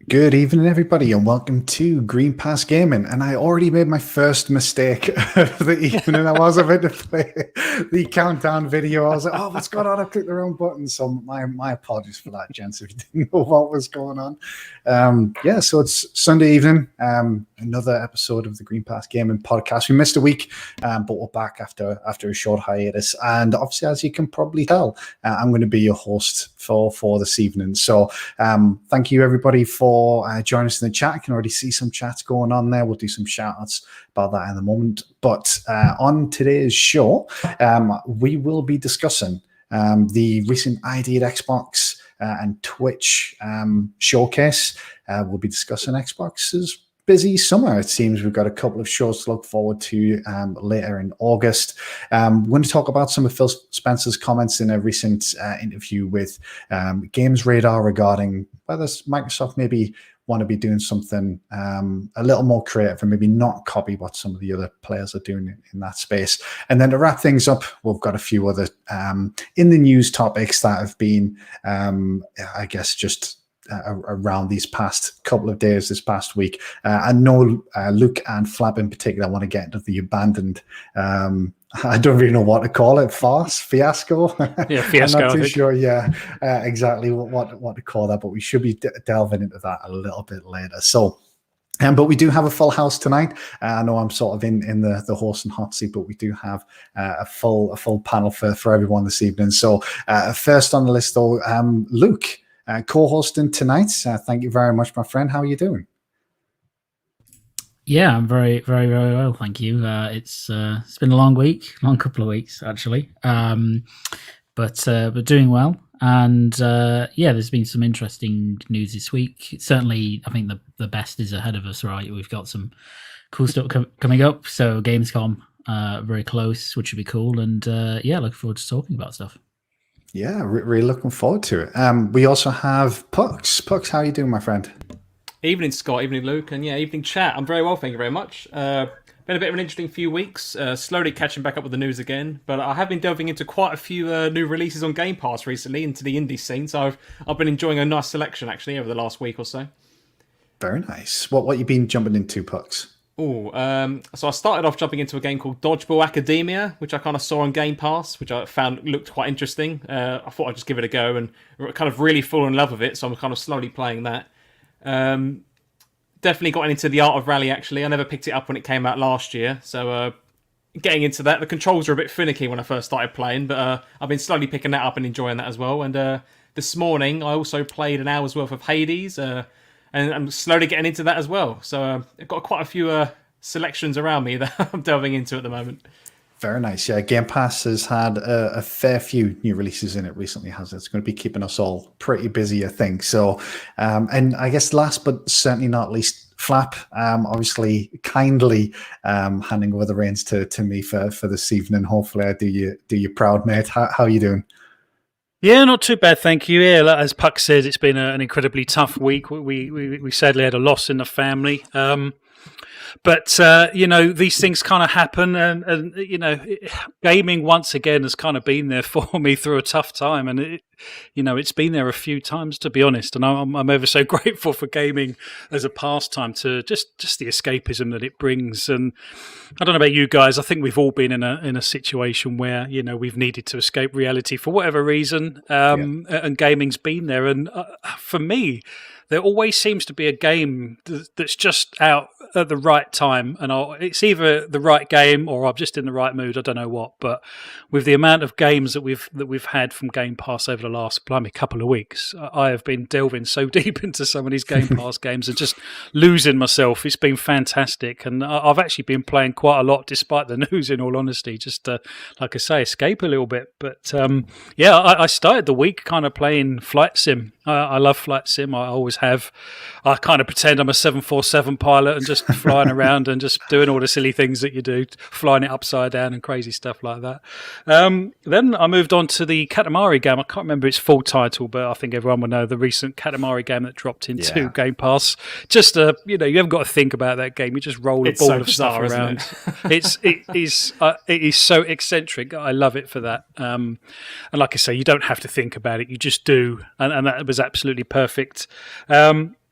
Good evening, everybody, and welcome to Green Pass Gaming. And I already made my first mistake of the evening. I was about to play the countdown video. I was like, "Oh, what's going on? I clicked the wrong button." So my apologies for that, gents. If you didn't know what was going on, so it's Sunday evening. Another episode of the Green Pass Gaming podcast. We missed a week, but we're back after a short hiatus. And obviously, as you can probably tell, I'm going to be your host for this evening. So thank you, everybody, for joining us in the chat. I can already see some chats going on there. We'll do some shout outs about that in a moment. But on today's show, we will be discussing the recent ID at Xbox and Twitch showcase. We'll be discussing Xbox's busy summer. It seems we've got a couple of shows to look forward to later in August. We're going to talk about some of Phil Spencer's comments in a recent interview with Games Radar regarding whether Microsoft maybe want to be doing something a little more creative and maybe not copy what some of the other players are doing in that space. And then to wrap things up, we've got a few other in the news topics that have been, I guess, just around these past couple of days, this past week. I know Luke and Flab in particular want to get into the abandoned, I don't really know what to call it, fiasco. Yeah, fiasco. I'm not too sure. Yeah, exactly what to call that, but we should be delving into that a little bit later. So, but we do have a full house tonight. I know I'm sort of in the horse and hot seat, but we do have a full panel for everyone this evening. So, first on the list, though, Luke, co-hosting tonight. Thank you very much, my friend. How are you doing? Yeah, I'm very, very, very well, thank you. It's been a long couple of weeks actually, but doing well. And there's been some interesting news this week. Certainly, I think the best is ahead of us. Right, we've got some cool stuff coming up. So Gamescom, very close, which would be cool. And looking forward to talking about stuff. Yeah, really looking forward to it. We also have Pucks. Pucks, how are you doing, my friend? Evening, Scott. Evening, Luke. And evening, chat. I'm very well, thank you very much. Been a bit of an interesting few weeks. Slowly catching back up with the news again. But I have been delving into quite a few new releases on Game Pass recently, into the indie scene. So I've been enjoying a nice selection, actually, over the last week or so. Very nice. What you been jumping into, Pucks? So I started off jumping into a game called Dodgeball Academia, which I kind of saw on Game Pass, which I found looked quite interesting. I thought I'd just give it a go and kind of really fall in love with it. So I'm kind of slowly playing that. Definitely got into the Art of Rally, actually. I never picked it up when it came out last year. So getting into that. The controls are a bit finicky when I first started playing, but I've been slowly picking that up and enjoying that as well. And this morning, I also played an hour's worth of Hades, and I'm slowly getting into that as well. So I've got quite a few selections around me that I'm delving into at the moment. Very nice. Yeah, Game Pass has had a fair few new releases in it recently, has it? It's going to be keeping us all pretty busy, I think. So, and I guess last but certainly not least, Flap, obviously kindly handing over the reins to me for this evening. Hopefully I do you proud, mate. How are you doing? Yeah, not too bad, thank you. Yeah, as Puck said, it's been an incredibly tough week. We sadly had a loss in the family. But, these things kind of happen and gaming once again has kind of been there for me through a tough time. And, it's been there a few times, to be honest. And I'm ever so grateful for gaming as a pastime to just the escapism that it brings. And I don't know about you guys. I think we've all been in a situation where, we've needed to escape reality for whatever reason. And gaming's been there. And for me, there always seems to be a game that's just out at the right time, and it's either the right game or I'm just in the right mood. I don't know what, but with the amount of games that we've had from Game Pass over the last couple of weeks, I have been delving so deep into some of these Game Pass games and just losing myself. It's been fantastic, and I've actually been playing quite a lot despite the news. In all honesty, just to, like I say, escape a little bit. But I started the week kind of playing Flight Sim. I love Flight Sim. I always have. I kind of pretend I'm a 747 pilot and just flying around and just doing all the silly things that you do, flying it upside down and crazy stuff like that. Then I moved on to the Katamari game. I can't remember its full title, but I think everyone will know the recent Katamari game that dropped into Game Pass. Just you haven't got to think about that game. You just roll a ball of stuff around. It is so eccentric. I love it for that. And like I say, you don't have to think about it. You just do, and that was absolutely perfect.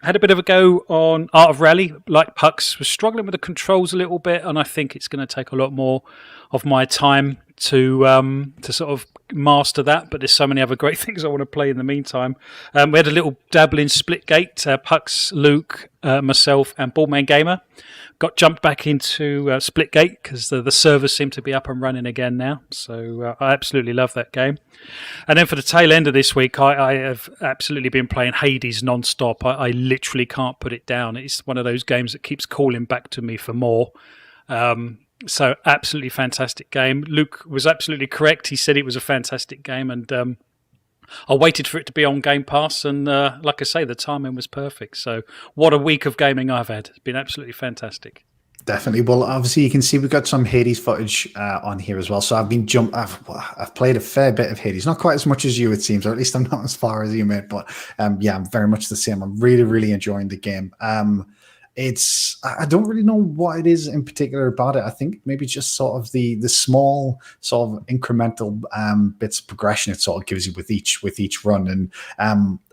had a bit of a go on Art of Rally. Like Pucks, was struggling with the controls a little bit, and I think it's going to take a lot more of my time to sort of master that. But there's so many other great things I want to play in the meantime. We had a little dabble in Splitgate. Pucks, Luke, myself, and Ballman Gamer got jumped back into Splitgate because the servers seem to be up and running again now. So I absolutely love that game. And then for the tail end of this week, I have absolutely been playing Hades non-stop. I literally can't put it down. It's one of those games that keeps calling back to me for more. So absolutely fantastic game. Luke was absolutely correct. He said it was a fantastic game, and I waited for it to be on Game Pass, and like I say, the timing was perfect. So what a week of gaming I've had. It's been absolutely fantastic. Definitely. Well, obviously, you can see we've got some Hades footage on here as well. So I've played a fair bit of Hades, not quite as much as you, it seems, or at least I'm not as far as you, mate. But yeah, I'm very much the same. I'm really, really enjoying the game. I don't really know what it is in particular about it. I think maybe just sort of the small sort of incremental bits of progression it sort of gives you with each run. And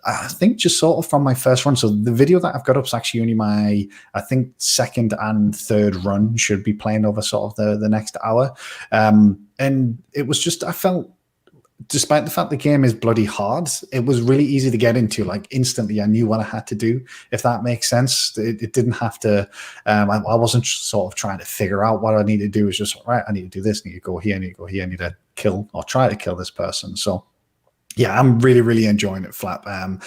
I think just sort of from my first run, so the video that I've got up is actually only my, I think, second and third run, should be playing over sort of the next hour. And it was just, I felt, despite the fact the game is bloody hard, it was really easy to get into. Like instantly, I knew what I had to do, if that makes sense. It didn't have to, I wasn't sort of trying to figure out what I need to do. It was just, right, I need to do this, I need to go here, I need to go here, I need to kill or try to kill this person. So yeah, I'm really, really enjoying it, Flap. I'm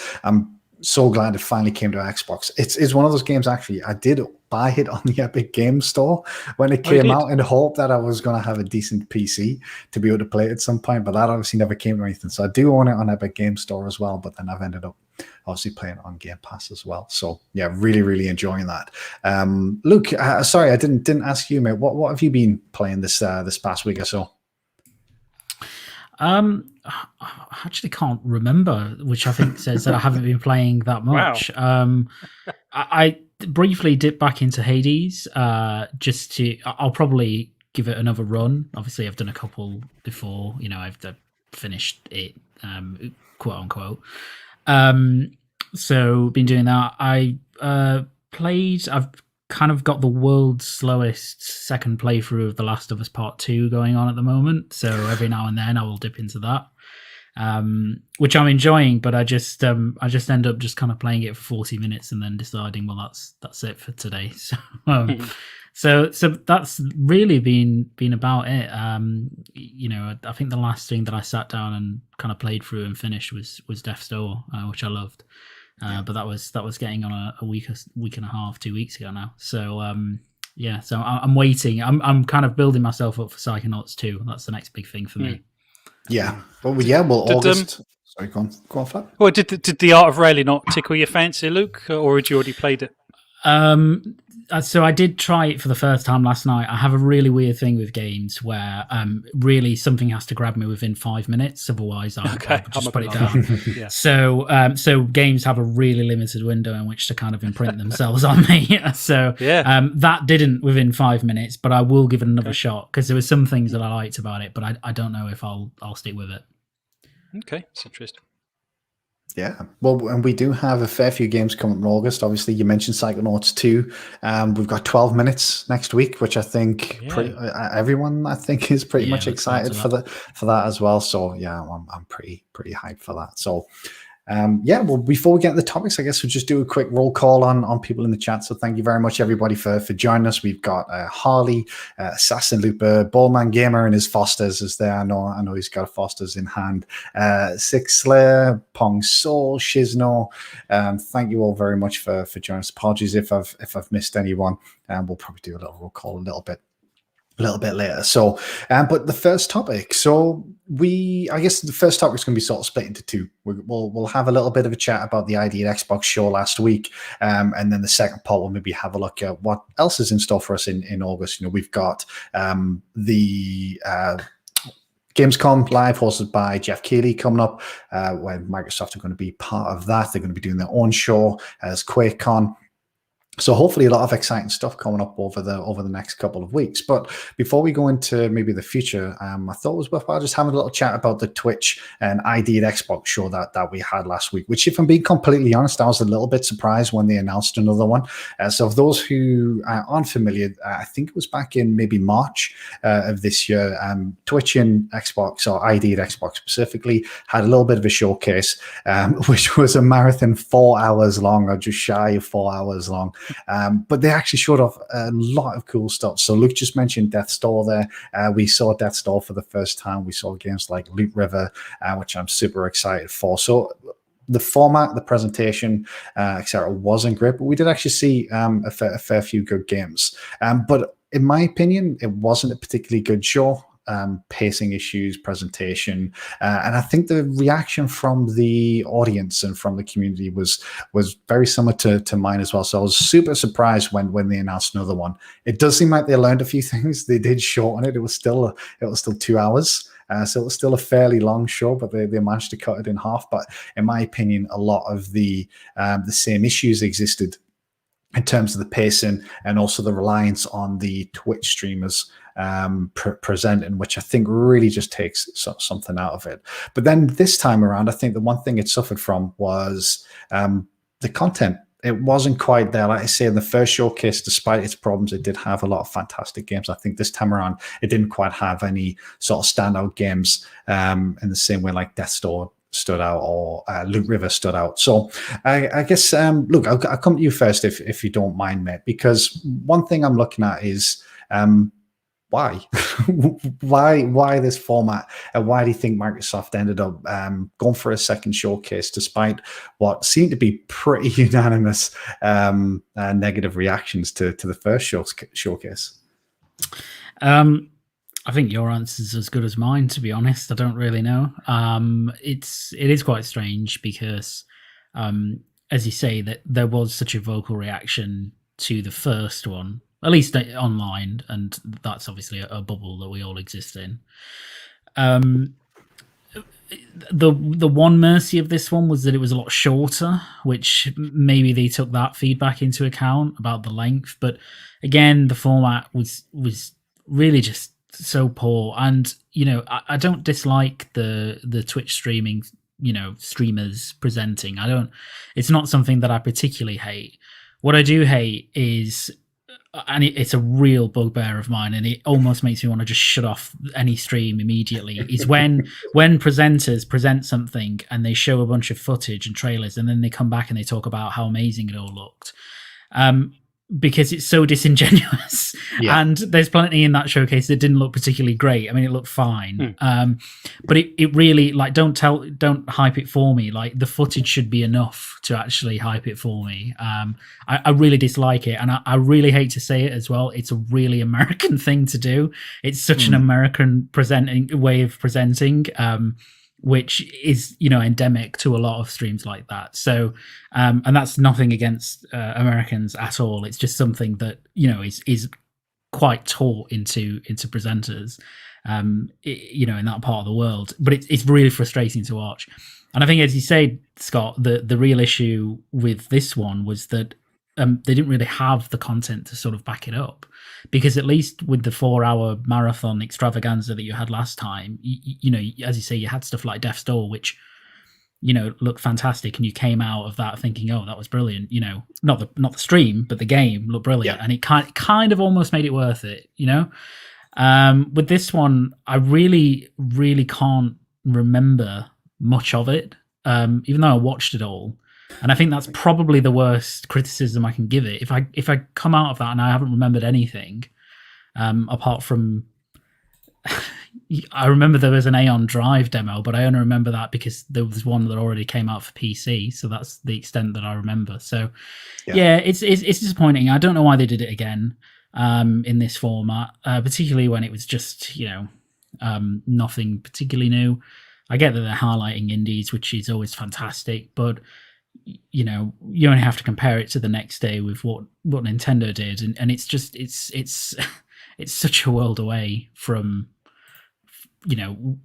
so glad it finally came to Xbox. It's one of those games, actually, I did buy it on the Epic Games Store when it came out in hope that I was going to have a decent PC to be able to play it at some point, but that obviously never came to anything. So I do own it on Epic Games Store as well, but then I've ended up obviously playing it on Game Pass as well. So yeah, really, really enjoying that. Luke, sorry, I didn't ask you, mate. What have you been playing this past week or so? I actually can't remember, which I think says that I haven't been playing that much. Wow. I briefly dipped back into Hades I'll probably give it another run. Obviously, I've done a couple before. I've finished it, quote unquote. So been doing that. I've kind of got the world's slowest second playthrough of The Last of Us Part 2 going on at the moment. So every now and then I will dip into that, which I'm enjoying, but I just end up just kind of playing it for 40 minutes and then deciding, well, that's it for today. So so that's really been about it. I think the last thing that I sat down and kind of played through and finished was Death's Door, which I loved. But that was getting on a week and a half, 2 weeks ago now. So so I'm waiting. I'm kind of building myself up for Psychonauts 2. That's the next big thing for me. Yeah. Well, August. Sorry, go on, Flap. Well, did the Art of Rally not tickle your fancy, Luke, or had you already played it? So I did try it for the first time last night. I have a really weird thing with games where really something has to grab me within 5 minutes, otherwise I'll just put it down. Yeah. So games have a really limited window in which to kind of imprint themselves on me. So that didn't within 5 minutes, but I will give it another shot because there were some things that I liked about it, but I don't know if I'll stick with it. Okay, that's interesting. Yeah, well, and we do have a fair few games coming in August. Obviously, you mentioned Psychonauts 2. We've got 12 minutes next week, which I think everyone is pretty much excited for that as well. So yeah, I'm pretty hyped for that. So well, before we get to the topics, I guess we'll just do a quick roll call on people in the chat. So thank you very much, everybody, for joining us. We've got Harley, Assassin Looper, Ballman Gamer, and his Fosters is there. I know he's got Fosters in hand. Six Slayer, Pong Soul, Shizno. Thank you all very much for joining us. Apologies if I've missed anyone. We'll probably do a little roll call a little bit later. So, but the first topic. So I guess the first topic is going to be sort of split into two. We'll have a little bit of a chat about the ID at Xbox show last week, and then the second part we'll maybe have a look at what else is in store for us in August. We've got the Gamescom Live hosted by Jeff Keighley coming up, where Microsoft are going to be part of that. They're going to be doing their own show as QuakeCon. So hopefully a lot of exciting stuff coming up over the next couple of weeks. But before we go into maybe the future, I thought it was worthwhile just having a little chat about the Twitch and ID at Xbox show that we had last week, which, if I'm being completely honest, I was a little bit surprised when they announced another one. So for those who aren't familiar, I think it was back in maybe March of this year, Twitch and Xbox, or ID at Xbox specifically, had a little bit of a showcase, which was a marathon 4 hours long, or just shy of 4 hours long. But they actually showed off a lot of cool stuff. So Luke just mentioned Death's Door there. We saw Death's Door for the first time. We saw games like Loot River, which I'm super excited for. So the format, the presentation, etc., wasn't great, but we did actually see a fair few good games. But in my opinion, it wasn't a particularly good show. Pacing issues, presentation, and I think the reaction from the audience and from the community was very similar to mine as well. So I was super surprised when they announced another one. It does seem like they learned a few things. They did shorten it. It was still 2 hours. So it was still a fairly long show, but they managed to cut it in half. But in my opinion, a lot of the same issues existed in terms of the pacing and also the reliance on the Twitch streamers presenting, which I think really just takes something out of it. But then this time around, I think the one thing it suffered from was the content. It wasn't quite there. Like I say, in the first showcase, despite its problems, it did have a lot of fantastic games. I think this time around, it didn't quite have any sort of standout games in the same way like Death's Door stood out, or Loot River stood out. So I guess, look, I'll come to you first if you don't mind, mate, because one thing I'm looking at is why? why this format? And why do you think Microsoft ended up going for a second showcase despite what seemed to be pretty unanimous negative reactions to the first showcase? I think your answer is as good as mine, to be honest. I don't really know. It is quite strange because, as you say, that there was such a vocal reaction to the first one, at least online, and that's obviously a bubble that we all exist in. The one mercy of this one was that it was a lot shorter, which maybe they took that feedback into account about the length. But again, the format was really just so poor. And I don't dislike the Twitch streaming, streamers presenting. It's not something that I particularly hate. What I do hate is, and it's a real bugbear of mine, and it almost makes me want to just shut off any stream immediately, is when presenters present something and they show a bunch of footage and trailers, and then they come back and they talk about how amazing it all looked. Because it's so disingenuous. Yeah. And there's plenty in that showcase that didn't look particularly great. I mean, it looked fine. But it really, like, don't hype it for me. Like, the footage should be enough to actually hype it for me. I really dislike it. And I really hate to say it as well. It's a really American thing to do. It's such an American way of presenting. Which is, endemic to a lot of streams like that. So, and that's nothing against Americans at all. It's just something that, is quite taught into presenters, in that part of the world. But it's really frustrating to watch. And I think, as you say, Scott, the real issue with this one was that they didn't really have the content to sort of back it up. Because at least with the 4-hour marathon extravaganza that you had last time, as you say, you had stuff like Death's Door, which, looked fantastic, and you came out of that thinking, oh, that was brilliant. Not the stream, but the game looked brilliant, and it kind of almost made it worth it. With this one, I really, really can't remember much of it, even though I watched it all. And I think that's probably the worst criticism I can give it. If I come out of that and I haven't remembered anything, apart from, I remember there was an Aeon Drive demo, but I only remember that because there was one that already came out for PC, so that's the extent that I remember. So, yeah, it's disappointing. I don't know why they did it again in this format, particularly when it was just nothing particularly new. I get that they're highlighting indies, which is always fantastic, but you only have to compare it to the next day with what Nintendo did, and it's just it's such a world away from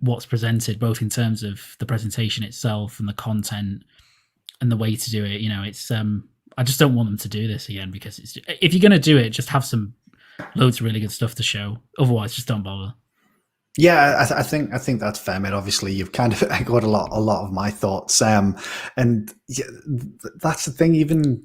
what's presented, both in terms of the presentation itself and the content and the way to do it. I just don't want them to do this again, because if you're going to do it, just have some loads of really good stuff to show. Otherwise, just don't bother. Yeah, I think that's fair, mate. Obviously, you've kind of echoed a lot of my thoughts, and yeah, that's the thing. Even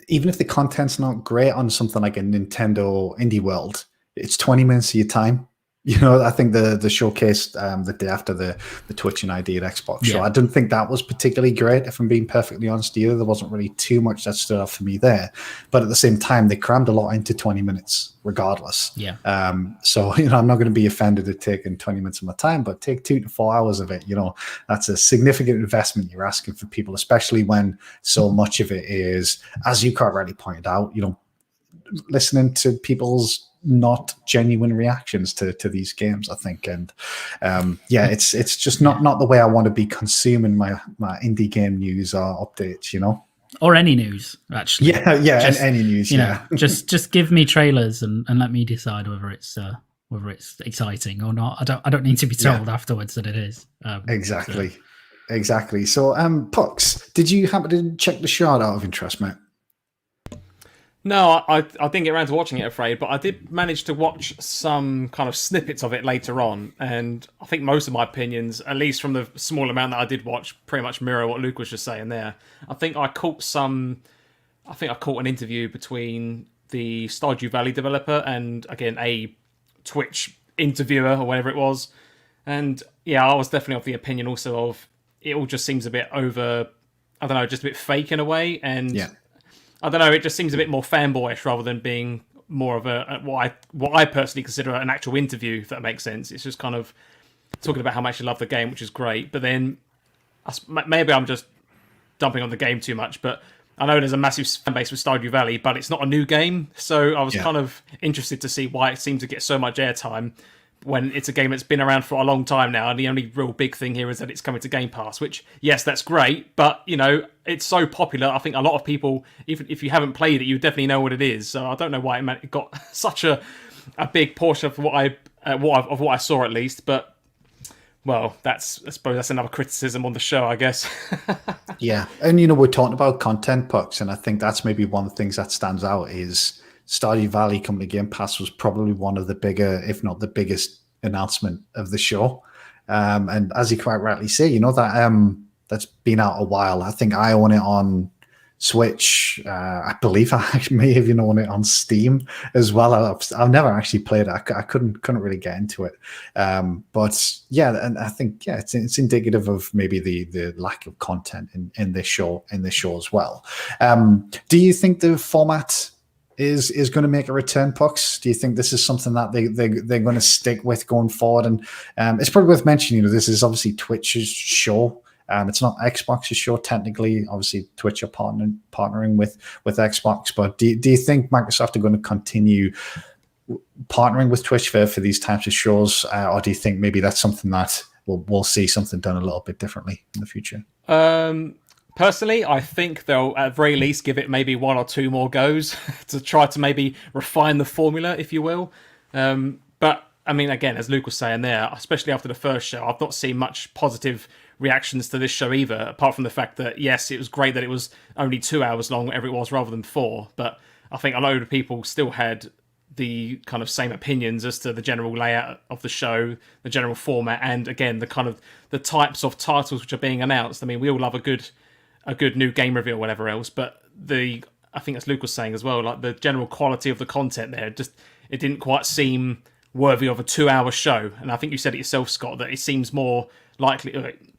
if the content's not great on something like a Nintendo Indie World, it's 20 minutes of your time. You know, I think the showcase the day after the Twitch and ID at Xbox show, I didn't think that was particularly great, if I'm being perfectly honest either. There wasn't really too much that stood out for me there. But at the same time, they crammed a lot into 20 minutes regardless. Yeah. So, you know, I'm not going to be offended at taking 20 minutes of my time, but take 2 to 4 hours of it. You know, that's a significant investment you're asking for people, especially when so much of it is, as you quite rightly pointed out, you know, listening to people's not genuine reactions to these games, I think. And it's just not the way I want to be consuming my indie game news or updates, you know. Or any news, actually. Just, any news. You know, just give me trailers and let me decide whether it's exciting or not. I don't need to be told afterwards that it is. Exactly. So, Pucks, did you happen to check the show out of interest, mate? No, I didn't get around to watching it, afraid, but I did manage to watch some kind of snippets of it later on, and I think most of my opinions, at least from the small amount that I did watch, pretty much mirror what Luke was just saying there. I think I caught an interview between the Stardew Valley developer and, again, a Twitch interviewer or whatever it was, and yeah, I was definitely of the opinion also of it all just seems a bit over, I don't know, just a bit fake in a way, and I don't know, it just seems a bit more fanboyish rather than being more of a what I personally consider an actual interview, if that makes sense. It's just kind of talking about how much you love the game, which is great, but then maybe I'm just dumping on the game too much, but I know there's a massive fan base with Stardew Valley, but it's not a new game, so I was kind of interested to see why it seemed to get so much airtime when it's a game that's been around for a long time now, and the only real big thing here is that it's coming to Game Pass, which, yes, that's great, but, you know, it's so popular, I think a lot of people, even if you haven't played it, you definitely know what it is, so I don't know why it got such a big portion of what I saw, at least, but, well, I suppose that's another criticism on the show, I guess. Yeah, and, you know, we're talking about content, Pucks, and I think that's maybe one of the things that stands out is Stardew Valley coming to Game Pass was probably one of the bigger, if not the biggest, announcement of the show. And as you quite rightly say, you know, that's been out a while. I think I own it on Switch. I believe I may have even own it on Steam as well. I've never actually played it. I couldn't really get into it. But yeah, and I think it's indicative of maybe the lack of content in this show as well. Do you think the format is going to make a return, Pucks? Do you think this is something that they're going to stick with going forward? And it's probably worth mentioning, you know, this is obviously Twitch's show. It's not Xbox's show technically. Obviously, Twitch are partnering with Xbox. But do you think Microsoft are going to continue partnering with Twitch for these types of shows, or do you think maybe that's something that we'll see something done a little bit differently in the future? Personally, I think they'll at the very least give it maybe 1 or 2 more goes to try to maybe refine the formula, if you will. But, I mean, again, as Luke was saying there, especially after the first show, I've not seen much positive reactions to this show either, apart from the fact that, yes, it was great that it was only 2 hours long, whatever it was, rather than 4. But I think a load of people still had the kind of same opinions as to the general layout of the show, the general format, and, again, the kind of the types of titles which are being announced. I mean, we all love a good new game reveal or whatever else, but I think as Luke was saying as well, like the general quality of the content there, just it didn't quite seem worthy of a 2-hour show. And I think you said it yourself, Scott, that it seems more likely,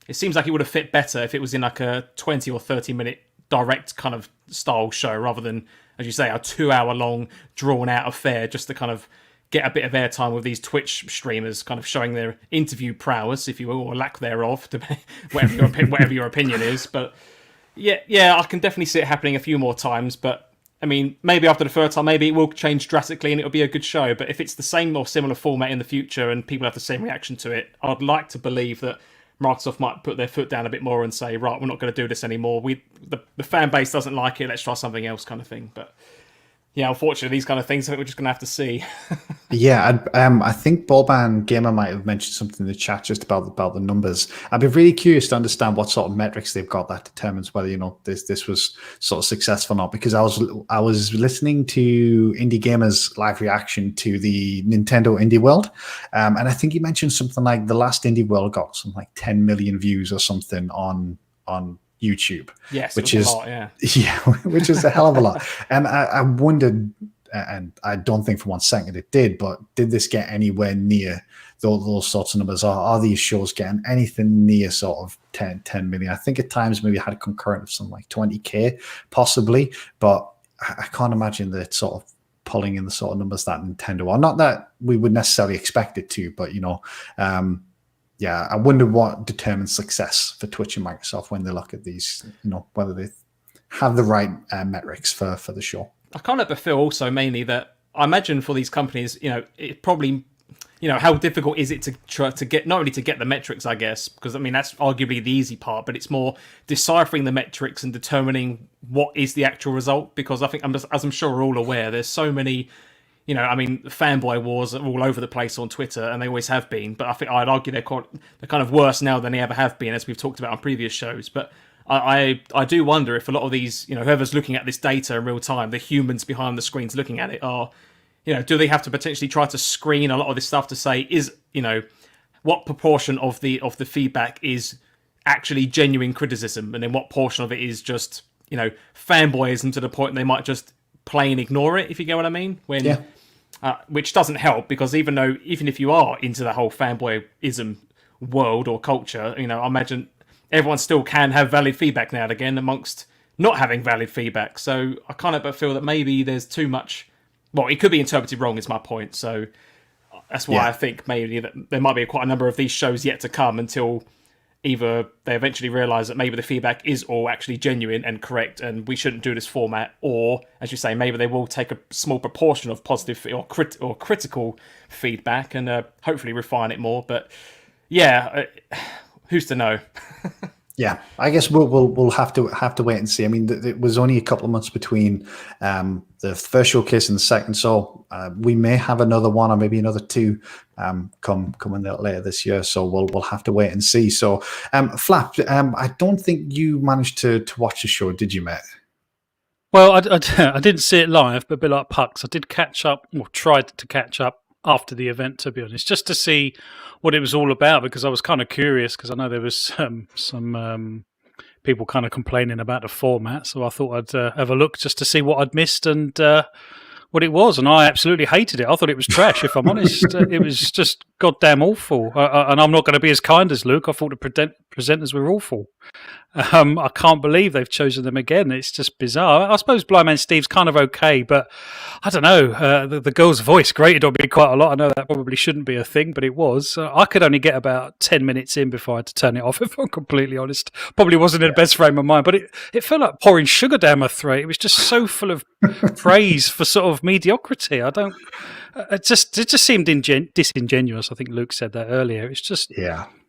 it seems like it would have fit better if it was in like a 20 or 30 minute direct kind of style show rather than, as you say, a 2-hour long drawn out affair just to kind of get a bit of airtime with these Twitch streamers kind of showing their interview prowess, if you will, or lack thereof, whatever your opinion is. But yeah, I can definitely see it happening a few more times, but I mean, maybe after the first time, maybe it will change drastically and it'll be a good show, but if it's the same or similar format in the future and people have the same reaction to it, I'd like to believe that Microsoft might put their foot down a bit more and say, right, we're not going to do this anymore. The fan base doesn't like it, let's try something else kind of thing. But Yeah, unfortunately, these kind of things, I think we're just going to have to see. Yeah, I think Ballban Gamer might have mentioned something in the chat just about the numbers. I'd be really curious to understand what sort of metrics they've got that determines whether this was sort of successful or not. Because I was listening to Indie Gamer's live reaction to the Nintendo Indie World, and I think he mentioned something like the last Indie World got something like 10 million views or something on YouTube. Yes, which is a lot, yeah. Yeah, which is a hell of a lot. And I wondered. And I don't think for 1 second it did, but did this get anywhere near those sorts of numbers? Are these shows getting anything near sort of 10 million? I think at times maybe had a concurrent of something like 20K, possibly, but I can't imagine that sort of pulling in the sort of numbers that Nintendo are. Not that we would necessarily expect it to, but I wonder what determines success for Twitch and Microsoft when they look at these, whether they have the right metrics for the show. I kind of feel also mainly that I imagine for these companies, it probably, how difficult is it to try to get, not only to get the metrics, I guess, because I mean, that's arguably the easy part, but it's more deciphering the metrics and determining what is the actual result. Because I think, as I'm sure we're all aware, there's so many, fanboy wars are all over the place on Twitter, and they always have been. But I think I'd argue they're kind of worse now than they ever have been, as we've talked about on previous shows. But I do wonder if a lot of these, whoever's looking at this data in real time, the humans behind the screens looking at it are, do they have to potentially try to screen a lot of this stuff to say, what proportion of the feedback is actually genuine criticism, and then what portion of it is just, fanboyism to the point they might just plain ignore it, if you get what I mean? Which doesn't help, because even if you are into the whole fanboyism world or culture, I imagine everyone still can have valid feedback now and again amongst not having valid feedback. So I kind of feel that maybe there's too much. Well, it could be interpreted wrong, is my point. So that's why I think maybe that there might be quite a number of these shows yet to come until either they eventually realise that maybe the feedback is all actually genuine and correct and we shouldn't do this format, or, as you say, maybe they will take a small proportion of positive or critical feedback and hopefully refine it more. But yeah, who's to know? Yeah, I guess we'll have to wait and see. I mean, it was only a couple of months between the first showcase and the second, so we may have another one or maybe another two coming later this year. So we'll have to wait and see. So, Flap, I don't think you managed to watch the show, did you, mate? Well, I didn't see it live, but a bit like Pucks, I did catch up, or tried to catch up after the event, to be honest, just to see what it was all about, because I was kind of curious, because I know there was some people kind of complaining about the format, so I thought I'd have a look just to see what I'd missed and what it was, and I absolutely hated it. I thought it was trash, if I'm honest. It was just goddamn awful, and I'm not going to be as kind as Luke. I thought the presenters were awful. I can't believe they've chosen them again. It's just bizarre. I suppose Blind Man Steve's kind of okay, but I don't know. The girl's voice grated on me quite a lot. I know that probably shouldn't be a thing, but it was. I could only get about 10 minutes in before I had to turn it off, if I'm completely honest. Probably wasn't in the best frame of mind, but it felt like pouring sugar down my throat. It was just so full of praise for sort of mediocrity. It just seemed disingenuous. I think Luke said that earlier. It's just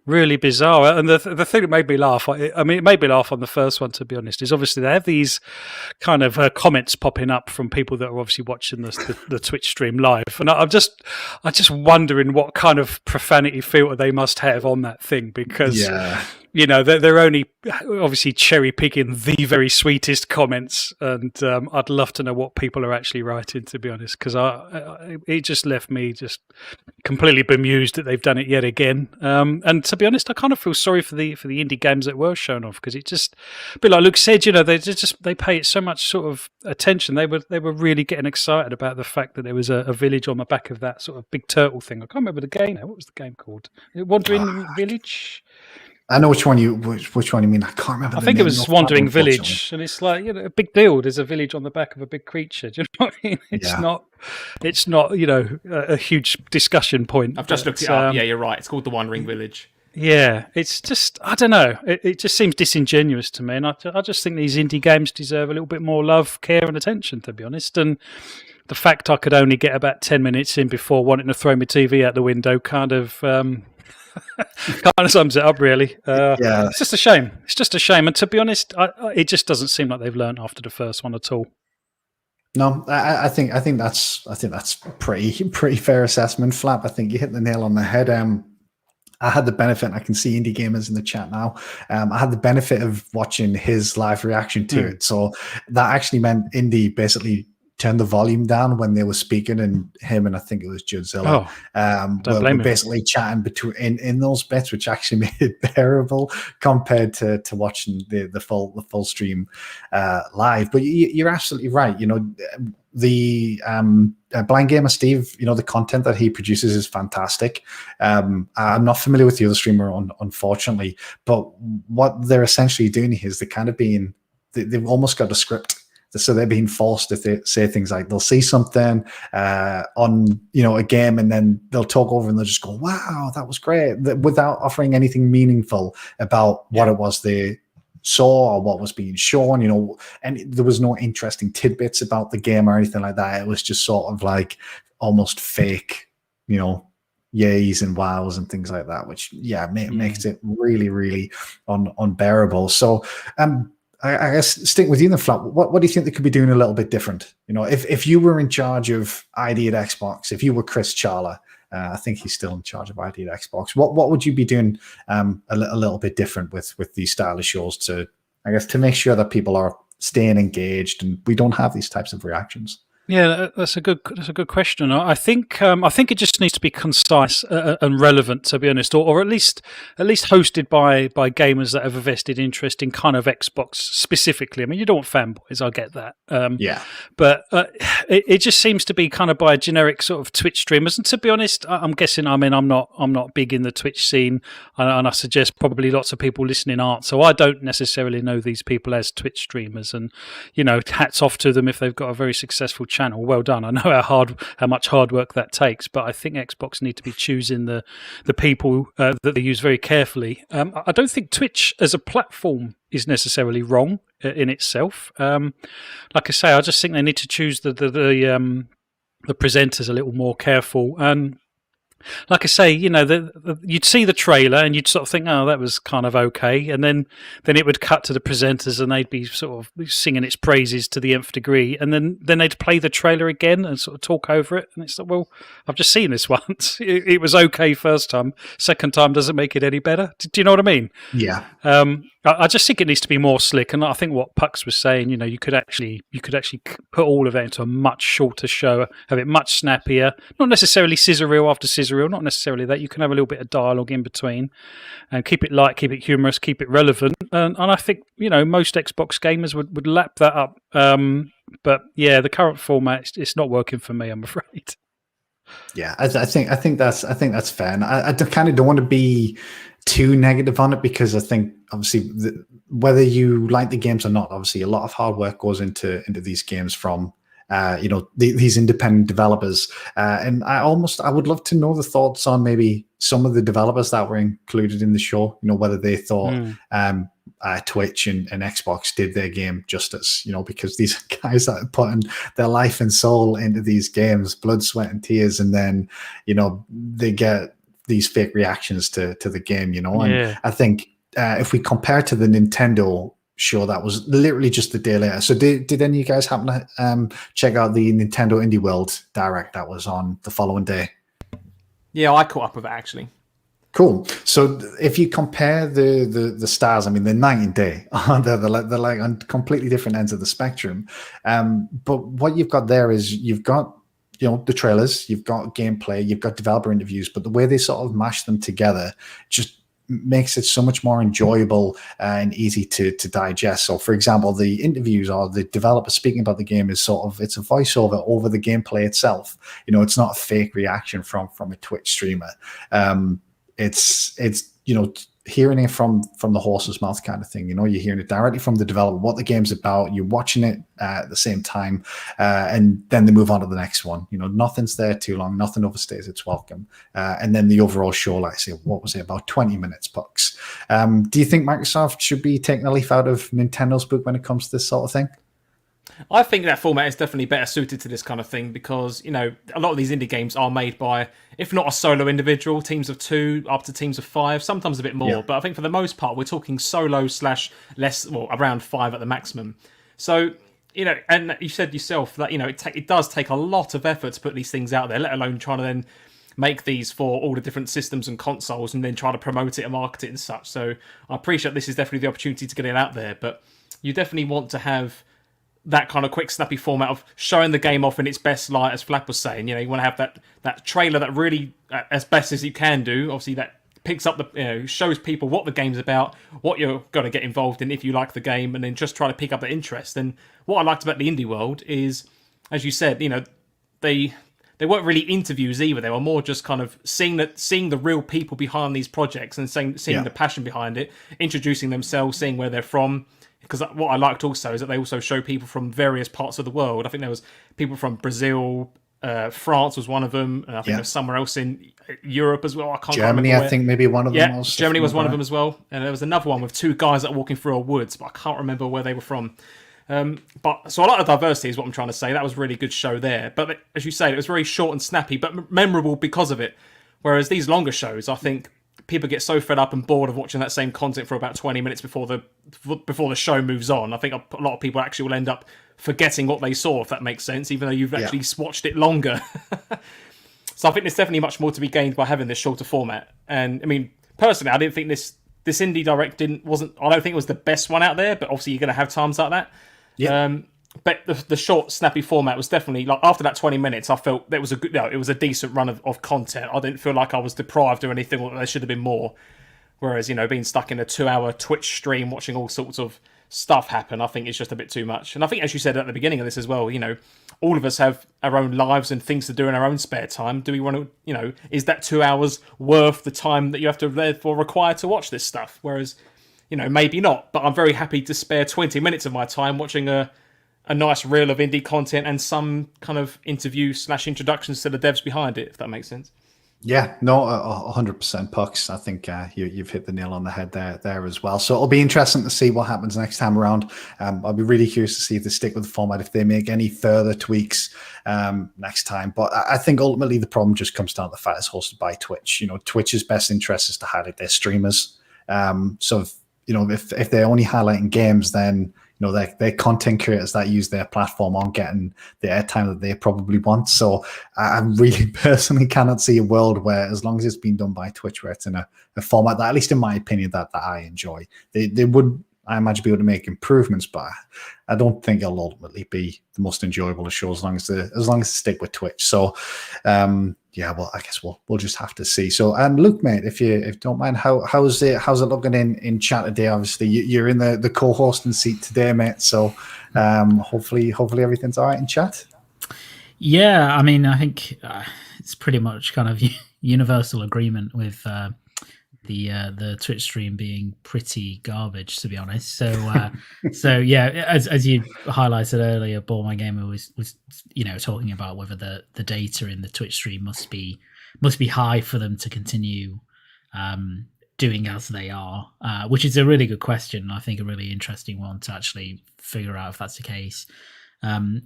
really bizarre. And the thing that made me laugh, I mean, it made me laugh on the first one, to be honest, is obviously they have these kind of comments popping up from people that are obviously watching the Twitch stream live. And I'm just wondering what kind of profanity filter they must have on that thing, because they're only obviously cherry picking the very sweetest comments, and I'd love to know what people are actually writing, to be honest, because it just left me just completely bemused that they've done it yet again. And to be honest, I kind of feel sorry for the indie games that were shown off, because it just, a bit like Luke said, they pay it so much sort of attention. They were really getting excited about the fact that there was a village on the back of that sort of big turtle thing. I can't remember the game now. What was the game called? Wandering Village. I know which one you mean. I can't remember. I think it was Wandering Village, and it's like, a big deal. There's a village on the back of a big creature. Do you know what I mean? It's not a huge discussion point. I've just looked it up. Yeah, you're right. It's called the Wandering Village. Yeah, it's just, I don't know. It just seems disingenuous to me, and I just think these indie games deserve a little bit more love, care, and attention, to be honest. And the fact I could only get about 10 minutes in before wanting to throw my TV out the window kind of sums it up, really. It's just a shame. And to be honest, it just doesn't seem like they've learned after the first one at all. No, I think that's pretty fair assessment, Flap. I think you hit the nail on the head. I had the benefit, and I can see indie gamers in the chat now. I had the benefit of watching his live reaction to it. So that actually meant indie basically turned the volume down when they were speaking, and him and I think it was Judzilla were basically chatting between in those bits, which actually made it bearable compared to watching the full stream live. But you're absolutely right. You know, the Blind Gamer Steve, you know, the content that he produces is fantastic. I'm not familiar with the other streamer, unfortunately, but what they're essentially doing here is they've almost got a script. So they're being forced to say things like they'll see something on, you know, a game, and then they'll talk over and they'll just go, "Wow, that was great," without offering anything meaningful about what it was they saw or what was being shown, you know. And there was no interesting tidbits about the game or anything like that. It was just sort of like almost fake, you know, yays and wows and things like that, which makes it really, really unbearable. So I guess stick with you in the Flap. What do you think they could be doing a little bit different? You know, if you were in charge of ID at Xbox, if you were Chris Charla, I think he's still in charge of ID at Xbox. What would you be doing a little bit different with these style of shows to make sure that people are staying engaged and we don't have these types of reactions? Yeah, that's a good question. I think it just needs to be concise and relevant, to be honest, or at least hosted by gamers that have a vested interest in kind of Xbox specifically. I mean, you don't want fanboys, I get that. But it just seems to be kind of by generic sort of Twitch streamers. And to be honest, I'm guessing. I mean, I'm not big in the Twitch scene, and I suggest probably lots of people listening aren't. So I don't necessarily know these people as Twitch streamers, and you know, hats off to them if they've got a very successful channel. Well done. I know how much hard work that takes, but I think Xbox need to be choosing the people that they use very carefully. I don't think Twitch as a platform is necessarily wrong in itself. Like I say, I just think they need to choose the presenters a little more careful. And like I say, you know, you'd see the trailer and you'd sort of think, oh, that was kind of okay, and then it would cut to the presenters and they'd be sort of singing its praises to the nth degree, and then they'd play the trailer again and sort of talk over it, and it's like, well, I've just seen this once. It was okay first time. Second time doesn't make it any better. Do you know what I mean? Yeah. I just think it needs to be more slick, and I think what Pucks was saying, you know, you could actually put all of it into a much shorter show, have it much snappier, not necessarily scissor reel after scissor reel, not necessarily that. You can have a little bit of dialogue in between, and keep it light, keep it humorous, keep it relevant, and I think, you know, most Xbox gamers would lap that up. But yeah, the current format, it's not working for me, I'm afraid. Yeah, I think that's fair, and I kind of don't want to be too negative on it, because I think obviously whether you like the games or not, obviously a lot of hard work goes into these games from you know, these independent developers, and I would love to know the thoughts on maybe some of the developers that were included in the show. You know, whether they thought Twitch and Xbox did their game justice, you know, because these guys that are putting their life and soul into these games, blood, sweat, and tears, and then, you know, they get these fake reactions to the game, you know. And I think if we compare to the Nintendo show, that was literally just the day later. So did any of you guys happen to check out the Nintendo Indie World Direct that was on the following day? Yeah, I caught up with it actually. Cool. So if you compare the stars, I mean, they're night and day. they're like on completely different ends of the spectrum. But what you've got there is you've got, you know, the trailers, you've got gameplay, you've got developer interviews, but the way they sort of mash them together just makes it so much more enjoyable and easy to digest. So for example, the interviews or the developer speaking about the game is sort of, it's a voiceover over the gameplay itself. You know, it's not a fake reaction from a Twitch streamer. It's you know, hearing it from the horse's mouth kind of thing. You know, you're hearing it directly from the developer, what the game's about, you're watching it at the same time, and then they move on to the next one. You know, nothing's there too long, nothing overstays its welcome. And then the overall show, like I say, what was it, about 20 minutes, Pucks? Do you think Microsoft should be taking a leaf out of Nintendo's book when it comes to this sort of thing? I think that format is definitely better suited to this kind of thing, because, you know, a lot of these indie games are made by, if not a solo individual, teams of 2 up to teams of 5, sometimes a bit more. Yeah. But I think for the most part, we're talking solo / less, well, around 5 at the maximum. So and you said yourself that it does take a lot of effort to put these things out there, let alone trying to then make these for all the different systems and consoles and then try to promote it and market it and such. So I appreciate this is definitely the opportunity to get it out there, but you definitely want to have that kind of quick, snappy format of showing the game off in its best light, as Flap was saying. You want to have that trailer that really, as best as you can do, obviously that picks up shows people what the game's about, what you're going to get involved in if you like the game, and then just try to pick up the interest. And what I liked about the indie world is, as you said, they weren't really interviews either. They were more just kind of seeing the real people behind these projects and seeing the passion behind it, introducing themselves, seeing where they're from. Because what I liked also is that they also show people from various parts of the world. I think there was people from Brazil, France was one of them, and I think there was somewhere else in Europe as well. I can't Germany, remember I think maybe one of them. Yeah, Germany was one of them as well. And there was another one with two guys that were walking through a woods, but I can't remember where they were from. But so I like the diversity is what I'm trying to say. That was a really good show there. But as you say, it was very short and snappy, but memorable because of it. Whereas these longer shows, I think people get so fed up and bored of watching that same content for about 20 minutes before the show moves on. I think a lot of people actually will end up forgetting what they saw, if that makes sense, even though you've actually watched it longer. So I think there's definitely much more to be gained by having this shorter format. And I mean, personally, I didn't think this Indie Direct I don't think it was the best one out there, but obviously you're going to have times like that. Yeah. But the short, snappy format was definitely, like, after that 20 minutes, I felt it was a decent run of content. I didn't feel like I was deprived or anything, or there should have been more. Whereas, being stuck in a 2-hour Twitch stream watching all sorts of stuff happen, I think it's just a bit too much. And I think, as you said at the beginning of this as well, all of us have our own lives and things to do in our own spare time. Do we want to, is that 2 hours worth the time that you have to therefore require to watch this stuff? Whereas, maybe not. But I'm very happy to spare 20 minutes of my time watching a nice reel of indie content and some kind of interview / introductions to the devs behind it, if that makes sense. Yeah, no, 100% Pucks. I think you've hit the nail on the head there as well. So it'll be interesting to see what happens next time around. I'll be really curious to see if they stick with the format, if they make any further tweaks next time. But I think ultimately the problem just comes down to the fact it's hosted by Twitch. Twitch's best interest is to highlight their streamers. So if they're only highlighting games, then their content creators that use their platform aren't getting the airtime that they probably want. So I really personally cannot see a world where, as long as it's been done by Twitch, where it's in a format that, at least in my opinion, that I enjoy, they would, I imagine, be able to make improvements, but I don't think it'll ultimately be the most enjoyable of shows as long as they stick with Twitch. So yeah, well, I guess we'll just have to see. So, Luke, mate, if you don't mind, how's it looking in chat today? Obviously, you're in the co-hosting seat today, mate. So, hopefully everything's all right in chat. Yeah, I mean, I think it's pretty much kind of universal agreement with the Twitch stream being pretty garbage, to be honest. So so yeah, as you highlighted earlier, Ball My Gamer was talking about whether the data in the Twitch stream must be high for them to continue doing as they are, which is a really good question. I think a really interesting one to actually figure out if that's the case.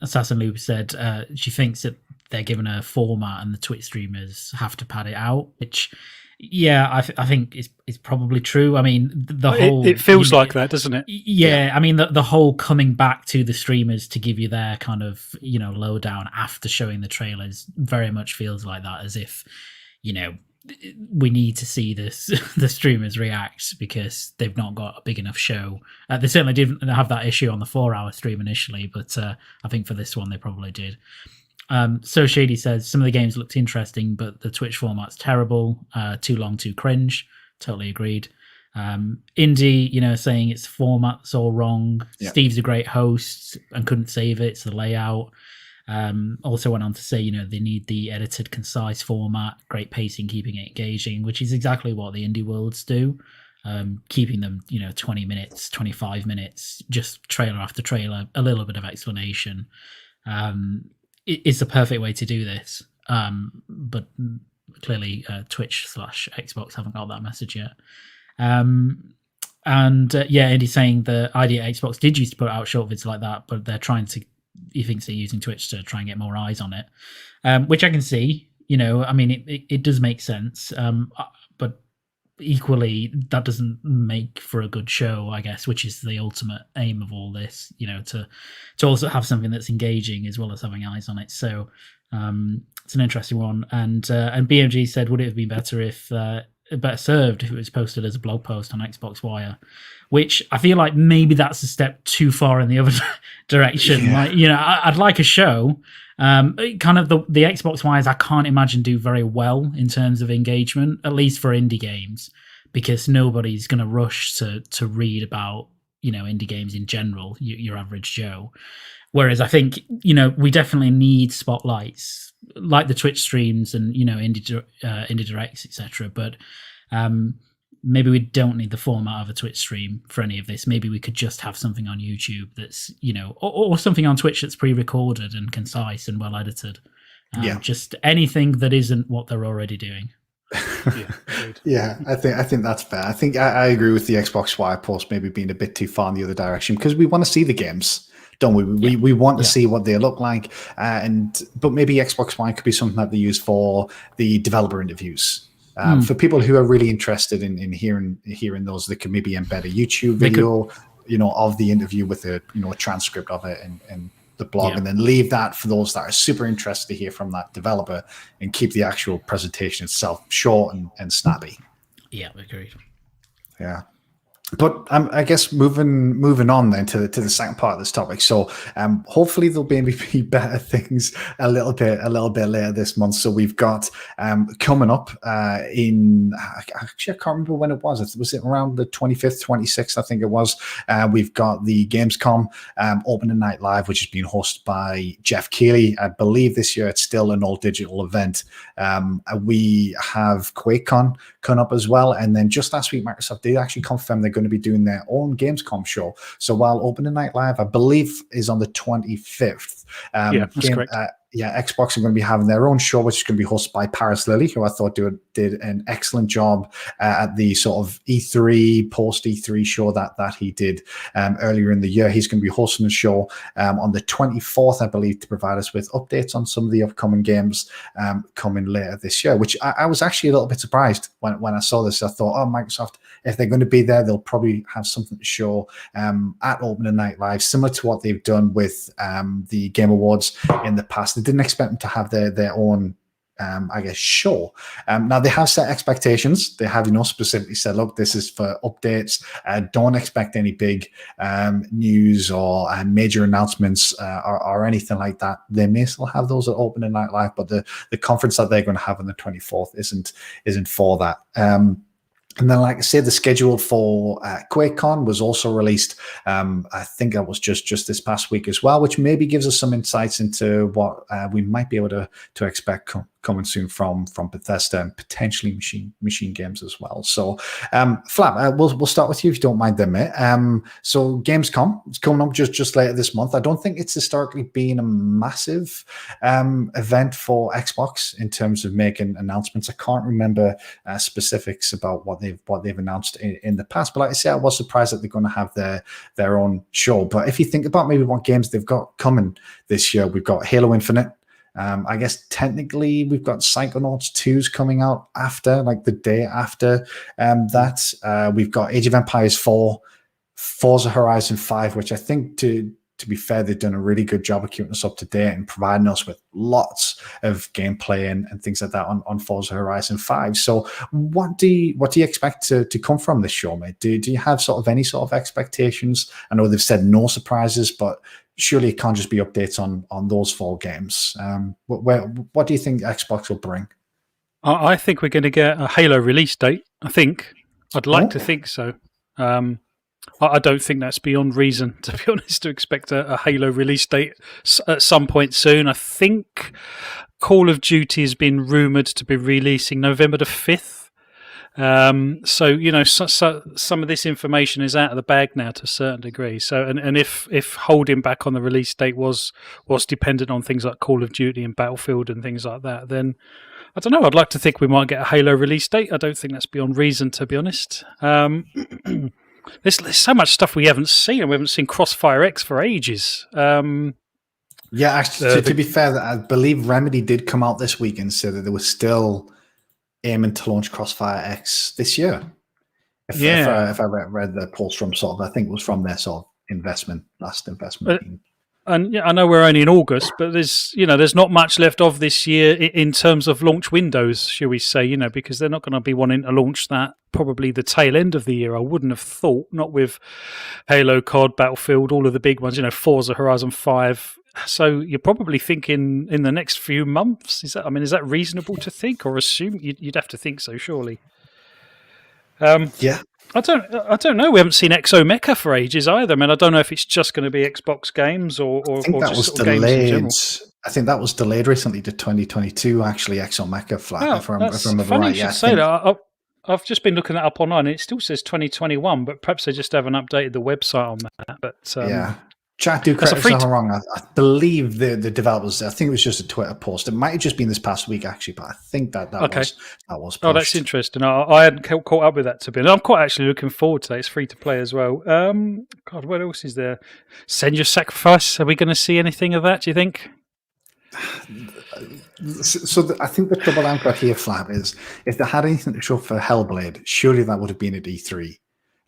Assassin Loop said she thinks that they're given a format and the Twitch streamers have to pad it out, which, yeah, I think is probably true. I mean, the whole... It feels like that, doesn't it? Yeah, I mean, the whole coming back to the streamers to give you their kind of, lowdown after showing the trailers very much feels like that, as if, we need to see this the streamers react because they've not got a big enough show. They certainly didn't have that issue on the 4-hour stream initially, but I think for this one they probably did. So Shady says some of the games looked interesting, but the Twitch format's terrible, too long, too cringe. Totally agreed. Indie, saying its format's all wrong. Yeah. Steve's a great host and couldn't save it. It's the layout. Also went on to say, they need the edited, concise format, great pacing, keeping it engaging, which is exactly what the indie worlds do. Keeping them, 20 minutes, 25 minutes, just trailer after trailer, a little bit of explanation. It's the perfect way to do this. But clearly Twitch / Xbox haven't got that message yet. Andy's saying the idea Xbox did used to put out short vids like that, but they're trying to, he thinks they're using Twitch to try and get more eyes on it, which I can see. I mean, it does make sense. But equally, that doesn't make for a good show, I guess, which is the ultimate aim of all this, to also have something that's engaging as well as having eyes on it. So it's an interesting one. And BMG said, would it have been better served if it was posted as a blog post on Xbox Wire? Which I feel like maybe that's a step too far in the other direction. Yeah. I'd like a show. Kind of the Xbox Wires, I can't imagine do very well in terms of engagement, at least for indie games, because nobody's going to rush to read about indie games in general. Your average Joe. Whereas I think we definitely need spotlights like the Twitch streams and indie directs, etc. But maybe we don't need the format of a Twitch stream for any of this. Maybe we could just have something on YouTube that's, or something on Twitch that's pre-recorded and concise and well edited. Just anything that isn't what they're already doing. Yeah, I think that's fair. I think I agree with the Xbox Wire post maybe being a bit too far in the other direction, because we want to see the games, don't we? We want to see what they look like, but maybe Xbox Wire could be something that they use for the developer interviews. For people who are really interested in hearing those, they could maybe embed a YouTube video, of the interview with a transcript of it and the blog, and then leave that for those that are super interested to hear from that developer, and keep the actual presentation itself short and snappy. Yeah, agreed. Yeah. But I guess moving on then to the second part of this topic. So hopefully there'll be better things a little bit later this month. So we've got coming up in actually I can't remember when it was. Was it around the 25th, 26th? I think it was. We've got the Gamescom opening night live, which is being hosted by Jeff Keighley. I believe this year it's still an all digital event. We have QuakeCon coming up as well, and then just last week Microsoft did actually confirm they're going to be doing their own Gamescom show. So while opening night live, I believe, is on the 25th, that's correct. Xbox are going to be having their own show, which is going to be hosted by Paris Lilly, who I thought did an excellent job at the sort of E3, post E3 show that he did earlier in the year. He's going to be hosting a show on the 24th, I believe, to provide us with updates on some of the upcoming games coming later this year, which I was actually a little bit surprised when I saw this. I thought, Microsoft, if they're going to be there, they'll probably have something to show at opening night live, similar to what they've done with the Game Awards in the past. They didn't expect them to have their own show. Now they have set expectations. They have, specifically said, look, this is for updates. Don't expect any big news or major announcements or anything like that. They may still have those at opening night live, but the conference that they're going to have on the 24th isn't for that. And then, like I say, the schedule for QuakeCon was also released. I think that was just this past week as well, which maybe gives us some insights into what we might be able to expect coming soon from Bethesda and potentially machine games as well. So, Flap, we'll start with you if you don't mind, then, mate. So, Gamescom is coming up just later this month. I don't think it's historically been a massive event for Xbox in terms of making announcements. I can't remember specifics about what they've announced in the past, but like I say, I was surprised that they're going to have their own show. But if you think about maybe what games they've got coming this year, we've got Halo Infinite. I guess technically we've got Psychonauts 2's coming out after, like the day after that. We've got Age of Empires 4, Forza Horizon 5, which I think, to be fair, they've done a really good job of keeping us up to date and providing us with lots of gameplay and things like that on Forza Horizon 5. So what do you expect to come from this show, mate? Do you have sort of any sort of expectations? I know they've said no surprises, but surely it can't just be updates on those 4 games. What do you think Xbox will bring? I think we're going to get a Halo release date. I'd like to think so. I don't think that's beyond reason, to be honest, to expect a Halo release date at some point soon. I think Call of Duty has been rumoured to be releasing November the 5th. So some of this information is out of the bag now to a certain degree. So, and if holding back on the release date was dependent on things like Call of Duty and Battlefield and things like that, then I don't know. I'd like to think we might get a Halo release date. I don't think that's beyond reason, to be honest. There's so much stuff we haven't seen, and we haven't seen Crossfire X for ages. Actually, to be fair, I believe Remedy did come out this week and say that there was still aiming to launch Crossfire X this year. If I read the polls from sort of, I think it was from their sort of last investment meeting. And yeah, I know we're only in August, but there's not much left of this year in terms of launch windows, shall we say? Because they're not going to be wanting to launch that probably the tail end of the year. I wouldn't have thought, not with Halo, COD, Battlefield, all of the big ones. Forza Horizon 5. So you're probably thinking in the next few months. Is that reasonable to think or assume? You'd have to think so, surely. Yeah. I don't know. We haven't seen Exo Mecha for ages either. I don't know if it's just going to be Xbox games or I think that was delayed. I think that was delayed recently to 2022. Actually, Exo Mecha flat. If I remember funny right. You should say that. I've just been looking that up online, and it still says 2021. But perhaps they just haven't updated the website on that. But yeah. Chat, do correct me if I'm wrong. I believe the developers, I think it was just a Twitter post. It might have just been this past week, actually, but I think that was pushed. Oh, that's interesting. I hadn't caught up with that, to be honest. I'm quite actually looking forward to it. It's free to play as well. God, what else is there? Send Your Sacrifice. Are we going to see anything of that, do you think? So I think the trouble I've got here, Flab, is if they had anything to show for Hellblade, surely that would have been at E3.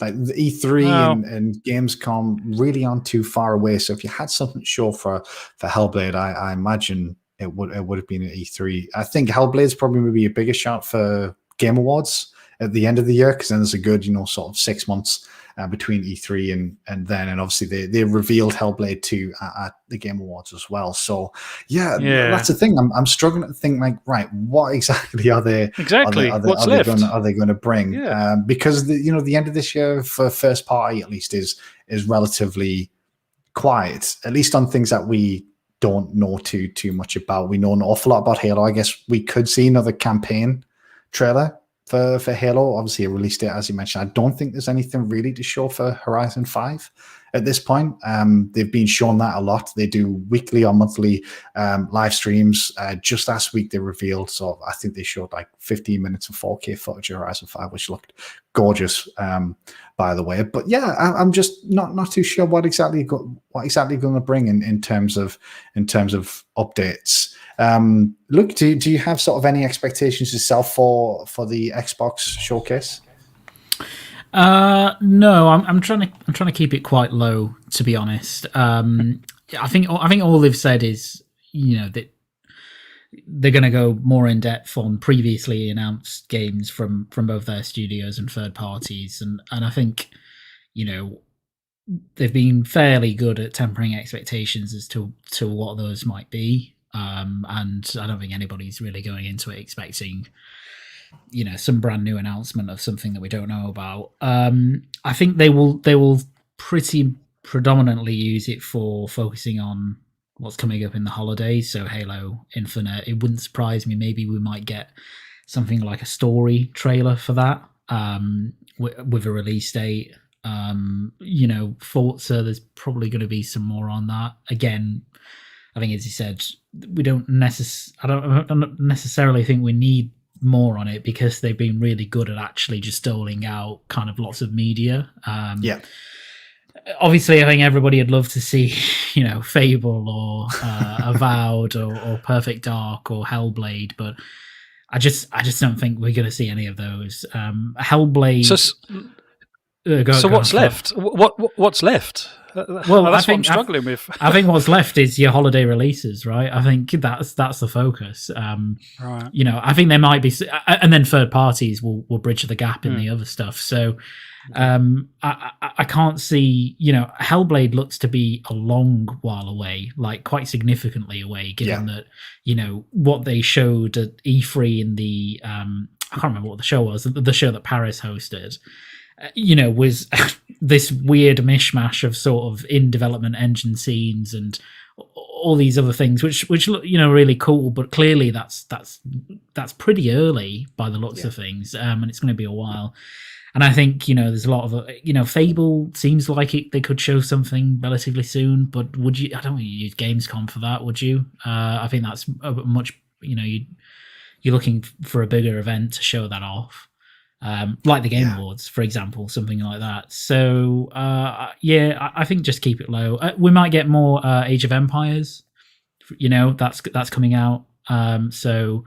Like the E3 and Gamescom really aren't too far away. So if you had something to show for Hellblade, I imagine it would have been at E3. I think Hellblade's probably maybe a bigger shot for Game Awards at the end of the year, because then there's a good, sort of 6 months between E3 and then, and obviously they revealed Hellblade 2 at the Game Awards as well. So yeah, that's the thing. I'm struggling to think, like, right, what exactly are they? Exactly, what's left? Are they going to bring? Yeah. Because the end of this year for first party at least is relatively quiet, at least on things that we don't know too much about. We know an awful lot about Halo. I guess we could see another campaign trailer for Halo, obviously a release date, as you mentioned. I don't think there's anything really to show for Horizon 5 at this point. They've been shown that a lot. They do weekly or monthly live streams. Just last week they revealed, so I think they showed like 15 minutes of 4K footage of Horizon 5, which looked gorgeous, by the way. But yeah, I'm just not too sure what exactly going to bring in terms of updates. Look, do you have sort of any expectations yourself for the Xbox showcase? No, I'm trying to keep it quite low, to be honest. I think all they've said is, that they're going to go more in depth on previously announced games from both their studios and third parties, and I think, they've been fairly good at tempering expectations as to what those might be. And I don't think anybody's really going into it expecting, some brand new announcement of something that we don't know about. I think they will pretty predominantly use it for focusing on what's coming up in the holidays. So Halo Infinite. It wouldn't surprise me. Maybe we might get something like a story trailer for that, with a release date. Forza, there's probably going to be some more on that. Again, I think, as you said, I don't necessarily think we need more on it, because they've been really good at actually just doling out kind of lots of media. Obviously, I think everybody would love to see, Fable or Avowed or Perfect Dark or Hellblade, but I just don't think we're going to see any of those. Hellblade. So what's left? What's left? Well, that's what I'm struggling with. I think what's left is your holiday releases, right? I think that's the focus. Right. I think there might be, and then third parties will bridge the gap in the other stuff. So, I can't see. Hellblade looks to be a long while away, like quite significantly away, given that what they showed at E3 in the I can't remember what the show was, the show that Paris hosted. Was this weird mishmash of sort of in development engine scenes and all these other things, which look really cool, but clearly that's pretty early by the looks of things, and it's going to be a while. And I think there's a lot of Fable seems like they could show something relatively soon, but would you? I don't think you use Gamescom for that, would you? I think that's a much you're looking for a bigger event to show that off. Like the Game Awards, for example, something like that. So, I think just keep it low. We might get more Age of Empires. That's coming out. So,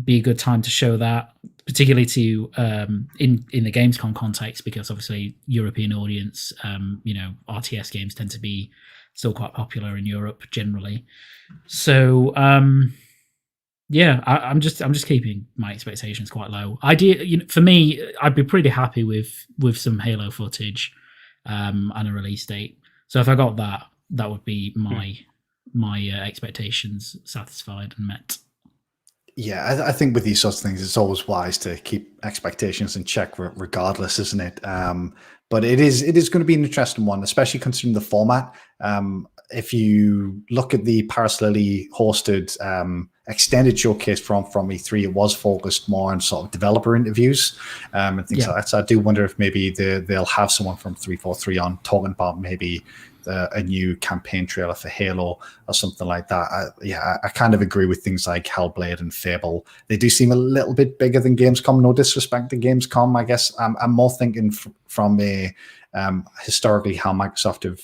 be a good time to show that, particularly to in the Gamescom context, because obviously European audience, RTS games tend to be still quite popular in Europe generally. So I'm just keeping my expectations quite low. For me, I'd be pretty happy with some Halo footage and a release date. So if I got that, that would be my expectations satisfied and met. Yeah, I think with these sorts of things, it's always wise to keep expectations in check, regardless, isn't it? But it is going to be an interesting one, especially considering the format. If you look at the Paris Lily hosted extended showcase from E3, it was focused more on sort of developer interviews and things like that. So I do wonder if maybe they'll have someone from 343 on talking about maybe a new campaign trailer for Halo or something like that. I kind of agree with things like Hellblade and Fable. They do seem a little bit bigger than Gamescom. No disrespect to Gamescom, I guess. I'm more thinking from a historically how Microsoft have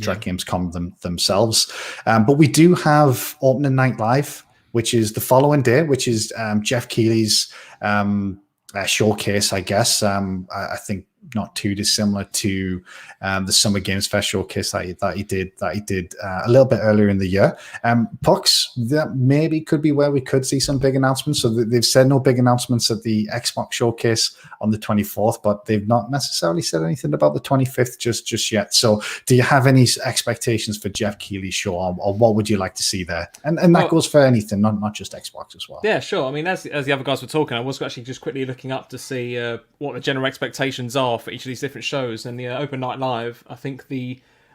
tracked Gamescom themselves. But we do have opening night live, which is the following day, which is Jeff Keighley's showcase, I guess. I think not too dissimilar to the Summer Games Fest showcase that he did a little bit earlier in the year. Pucks, that maybe could be where we could see some big announcements. So they've said no big announcements at the Xbox showcase on the 24th, but they've not necessarily said anything about the 25th just yet. So do you have any expectations for Jeff Keighley's show, or what would you like to see there? And that goes for anything, not just Xbox as well. Yeah, sure. I mean, as the other guys were talking, I was actually just quickly looking up to see what the general expectations are for each of these different shows. And the Open Night Live, I think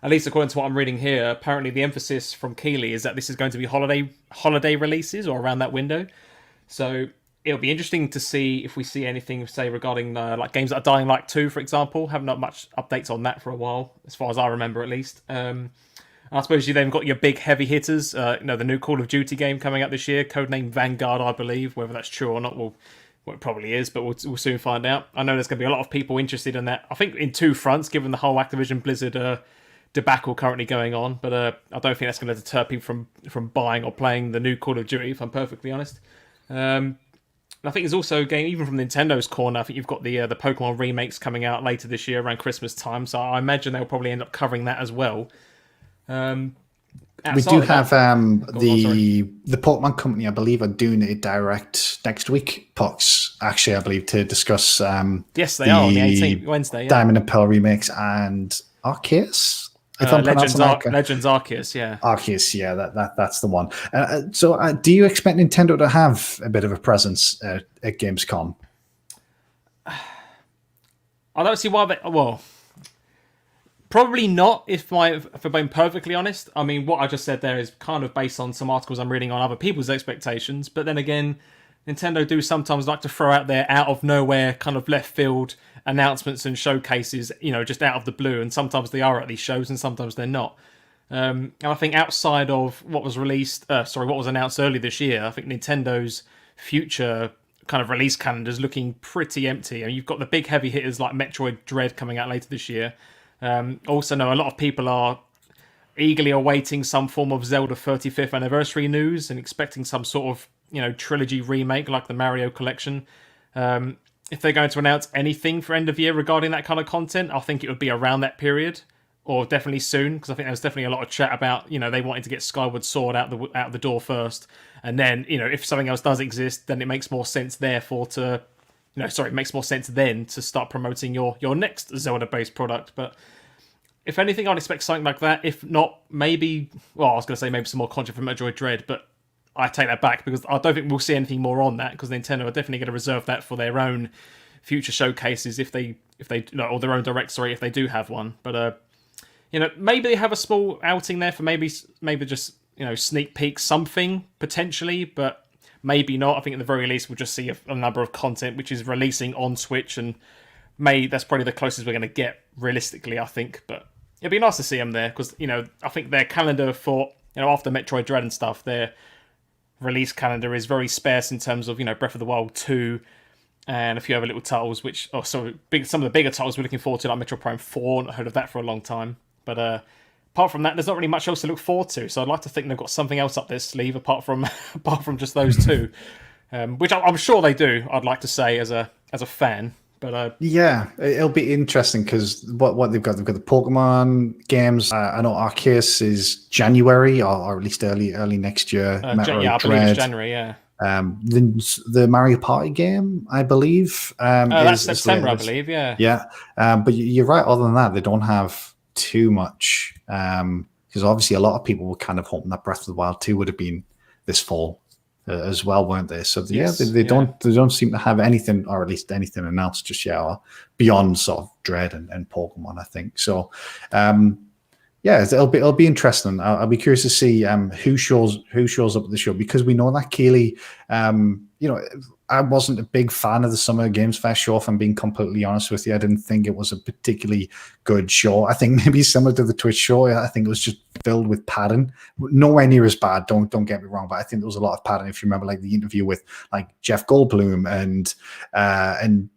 at least according to what I'm reading here, apparently the emphasis from Keighley is that this is going to be holiday releases or around that window. So it'll be interesting to see if we see anything, say, regarding like games that are Dying Light 2, for example. Haven't had much updates on that for a while, as far as I remember at least. I suppose you then got your big heavy hitters, the new Call of Duty game coming out this year, codenamed Vanguard, I believe. Whether that's true or not, well, it probably is, but we'll soon find out. I know there's going to be a lot of people interested in that. I think in two fronts, given the whole Activision Blizzard debacle currently going on. But I don't think that's going to deter people from buying or playing the new Call of Duty, if I'm perfectly honest. I think there's also a game, even from Nintendo's corner, I think you've got the Pokemon remakes coming out later this year around Christmas time. So I imagine they'll probably end up covering that as well. We do have the Pokemon Company, I believe, are doing a direct next week, Pox, actually, I believe, to discuss yes, they are on the 18th, Wednesday. Yeah. Diamond and Pearl remakes and Arceus. Legends Arceus, yeah. Arceus, yeah, that's the one. So do you expect Nintendo to have a bit of a presence at Gamescom? I don't see why probably not, if I'm being perfectly honest. I mean, what I just said there is kind of based on some articles I'm reading on other people's expectations. But then again, Nintendo do sometimes like to throw out their out of nowhere, kind of left field announcements and showcases, just out of the blue. And sometimes they are at these shows and sometimes they're not. And I think outside of what was announced earlier this year, I think Nintendo's future kind of release calendar is looking pretty empty. I mean, you've got the big heavy hitters like Metroid Dread coming out later this year. Also know a lot of people are eagerly awaiting some form of Zelda 35th anniversary news and expecting some sort of trilogy remake like the Mario collection. If they're going to announce anything for end of year regarding that kind of content, I think it would be around that period, or definitely soon, because I think there's definitely a lot of chat about they wanting to get Skyward Sword out the door first, and then if something else does exist, then it makes more sense it makes more sense then to start promoting your next Zelda-based product. But if anything, I'd expect something like that. If not, maybe I was going to say maybe some more content from Metroid Dread, but I take that back because I don't think we'll see anything more on that, because Nintendo are definitely going to reserve that for their own future showcases if they or their own direct, if they do have one. But maybe they have a small outing there for maybe just sneak peek something potentially, but maybe not. I think at the very least we'll just see a number of content which is releasing on Switch, and that's probably the closest we're going to get realistically, I think. But it'd be nice to see them there because I think their calendar for after Metroid Dread and stuff, their release calendar is very sparse in terms of Breath of the Wild 2 and a few other little titles, some of the bigger titles we're looking forward to, like Metroid Prime 4. Not heard of that for a long time, but apart from that, there's not really much else to look forward to. So I'd like to think they've got something else up their sleeve apart from just those two. which I'm sure they do. I'd like to say as a fan, but yeah, it'll be interesting because what they've got the Pokemon games. I know Arceus is January or at least early next year. I believe it's January. Yeah. The Mario Party game, I believe. That's September, I believe. Yeah. Yeah, but you're right. Other than that, they don't have too much because obviously a lot of people were kind of hoping that Breath of the Wild 2 would have been this fall as well, weren't they? So they don't seem to have anything, or at least anything announced just yet, or beyond sort of Dread and Pokemon, I think. So yeah, it'll be interesting. I'll be curious to see who shows up at the show, because we know that Keighley, I wasn't a big fan of the Summer Games Fest show, if I'm being completely honest with you. I didn't think it was a particularly good show. I think maybe similar to the Twitch show, I think it was just filled with padding. Nowhere near as bad, don't get me wrong, but I think there was a lot of padding. If you remember, like the interview with like Jeff Goldblum and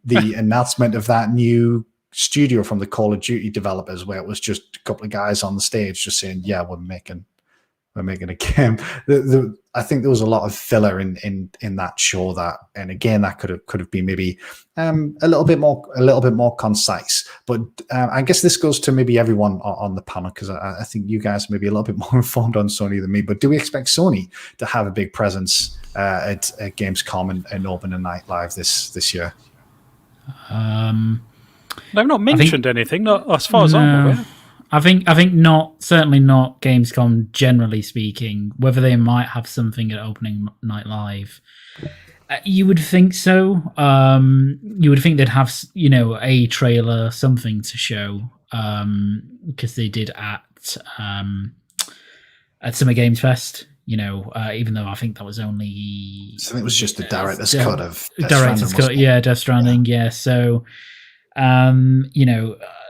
the announcement of that new studio from the Call of Duty developers, where it was just a couple of guys on the stage just saying, yeah, we're making a game. I think there was a lot of filler in that show, and again, that could have been maybe a little bit more concise. But I guess this goes to maybe everyone on the panel, because I think you guys may be a little bit more informed on Sony than me. But do we expect Sony to have a big presence at Gamescom and Open and Night Live this year? They've not mentioned anything, not as far as I'm aware. I think not. Certainly not Gamescom. Generally speaking, whether they might have something at Opening Night Live, you would think so. You would think they'd have a trailer, something to show, because they did at Summer Games Fest. Even though I think that was only, so it was just a director's cut of director's cut. Yeah, Death Stranding. Yeah, so.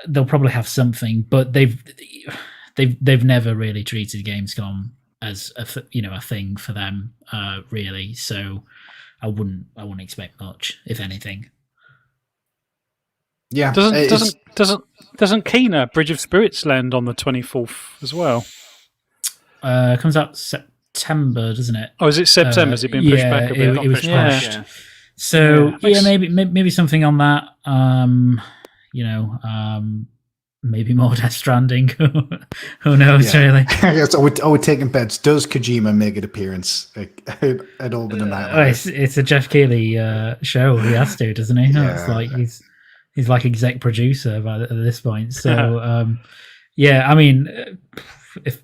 They'll probably have something, but they've never really treated Gamescom as a thing for them, really. So I wouldn't expect much, if anything. Yeah, doesn't Kena Bridge of Spirits land on the 24th as well? Comes out September, doesn't it? Oh, is it September? Has it been pushed back a bit? It was pushed. Yeah. So maybe something on that. Maybe more Death Stranding. Who knows, really? Yes, are we taking bets? Does Kojima make an appearance at Open and Night Live? It's a Jeff Keighley show. He has to, doesn't he? Yeah. It's like he's like exec producer at this point. So I mean, if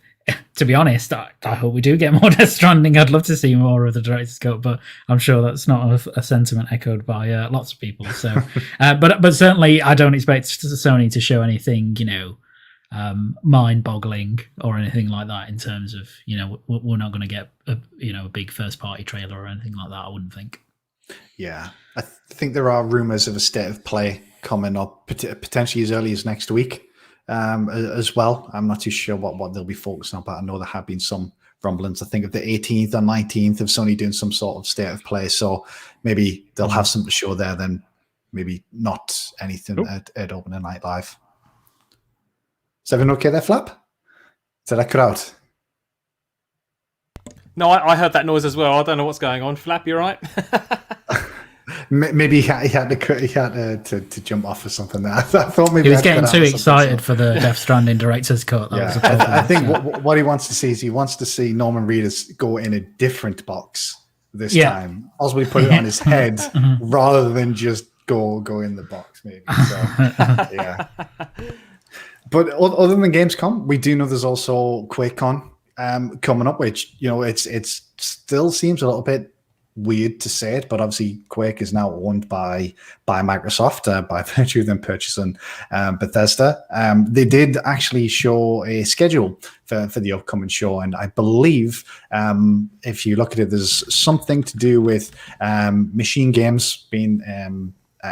to be honest, I hope we do get more Death Stranding. I'd love to see more of the director's cut, but I'm sure that's not a sentiment echoed by lots of people. So, but certainly, I don't expect Sony to show anything, mind-boggling or anything like that. In terms of, we're not going to get a big first-party trailer or anything like that. I wouldn't think. Yeah, I think there are rumors of a state of play coming up, potentially as early as next week. As well. I'm not too sure what they'll be focusing on, but I know there have been some rumblings. I think of the 18th and 19th of Sony doing some sort of state of play, so maybe they'll have something to show there, then maybe not anything at Open and Night Live. Is everyone okay there, Flap? Did I cut out? No, I heard that noise as well. I don't know what's going on. Flap, you right? Maybe he had to jump off or something. I thought maybe he was getting too excited for the Death Stranding director's cut. That was a problem. I think what he wants to see is he wants to see Norman Reedus go in a different box this time. Possibly put it on his head rather than just go in the box. Maybe. So, yeah. But other than Gamescom, we do know there's also QuakeCon coming up, which it still seems a little bit weird to say it, but obviously Quake is now owned by Microsoft by virtue of them purchasing Bethesda. They did actually show a schedule for the upcoming show, and I believe if you look at it, there's something to do with machine games being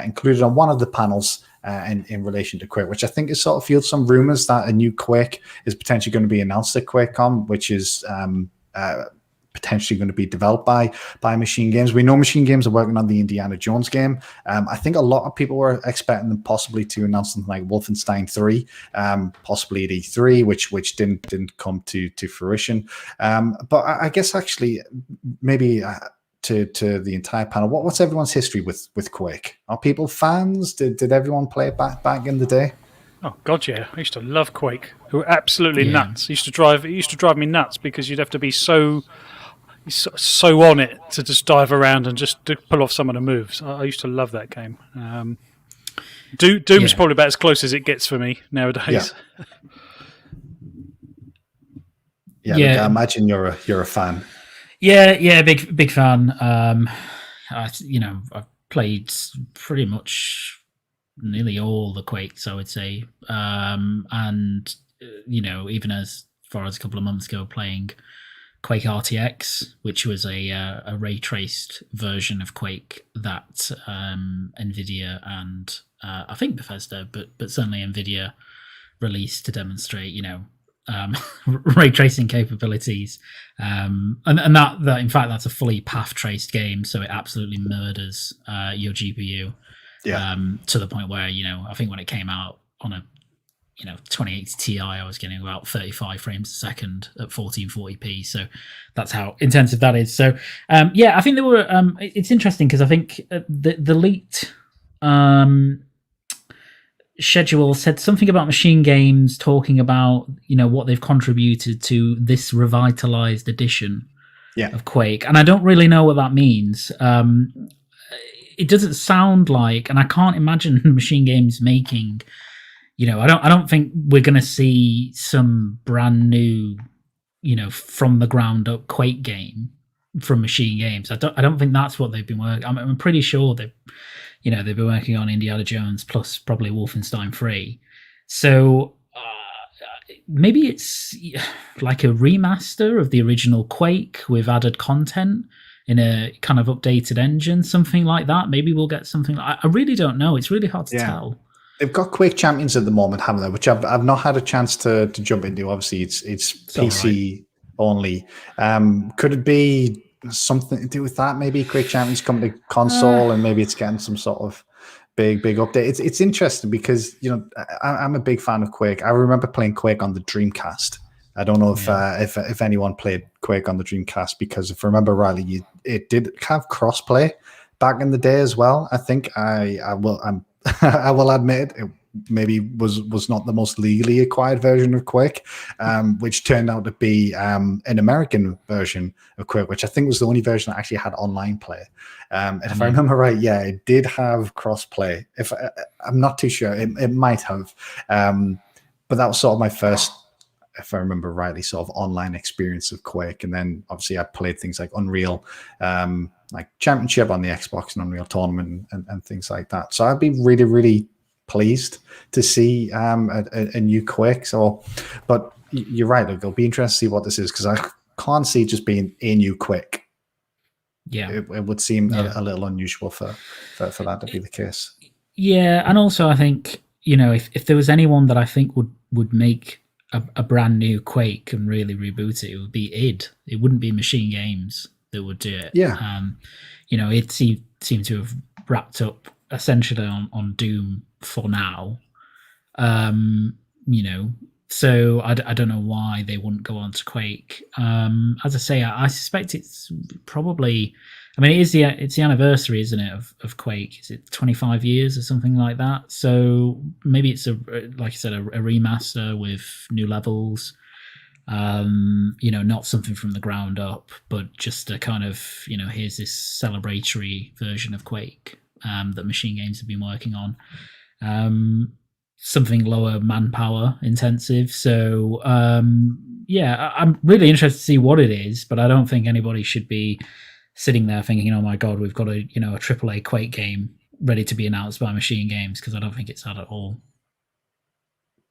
included on one of the panels in relation to Quake, which I think is sort of fueled some rumors that a new Quake is potentially going to be announced at QuakeCon, which is potentially going to be developed by Machine Games. We know Machine Games are working on the Indiana Jones game. I think a lot of people were expecting them possibly to announce something like Wolfenstein 3, possibly at E3, which didn't come to fruition. But I guess actually maybe to the entire panel. What's everyone's history with Quake? Are people fans? Did everyone play it back in the day? Oh God, yeah! I used to love Quake. Who were absolutely nuts. It used to drive me nuts because you'd have to be so on it to just dive around and just to pull off some of the moves. I used to love that game. Doom's probably about as close as it gets for me nowadays. Look, I imagine you're a fan. Yeah, big fan. I've played pretty much nearly all the Quakes, I would say, and even as far as a couple of months ago, playing Quake RTX, which was a ray traced version of Quake that Nvidia and I think Bethesda, but certainly Nvidia released to demonstrate, ray tracing capabilities, and that in fact that's a fully path traced game, so it absolutely murders your GPU. To the point where I think when it came out on a 2080 Ti, I was getting about 35 frames a second at 1440p. So that's how intensive that is. So I think there were. It's interesting because I think the leaked schedule said something about Machine Games talking about what they've contributed to this revitalized edition of Quake, and I don't really know what that means. It doesn't sound like, and I can't imagine Machine Games making. I don't think we're going to see some brand new, from the ground up Quake game from Machine Games. I don't think that's what they've been working. I'm pretty sure they've been working on Indiana Jones plus probably Wolfenstein 3. So maybe it's like a remaster of the original Quake with added content in a kind of updated engine, something like that. Maybe we'll get something. I really don't know. It's really hard to tell. They've got Quake Champions at the moment, haven't they? Which I've not had a chance to jump into. Obviously, it's PC only. Could it be something to do with that? Maybe Quake Champions coming to console, and maybe it's getting some sort of big update. It's interesting because I'm a big fan of Quake. I remember playing Quake on the Dreamcast. I don't know if anyone played Quake on the Dreamcast, because if I remember rightly, it did have crossplay back in the day as well. I think I will admit it maybe was not the most legally acquired version of Quake, which turned out to be an American version of Quake, which I think was the only version that actually had online play. And if I remember right, it did have crossplay. I'm not too sure, it might have, but that was sort of my first, if I remember rightly, sort of online experience of Quake. And then obviously I played things like Unreal, like Championship on the Xbox and Unreal Tournament and things like that. So I'd be really, really pleased to see a new Quake. So, but you're right, it'll be interesting to see what this is, because I can't see it just being a new Quake. Yeah, it would seem a little unusual for that to be the case. Yeah, and also I think if there was anyone that I think would make a brand new Quake and really reboot it, it would be id. It wouldn't be Machine Games that would do it. Yeah. It seemed to have wrapped up essentially on Doom for now. So I don't know why they wouldn't go on to Quake. As I say, I suspect it's probably. I mean, it's the anniversary, isn't it, of Quake? Is it 25 years or something like that? So maybe it's like I said, a remaster with new levels. Not something from the ground up, but just a kind of here's this celebratory version of Quake that Machine Games have been working on. Something lower manpower intensive. So I'm really interested to see what it is, but I don't think anybody should be sitting there thinking, oh my god, we've got a AAA Quake game ready to be announced by Machine Games, because I don't think it's that at all.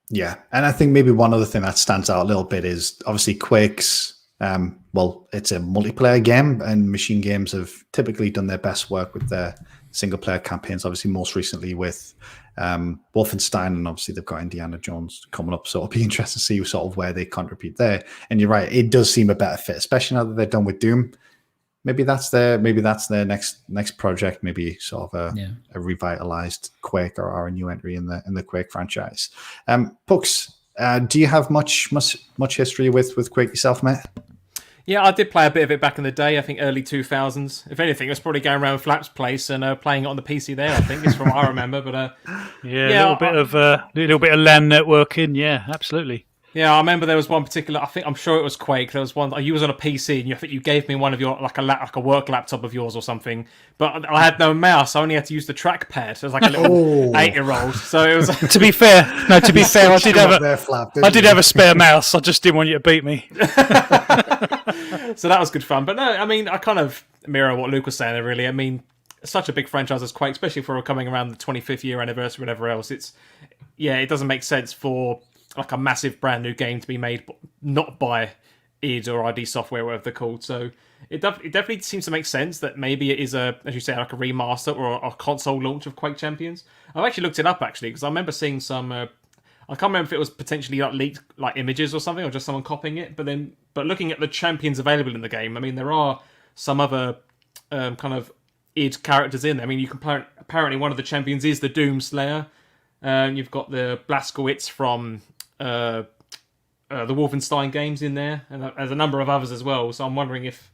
Yeah, and I think maybe one other thing that stands out a little bit is obviously Quake's, it's a multiplayer game, and Machine Games have typically done their best work with their single-player campaigns, obviously most recently with Wolfenstein, and obviously they've got Indiana Jones coming up, so it'll be interesting to see sort of where they contribute there. And you're right, it does seem a better fit, especially now that they're done with Doom. Maybe that's their next project, maybe sort of a revitalized Quake or a new entry in the Quake franchise. Pucks, do you have much history with Quake yourself, mate? Yeah, I did play a bit of it back in the day. I think early 2000s. If anything, it was probably going around Flap's place and playing it on the PC there. I think is from what I remember. But yeah, a little bit of LAN networking. Yeah, absolutely. yeah, I remember there was one particular. I'm sure it was Quake. There was one you was on a PC, and I think you gave me one of your like a work laptop of yours or something. But I had no mouse. I only had to use the trackpad. It was like a little 8-year-old. So it was. To be fair, I did have a spare mouse. I just didn't want you to beat me. So that was good fun. But no, I mean, I kind of mirror what Luke was saying there, really. I mean, such a big franchise as Quake, especially for coming around the 25th year anniversary or whatever else. It doesn't make sense for like a massive brand new game to be made not by id or ID Software, whatever they're called. So it definitely seems to make sense that maybe it is as you say, like a remaster or a console launch of Quake Champions. I've actually looked it up because I remember seeing some. I can't remember if it was potentially like leaked like images or something, or just someone copying it. But looking at the champions available in the game, I mean, there are some other kind of id characters in there. I mean, you can apparently one of the champions is the Doomslayer. You've got the Blazkowicz from the Wolfenstein games in there, and there's a number of others as well. So I'm wondering if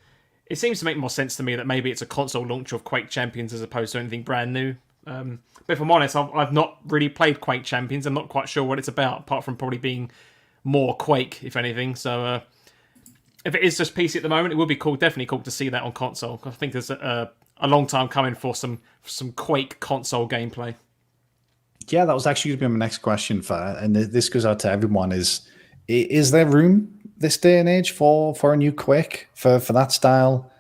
it seems to make more sense to me that maybe it's a console launch of Quake Champions as opposed to anything brand new. But if I'm honest, I've not really played Quake Champions. I'm not quite sure what it's about, apart from probably being more Quake, if anything. So if it is just PC at the moment, it would be cool, definitely cool to see that on console. I think there's a long time coming for some Quake console gameplay. Yeah, that was actually going to be my next question and this goes out to everyone: is there room this day and age for a new Quake for that style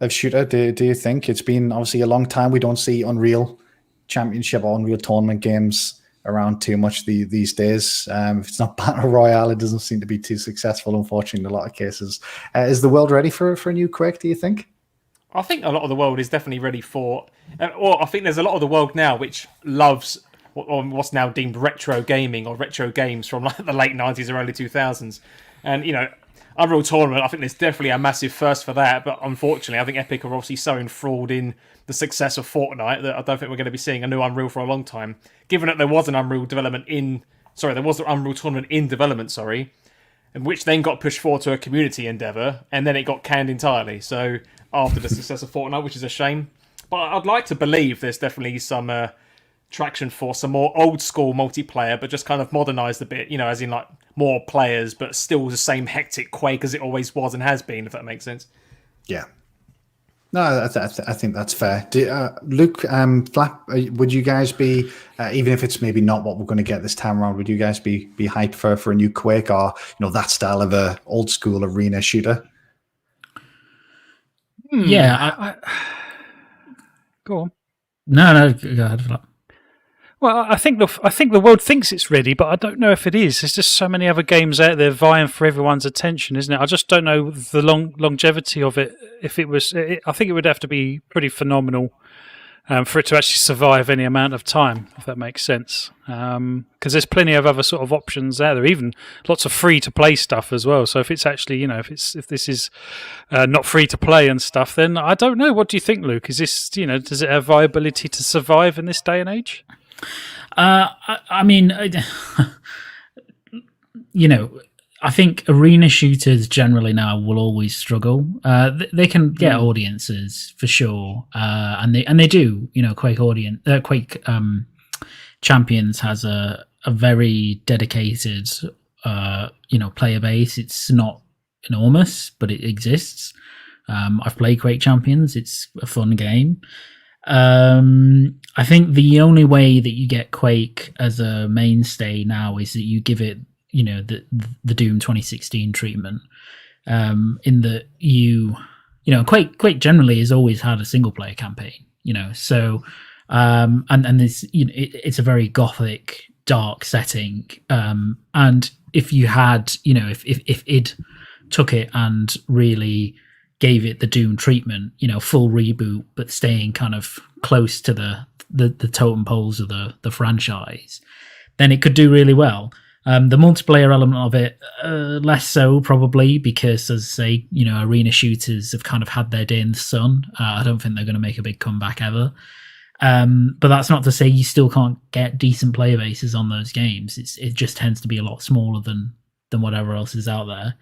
of shooter? Do you think? It's been obviously a long time. We don't see Unreal Championship or Unreal Tournament games around too much these days. If it's not Battle Royale, it doesn't seem to be too successful, unfortunately, in a lot of cases. Is the world ready for a new Quake, do you think? I think a lot of the world is definitely ready for... or I think there's a lot of the world now which loves what's now deemed retro gaming or retro games from like the late 90s or early 2000s. And, you know, Unreal Tournament, I think there's definitely a massive first for that. But unfortunately, I think Epic are obviously so enthralled in the success of Fortnite that I don't think we're going to be seeing a new Unreal for a long time. Given that there was an Unreal Tournament in development, and which then got pushed forward to a community endeavour, and then it got canned entirely. So after the success of Fortnite, which is a shame. But I'd like to believe there's definitely some traction for some more old school multiplayer, but just kind of modernised a bit, you know, as in like more players, but still the same hectic Quake as it always was and has been, if that makes sense. Yeah. No, I think that's fair. Luke, Flap, would you guys be, even if it's maybe not what we're going to get this time around, would you guys be hyped for a new Quake or, you know, that style of a old school arena shooter? Yeah. Go on. No, go ahead, Flap. Well, I think the world thinks it's ready, but I don't know if it is. There's just so many other games out there vying for everyone's attention, isn't it? I just don't know the longevity of it. If it was, I think it would have to be pretty phenomenal for it to actually survive any amount of time, if that makes sense. Because there's plenty of other sort of options out there, even lots of free to play stuff as well. So if it's actually, you know, if this is not free to play and stuff, then I don't know. What do you think, Luke? Is this, you know, does it have viability to survive in this day and age? I mean, you know, I think arena shooters generally now will always struggle. They can get audiences for sure, and they do. You know, Quake Champions has a very dedicated, you know, player base. It's not enormous, but it exists. I've played Quake Champions. It's a fun game. I think the only way that you get Quake as a mainstay now is that you give it, you know, the Doom 2016 treatment. In that you know, Quake generally has always had a single player campaign, you know, so and this, you know, it's a very gothic, dark setting. And if you had, you know, if id took it and really gave it the Doom treatment, you know, full reboot, but staying kind of close to the totem poles of the franchise, then it could do really well. The multiplayer element of it, less so probably, because as I say, you know, arena shooters have kind of had their day in the sun. I don't think they're going to make a big comeback ever. But that's not to say you still can't get decent player bases on those games. It just tends to be a lot smaller than whatever else is out there.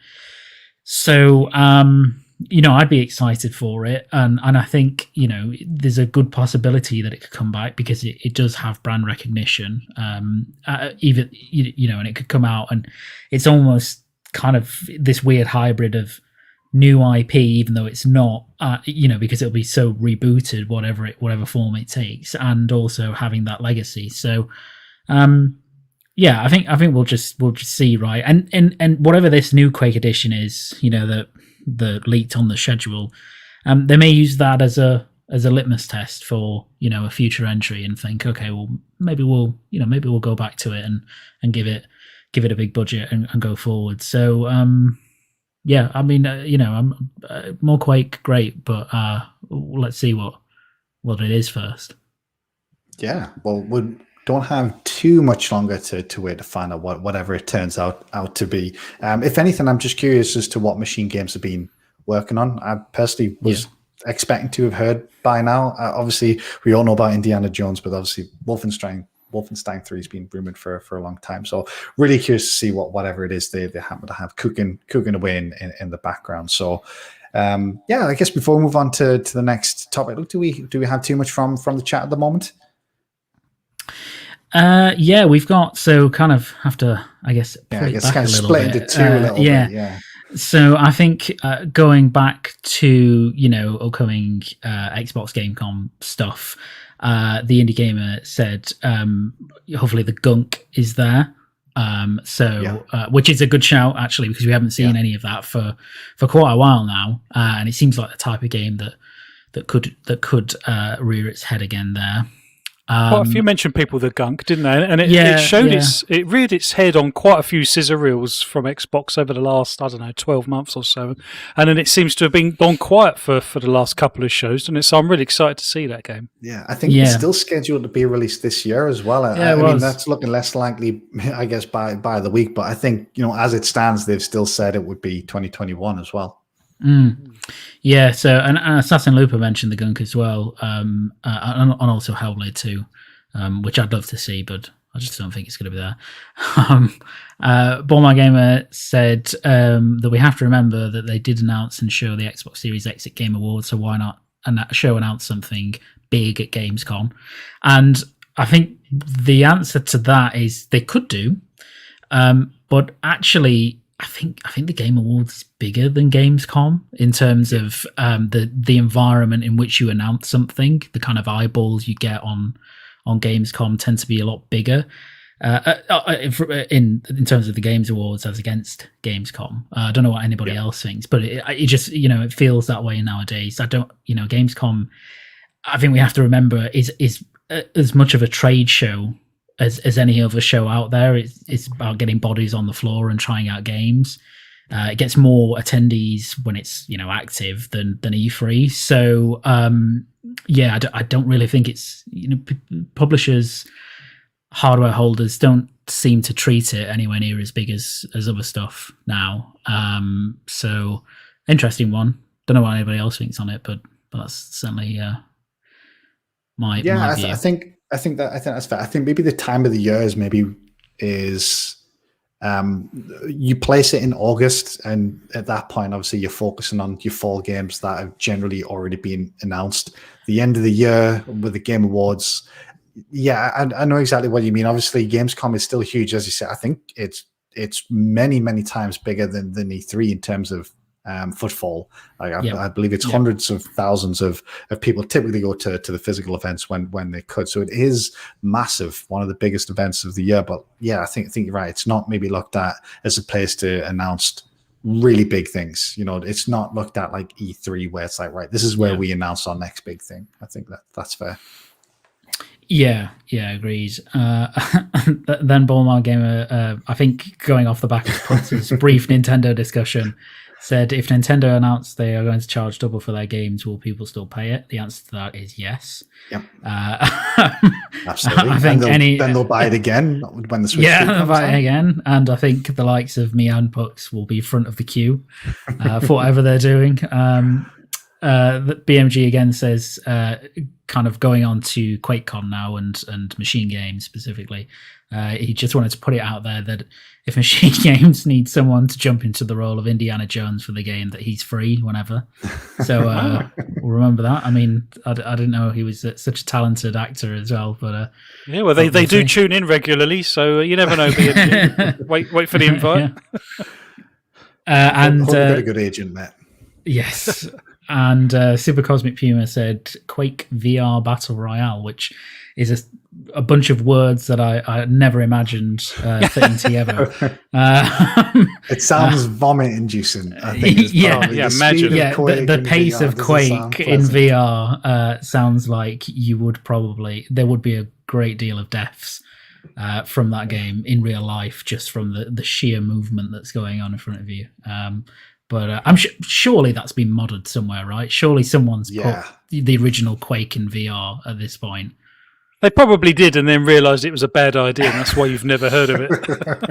So, I'd be excited for it, and I think there's a good possibility that it could come back because it does have brand recognition. Even and it could come out, and it's almost kind of this weird hybrid of new IP, even though it's not, because it'll be so rebooted, whatever form it takes, and also having that legacy. So, I think we'll just see, right? And whatever this new Quake edition is, that leaked on the schedule, they may use that as a litmus test for a future entry and think, okay, well maybe we'll go back to it and give it a big budget and go forward. So I'm more Quake, great, but let's see what it is first. Yeah, well, we don't have too much longer to wait to find out whatever it turns out to be. If anything, I'm just curious as to what Machine Games have been working on. I personally was expecting to have heard by now. Obviously, we all know about Indiana Jones, but obviously Wolfenstein 3 has been rumored for a long time. So really curious to see whatever it is they happen to have cooking away in the background. So I guess before we move on to the next topic, do we have too much from the chat at the moment? We've got, so kind of have to, I guess, kind of split into two a little bit. Yeah. So I think going back to upcoming Xbox Gamescom stuff, the Indie Gamer said hopefully the gunk is there. Which is a good shout actually, because we haven't seen any of that for quite a while now, and it seems like the type of game that could rear its head again there. Quite a few mentioned people the gunk, didn't they? And it showed it reared its head on quite a few scissor reels from Xbox over the last 12 months or so, and then it seems to have gone quiet for the last couple of shows, and so I'm really excited to see that game. Yeah, I think it's still scheduled to be released this year as well. I mean, that's looking less likely, I guess, by the week, but I think as it stands, they've still said it would be 2021 as well. Yeah, so and Assassin Looper mentioned the gunk as well, and also Hellblade 2, which I'd love to see, but I just don't think it's going to be there. Ballmar Gamer said that we have to remember that they did announce and show the Xbox Series X at Game Awards, so why not announce something big at Gamescom? And I think the answer to that is they could do, but actually, I think the Game Awards is bigger than Gamescom in terms of the environment in which you announce something. The kind of eyeballs you get on Gamescom tend to be a lot bigger in terms of the Games Awards as against Gamescom. I don't know what anybody else thinks, but it just it feels that way nowadays. I don't Gamescom. I think we have to remember is as much of a trade show as any other show out there. It's about getting bodies on the floor and trying out games. It gets more attendees when it's active than E3. So I don't really think it's publishers, hardware holders don't seem to treat it anywhere near as big as other stuff now. So interesting one. Don't know what anybody else thinks on it, but that's certainly my view. I think that's fair. I think maybe the time of the year is you place it in August, and at that point, obviously, you're focusing on your fall games that have generally already been announced. The end of the year with the Game Awards, I know exactly what you mean. Obviously, Gamescom is still huge, as you said. I think it's many times bigger than E3 in terms of footfall. I believe it's hundreds of thousands of people typically go to the physical events when they could. So it is massive, one of the biggest events of the year. But I think you're right. It's not maybe looked at as a place to announce really big things. It's not looked at like E3 where it's like, right, this is where we announce our next big thing. I think that's fair. Yeah, agreed. Then Ballmar Gamer, I think going off the back of Putz's brief Nintendo discussion, said if Nintendo announced they are going to charge double for their games, will people still pay it? The answer to that is yes. Yep. Absolutely. I think then they'll buy it again when the Switch. Yeah, they'll buy it again. And I think the likes of me and Pucks will be front of the queue for whatever they're doing. that BMG again says, kind of going on to QuakeCon now and Machine Games specifically. He just wanted to put it out there that if Machine Games needs someone to jump into the role of Indiana Jones for the game, that he's free whenever. So we'll remember that. I mean, I didn't know he was such a talented actor as well. But yeah, well, they do tune in regularly, so you never know. wait for the invite. Yeah. And got a good agent, Matt. Yes. And Super Cosmic Puma said Quake VR Battle Royale, which is a bunch of words that I never imagined fitting together. It sounds vomit-inducing, I think. Imagine. The pace of Quake in VR sounds like there would be a great deal of deaths from that game in real life, just from the sheer movement that's going on in front of you. But I'm surely that's been modded somewhere, right? Surely someone's put the original Quake in VR at this point. They probably did, and then realised it was a bad idea, and that's why you've never heard of it.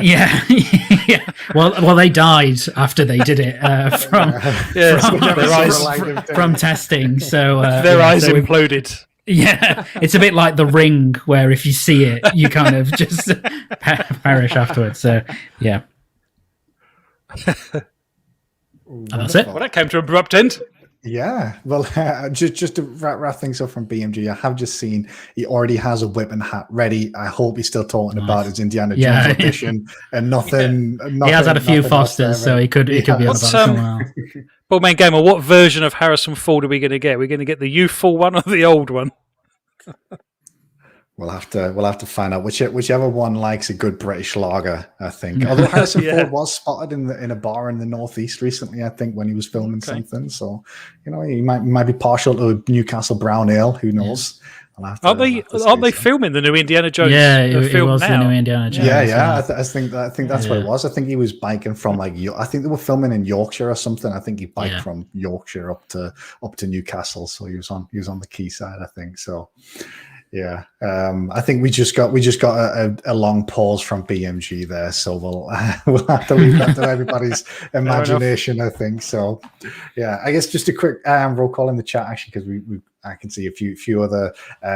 Yeah. Well, they died after they did it from testing. So their eyes imploded. Yeah, it's a bit like The Ring, where if you see it, you kind of just perish afterwards. So yeah. And that's it. Well, that came to an abrupt end. Yeah, well, just to wrap things up from BMG, I have just seen he already has a whip and hat ready. I hope he's still talking about his Indiana Jones audition and nothing. He has had a few Fosters, so he could be on about someone else. Well, man, Gamer, what version of Harrison Ford are we going to get? We're going to get the youthful one or the old one? We'll have to find out whichever one likes a good British lager, I think. Although Harrison Ford was spotted in a bar in the Northeast recently, I think, when he was filming something. So, he might be partial to Newcastle Brown Ale. Who knows? Aren't they filming the new Indiana Jones? Yeah, it was now? the new Indiana Jones. Yeah. I think that's what it was. I think he was biking from I think they were filming in Yorkshire or something. I think he biked from Yorkshire up to Newcastle. So he was on the quayside, I think. So. Yeah, I think we just got a long pause from BMG there, so we'll have to leave that to everybody's imagination, I think. So, yeah, I guess just a quick roll call in the chat actually, because I can see a few other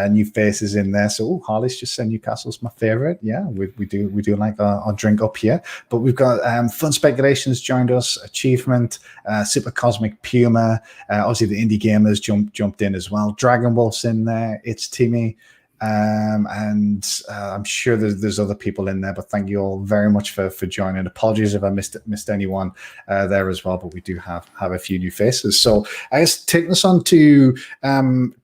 new faces in there. So, Harley's just said Newcastle's my favorite. Yeah, we do like our drink up here. But we've got Fun Speculations joined us, Achievement, Super Cosmic Puma, obviously the indie gamers jumped in as well. Dragon Wolf's in there. It's Timmy. And I'm sure there's other people in there, but thank you all very much for joining. Apologies if I missed anyone there as well, but we do have a few new faces. So I guess taking us on to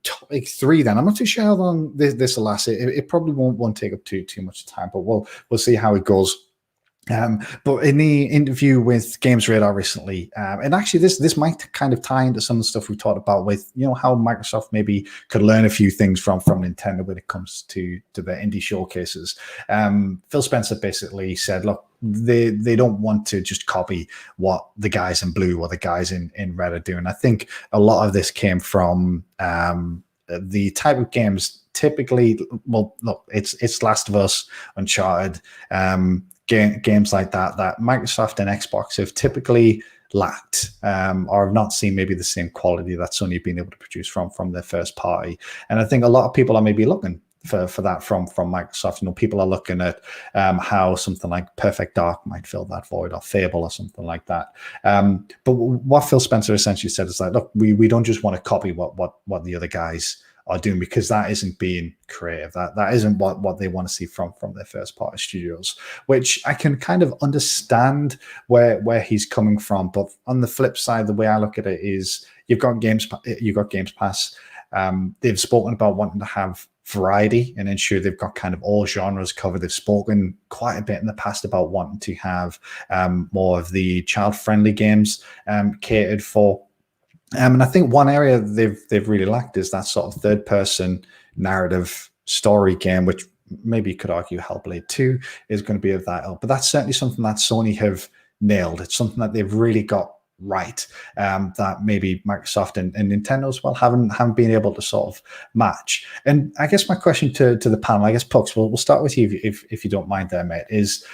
topic 3 then. I'm not too sure how long this will last. It probably won't take up too much time, but we'll see how it goes. But in the interview with Games Radar recently, and actually this might kind of tie into some of the stuff we talked about with, how Microsoft maybe could learn a few things from Nintendo when it comes to their indie showcases. Phil Spencer basically said, look, they don't want to just copy what the guys in blue or the guys in red are doing. I think a lot of this came from the type of games typically, well, look, it's Last of Us, Uncharted, games like that Microsoft and Xbox have typically lacked or have not seen maybe the same quality that Sony have been able to produce from their first party. And I think a lot of people are maybe looking for that from Microsoft. People are looking at how something like Perfect Dark might fill that void, or Fable or something like that. But what Phil Spencer essentially said is like, look, we don't just want to copy what the other guys are doing, because that isn't being creative. That isn't what they want to see from their first party studios, which I can kind of understand where he's coming from. But on the flip side, the way I look at it is you've got Games Pass. They've spoken about wanting to have variety and ensure they've got kind of all genres covered. They've spoken quite a bit in the past about wanting to have more of the child-friendly games catered for. And I think one area they've really lacked is that sort of third-person narrative story game, which maybe you could argue Hellblade 2 is going to be of that ilk. But that's certainly something that Sony have nailed. It's something that they've really got right, that maybe Microsoft and Nintendo as well haven't been able to sort of match. And I guess my question to the panel, I guess, Pucks, we'll start with you if you don't mind there, mate, is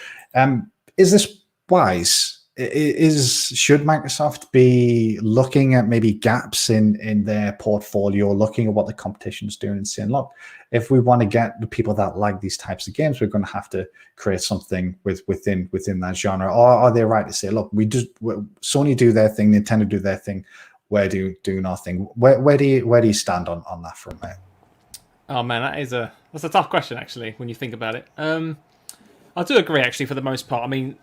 this wise should Microsoft be looking at maybe gaps in their portfolio, looking at what the competition's doing and saying, look, if we want to get the people that like these types of games, we're going to have to create something within that genre? Or are they right to say, look, Sony do their thing, Nintendo do their thing, we're doing our thing? Where do you stand on that front, mate? Oh man, that's a tough question actually when you think about it. I do agree actually for the most part. I mean,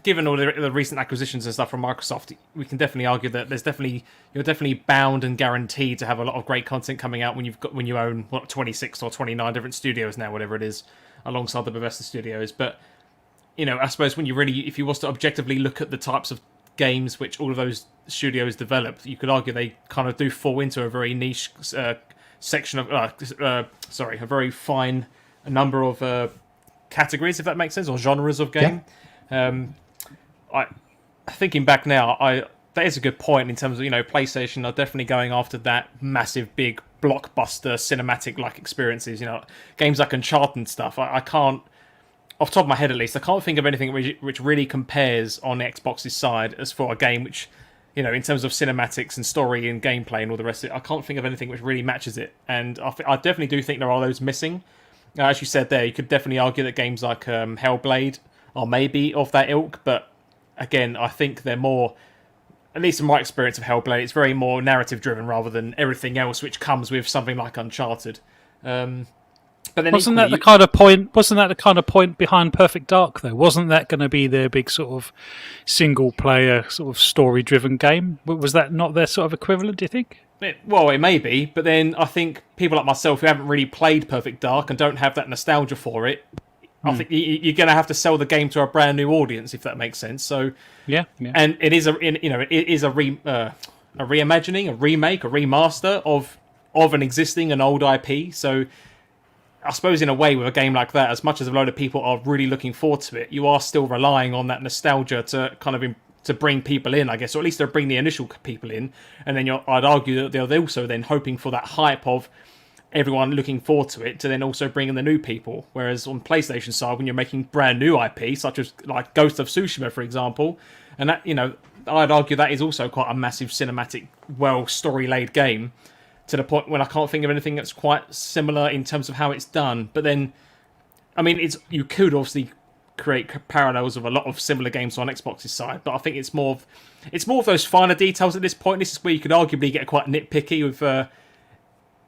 given all the recent acquisitions and stuff from Microsoft, we can definitely argue that you're definitely bound and guaranteed to have a lot of great content coming out when you own 26 or 29 different studios now, whatever it is, alongside the Bethesda studios. But I suppose if you was to objectively look at the types of games which all of those studios develop, you could argue they kind of do fall into a very niche section of a very fine number of categories, if that makes sense, or genres of game. Yeah. Thinking back now, that is a good point in terms of PlayStation are definitely going after that massive, big blockbuster cinematic like experiences. Games like Uncharted and stuff. I can't, off the top of my head at least, I can't think of anything which really compares on Xbox's side as for a game which, in terms of cinematics and story and gameplay and all the rest of it. I can't think of anything which really matches it, and I definitely do think there are those missing. As you said there, you could definitely argue that games like Hellblade are maybe of that ilk, but again, I think they're more, at least in my experience of Hellblade, it's very more narrative driven rather than everything else which comes with something like Uncharted. But then wasn't that the kind of point? Wasn't that the kind of point behind Perfect Dark though? Wasn't that going to be their big sort of single player sort of story driven game? Was that not their sort of equivalent? Do you think? It may be, but then I think people like myself who haven't really played Perfect Dark and don't have that nostalgia for it, I think you're going to have to sell the game to a brand new audience, if that makes sense. So yeah. And it is a reimagining, a remake, a remaster of an existing and old IP. So I suppose in a way with a game like that, as much as a load of people are really looking forward to it, you are still relying on that nostalgia to kind of to bring people in, I guess, or at least to bring the initial people in. And then I'd argue that they're also then hoping for that hype of everyone looking forward to it to then also bring in the new people. Whereas on PlayStation side, when you're making brand new IP, such as like Ghost of Tsushima, for example, and that, I'd argue that is also quite a massive cinematic, well story-laid game, to the point when I can't think of anything that's quite similar in terms of how it's done. But then, I mean, you could obviously create parallels of a lot of similar games on Xbox's side, but I think it's more of those finer details at this point. This is where you could arguably get quite nitpicky with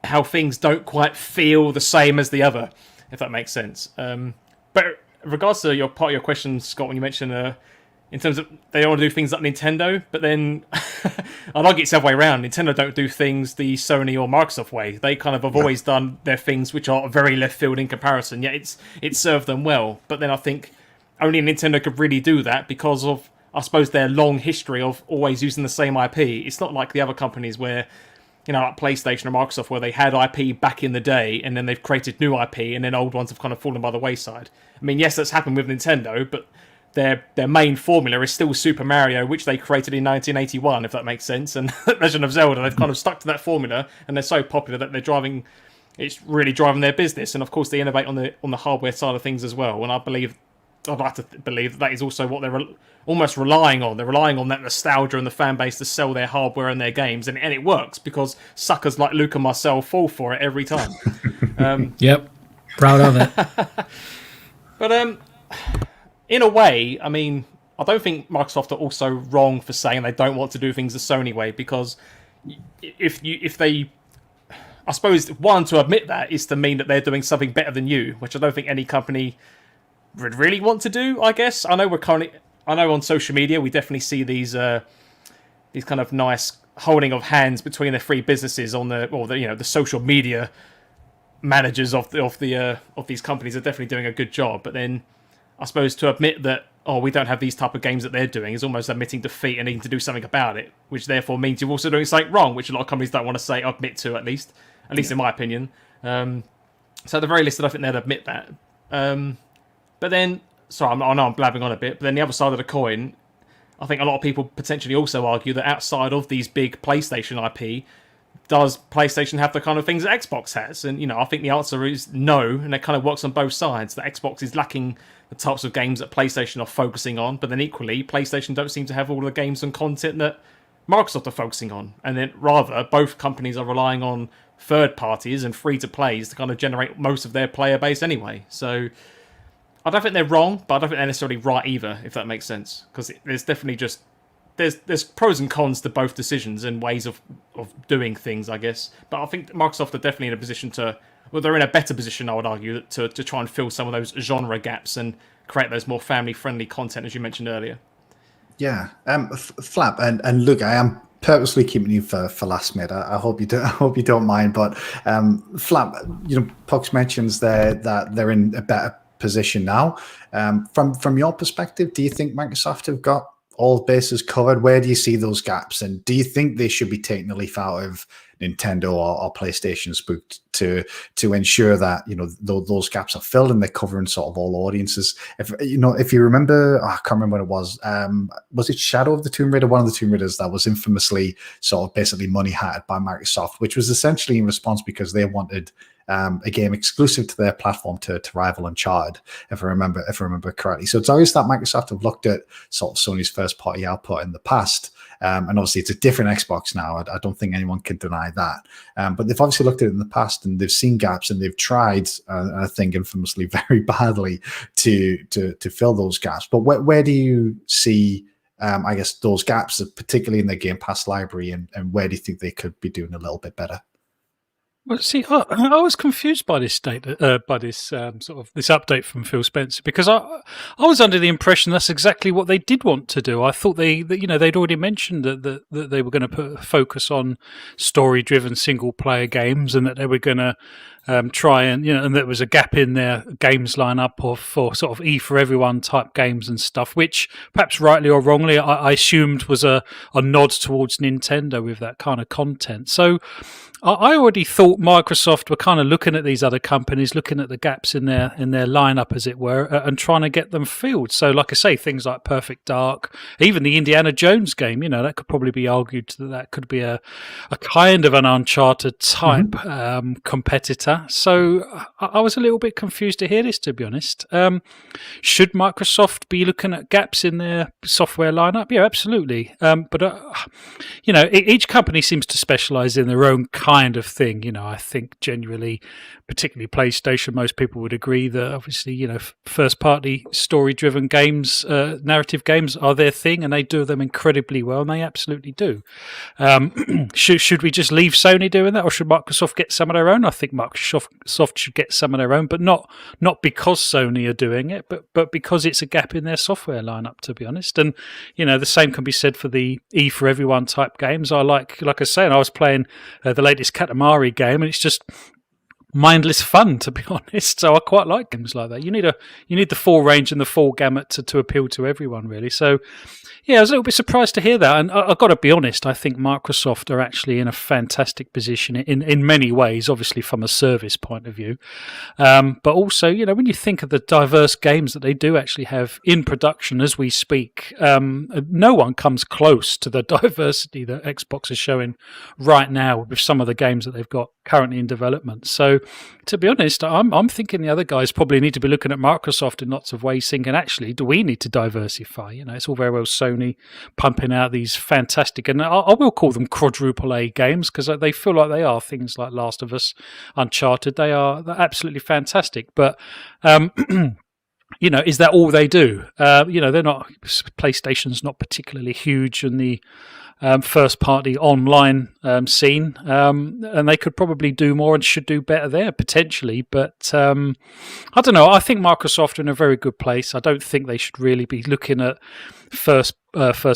how things don't quite feel the same as the other, if that makes sense. But in regards to part of your question, Scott, when you mentioned in terms of they don't want to do things like Nintendo, but then I'd argue it's the other way around. Nintendo don't do things the Sony or Microsoft way. They kind of have always done their things which are very left field in comparison, yet it's served them well. But then I think only Nintendo could really do that because of, I suppose, their long history of always using the same IP. It's not like the other companies where, like PlayStation or Microsoft, where they had IP back in the day and then they've created new IP and then old ones have kind of fallen by the wayside. I mean, yes, that's happened with Nintendo, but their main formula is still Super Mario, which they created in 1981, if that makes sense, and Legend of Zelda. They've kind of stuck to that formula, and they're so popular that it's really driving their business. And of course, they innovate on the hardware side of things as well. And I'd like to believe that is also what they're almost relying on. They're relying on that nostalgia and the fan base to sell their hardware and their games, and it works because suckers like Luke and myself fall for it every time. Yep, proud of it. But in a way, I mean, I don't think Microsoft are also wrong for saying they don't want to do things the Sony way, because if they, I suppose, one, to admit that is to mean that they're doing something better than you, which I don't think any company would really want to do, I guess. I know on social media we definitely see these kind of nice holding of hands between the three businesses on the social media managers of these companies are definitely doing a good job. But then I suppose to admit that, we don't have these type of games that they're doing is almost admitting defeat and needing to do something about it, which therefore means you're also doing something wrong, which a lot of companies don't want to admit to, at least in my opinion. So at the very least, I don't think they'd admit that. But then, sorry, I know I'm blabbing on a bit, but then the other side of the coin, I think a lot of people potentially also argue that outside of these big PlayStation IP, does PlayStation have the kind of things that Xbox has? And, I think the answer is no, and it kind of works on both sides. That Xbox is lacking the types of games that PlayStation are focusing on, but then equally, PlayStation don't seem to have all the games and content that Microsoft are focusing on. And then rather, both companies are relying on third parties and free-to-plays to kind of generate most of their player base anyway. So I don't think they're wrong, but I don't think they're necessarily right either, if that makes sense. Because there's definitely just... There's pros and cons to both decisions and ways of doing things, I guess. But I think Microsoft are definitely in a position to... Well, they're in a better position, I would argue, to try and fill some of those genre gaps and create those more family-friendly content, as you mentioned earlier. Yeah, Flap, and look, I am purposely keeping you for last, mate. I hope you don't. I hope you don't mind. But Flap, Pucks mentions there that they're in a better position now. From your perspective, do you think Microsoft have got all bases covered? Where do you see those gaps, and do you think they should be taking a leaf out of Nintendo or PlayStation's book to ensure that those gaps are filled and they're covering sort of all audiences? If you remember, I can't remember what it was it Shadow of the Tomb Raider, one of the Tomb Raiders that was infamously sort of basically money hatted by Microsoft, which was essentially in response because they wanted a game exclusive to their platform to rival Uncharted, if I remember correctly. So it's obvious that Microsoft have looked at sort of Sony's first party output in the past. And obviously it's a different Xbox now. I don't think anyone can deny that. But they've obviously looked at it in the past and they've seen gaps and they've tried, I think infamously very badly, to fill those gaps. But where do you see, I guess, those gaps, particularly in their Game Pass library, and where do you think they could be doing a little bit better? Well, see, I was confused by this sort of this update from Phil Spencer, because I was under the impression that's exactly what they did want to do. I thought they'd already mentioned that they were going to put a focus on story-driven single-player games, and that they were going to try and and there was a gap in their games lineup for sort of E for everyone type games and stuff, which perhaps rightly or wrongly I assumed was a nod towards Nintendo with that kind of content. So I already thought Microsoft were kind of looking at these other companies, looking at the gaps in their lineup, as it were, and trying to get them filled. So, like I say, things like Perfect Dark, even the Indiana Jones game, that could probably be argued that could be a kind of an Uncharted type competitor. So I was a little bit confused to hear this, to be honest. Should Microsoft be looking at gaps in their software lineup? Yeah, absolutely. But each company seems to specialize in their own kind of thing. I think generally, particularly PlayStation, most people would agree that obviously, first party story driven games, narrative games are their thing, and they do them incredibly well, and they absolutely do. Should we just leave Sony doing that, or should Microsoft get some of their own? I think Microsoft should get some of their own, but not because Sony are doing it, but because it's a gap in their software lineup, to be honest. And the same can be said for the E for everyone type games. I like I say, and I was playing the latest Katamari game, and it's just mindless fun, to be honest. So I quite like games like that. You need the full range and the full gamut to appeal to everyone, really. So yeah, I was a little bit surprised to hear that. And I've got to be honest, I think Microsoft are actually in a fantastic position in many ways, obviously from a service point of view. But also, when you think of the diverse games that they do actually have in production as we speak, no one comes close to the diversity that Xbox is showing right now with some of the games that they've got currently in development. So to be honest, I'm thinking the other guys probably need to be looking at Microsoft in lots of ways, thinking, actually, do we need to diversify? It's all very well Sony pumping out these fantastic, and I will call them quadruple A games, because they feel like they are, things like Last of Us, Uncharted. They're absolutely fantastic. But is that all they do? They're not. PlayStation's not particularly huge in the first party online scene, and they could probably do more and should do better there potentially, but I don't know. I think Microsoft are in a very good place. I don't think they should really be looking at first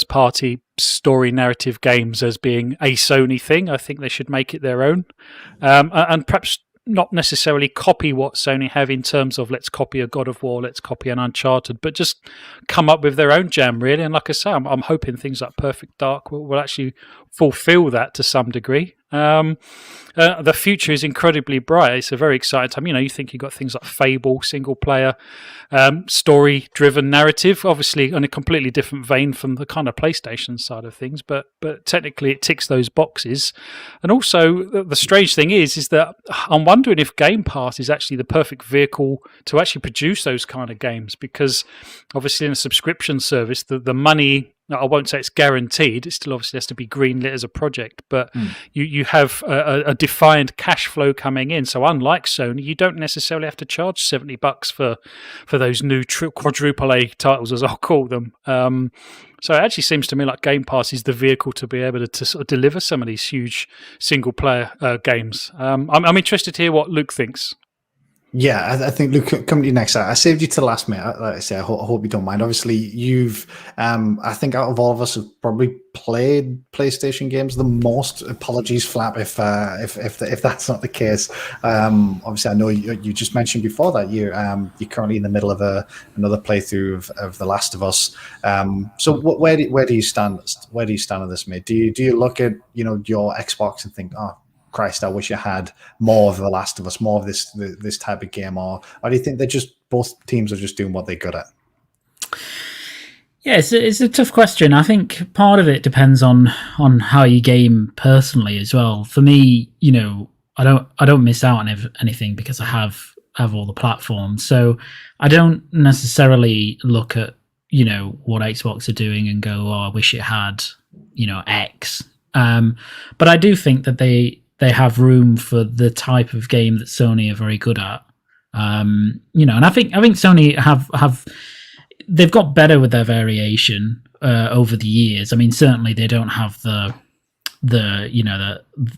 party story narrative games as being a Sony thing. I think they should make it their own, and perhaps not necessarily copy what Sony have in terms of let's copy a God of War, let's copy an Uncharted, but just come up with their own jam, really. And like I say, I'm hoping things like Perfect Dark will actually fulfill that to some degree. The future is incredibly bright. It's a very exciting time. You think you've got things like Fable, single player, story-driven narrative, obviously in a completely different vein from the kind of PlayStation side of things, but technically it ticks those boxes. And also, the strange thing is that I'm wondering if Game Pass is actually the perfect vehicle to actually produce those kind of games, because obviously in a subscription service, the money, I won't say it's guaranteed. It still obviously has to be greenlit as a project, but you have a defined cash flow coming in. So unlike Sony, you don't necessarily have to charge $70 for those new quadruple A titles, as I'll call them. So it actually seems to me like Game Pass is the vehicle to be able to sort of deliver some of these huge single player games. I'm interested to hear what Luke thinks. Yeah, I think, Luke, come to you next. I saved you to the last minute. Like I say, I hope you don't mind. Obviously, you've, I think out of all of us, have probably played PlayStation games the most. Apologies, Flap, if that's not the case. Obviously, I know you just mentioned before that you're currently in the middle of another playthrough of The Last of Us. So where do you stand? Where do you stand on this, mate? Do you look at your Xbox and think, oh, Christ, I wish I had more of The Last of Us, more of this type of game, or do you think both teams are just doing what they're good at? Yeah, it's a tough question. I think part of it depends on how you game personally as well. For me, I don't miss out on anything because I have all the platforms. So I don't necessarily look at what Xbox are doing and go, oh, I wish it had X. But I do think that they have room for the type of game that Sony are very good at. And I think Sony have they've got better with their variation over the years. I mean, certainly they don't have the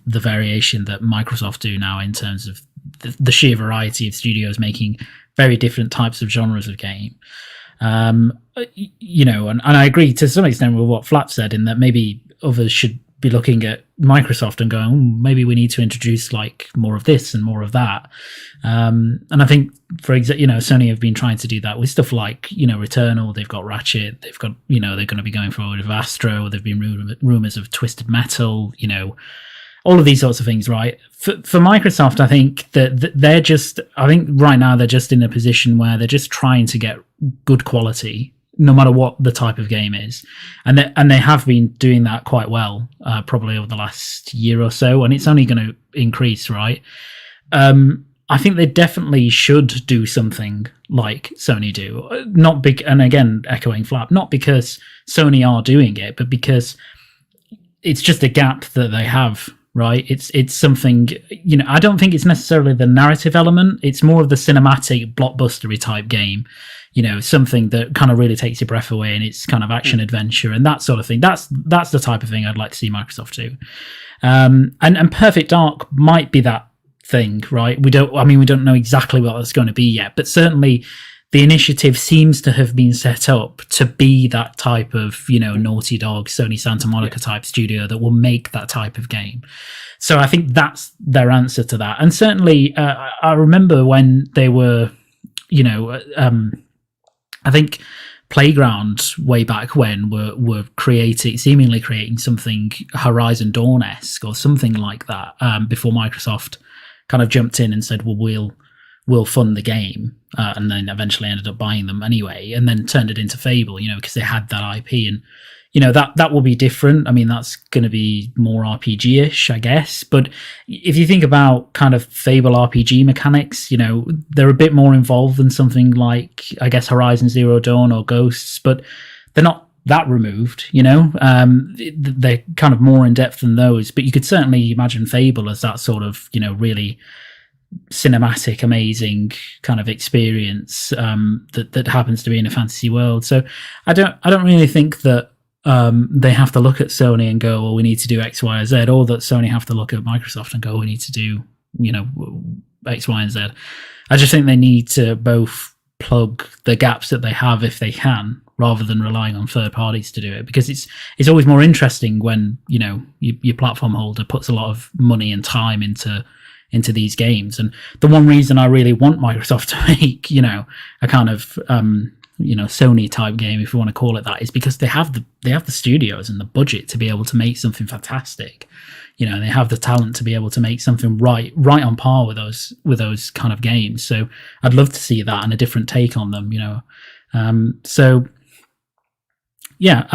variation that Microsoft do now in terms of the sheer variety of studios making very different types of genres of game. And I agree to some extent with what Flap said in that maybe others should be looking at Microsoft and going, maybe we need to introduce like more of this and more of that. And I think, for example, Sony have been trying to do that with stuff like, Returnal. They've got Ratchet. They've got, they're going to be going forward with Astro. There've been rumors of Twisted Metal. All of these sorts of things, right? For Microsoft, I think that they're just, right now they're just in a position where they're just trying to get good quality, no matter what the type of game is, and they have been doing that quite well, probably over the last year or so, and it's only going to increase, right? I think they definitely should do something like Sony do, not big, and again echoing Flap, not because Sony are doing it, but because it's just a gap that they have. Right, it's something, I don't think it's necessarily the narrative element. It's more of the cinematic blockbustery type game, something that kind of really takes your breath away, and it's kind of action adventure and that sort of thing. That's the type of thing I'd like to see Microsoft do. And Perfect Dark might be that thing, right? We don't know exactly what that's going to be yet, but certainly the initiative seems to have been set up to be that type of, Naughty Dog, Sony Santa Monica type studio that will make that type of game. So I think that's their answer to that. And certainly, I remember when they were, I think Playground way back when were seemingly creating something Horizon Dawn-esque or something like that, before Microsoft kind of jumped in and said, well, we'll fund the game, and then eventually ended up buying them anyway, and then turned it into Fable, because they had that IP, and that will be different. I mean, that's going to be more RPG-ish, I guess. But if you think about kind of Fable RPG mechanics, they're a bit more involved than something like, I guess, Horizon Zero Dawn or Ghosts, but they're not that removed. They're kind of more in depth than those. But you could certainly imagine Fable as that sort of, really cinematic, amazing kind of experience that happens to be in a fantasy world. So I don't really think that they have to look at Sony and go, well, we need to do X, Y, or Z, or that Sony have to look at Microsoft and go, we need to do X, Y, and Z. I just think they need to both plug the gaps that they have if they can, rather than relying on third parties to do it, because it's always more interesting when your platform holder puts a lot of money and time into these games. And the one reason I really want Microsoft to make, a kind of Sony type game, if you want to call it that, is because they have the studios and the budget to be able to make something fantastic. They have the talent to be able to make something right on par with those kind of games. So I'd love to see that and a different take on them. So yeah,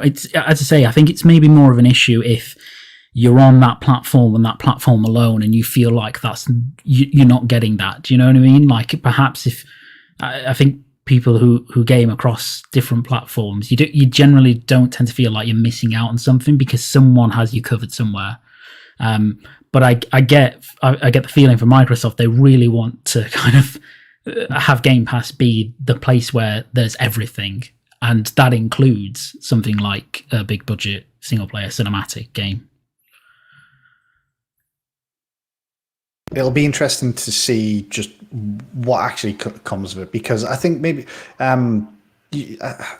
it's, as I say, I think it's maybe more of an issue if you're on that platform and that platform alone, and you feel like you're not getting that. Do you know what I mean? Like perhaps if I think people who game across different platforms, you generally don't tend to feel like you're missing out on something because someone has you covered somewhere. But I get the feeling from Microsoft they really want to kind of have Game Pass be the place where there's everything, and that includes something like a big budget single player cinematic game. It'll be interesting to see just what actually comes of it, because I think maybe I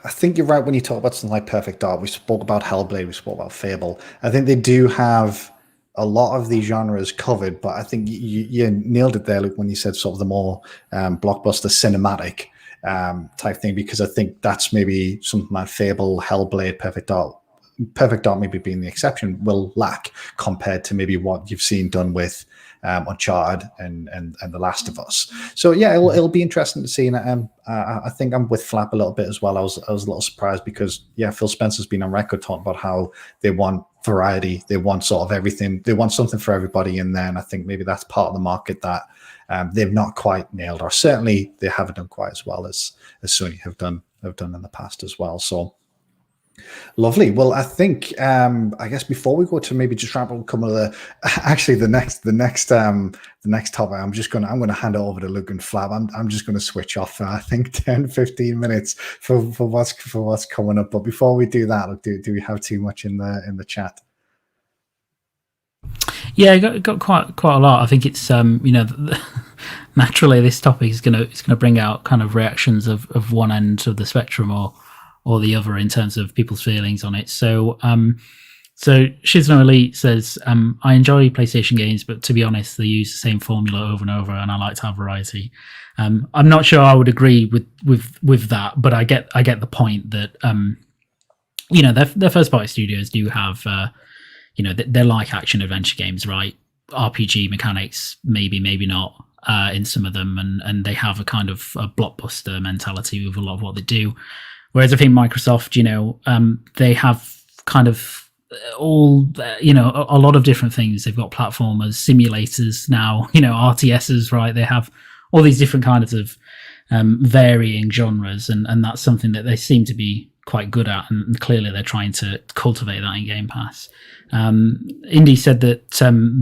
think you're right when you talk about something like Perfect Dark. We spoke about Hellblade, we spoke about Fable. I think they do have a lot of these genres covered, but I think you nailed it there, Luke, when you said sort of the more blockbuster cinematic type thing, because I think that's maybe something like Fable, Hellblade, Perfect Dark maybe being the exception, will lack compared to maybe what you've seen done with Uncharted and The Last of Us. So yeah, it'll be interesting to see. And I think I'm with Flap a little bit as well. I was a little surprised because Phil Spencer's been on record talking about how they want variety, they want sort of everything, they want something for everybody in there. And I think maybe that's part of the market that they've not quite nailed, or certainly they haven't done quite as well as Sony have done in the past as well. So lovely. Well, I think I guess before we go to maybe just wrap up the next topic, I'm gonna hand it over to Luke and Flab. I'm just gonna switch off for I think 10-15 minutes for what's coming up. But before we do that, do we have too much in the chat? Yeah, got quite a lot. I think it's naturally this topic is gonna bring out kind of reactions of one end of the spectrum or the other in terms of people's feelings on it. So Shizno Elite says, I enjoy PlayStation games, but to be honest, they use the same formula over and over, and I like to have variety. I'm not sure I would agree with that, but I get the point that their first party studios do have they're like action adventure games, right? RPG mechanics, maybe not in some of them, and they have a kind of a blockbuster mentality with a lot of what they do. Whereas I think Microsoft, they have kind of all, a lot of different things. They've got platformers, simulators now, RTSs, right? They have all these different kinds of varying genres, and that's something that they seem to be quite good at, and clearly they're trying to cultivate that in Game Pass. Indy said that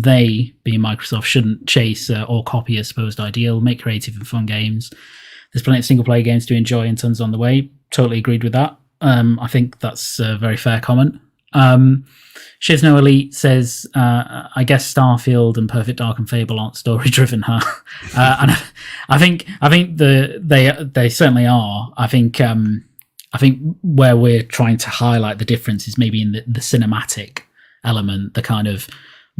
they, being Microsoft, shouldn't chase or copy a supposed ideal, make creative and fun games. There's plenty of single-player games to enjoy and tons on the way. Totally agreed with that. I think that's a very fair comment. Shizno Elite says, I guess Starfield and Perfect Dark and Fable aren't story-driven, huh? And I think they certainly are. I think where we're trying to highlight the difference is maybe in the cinematic element, the kind of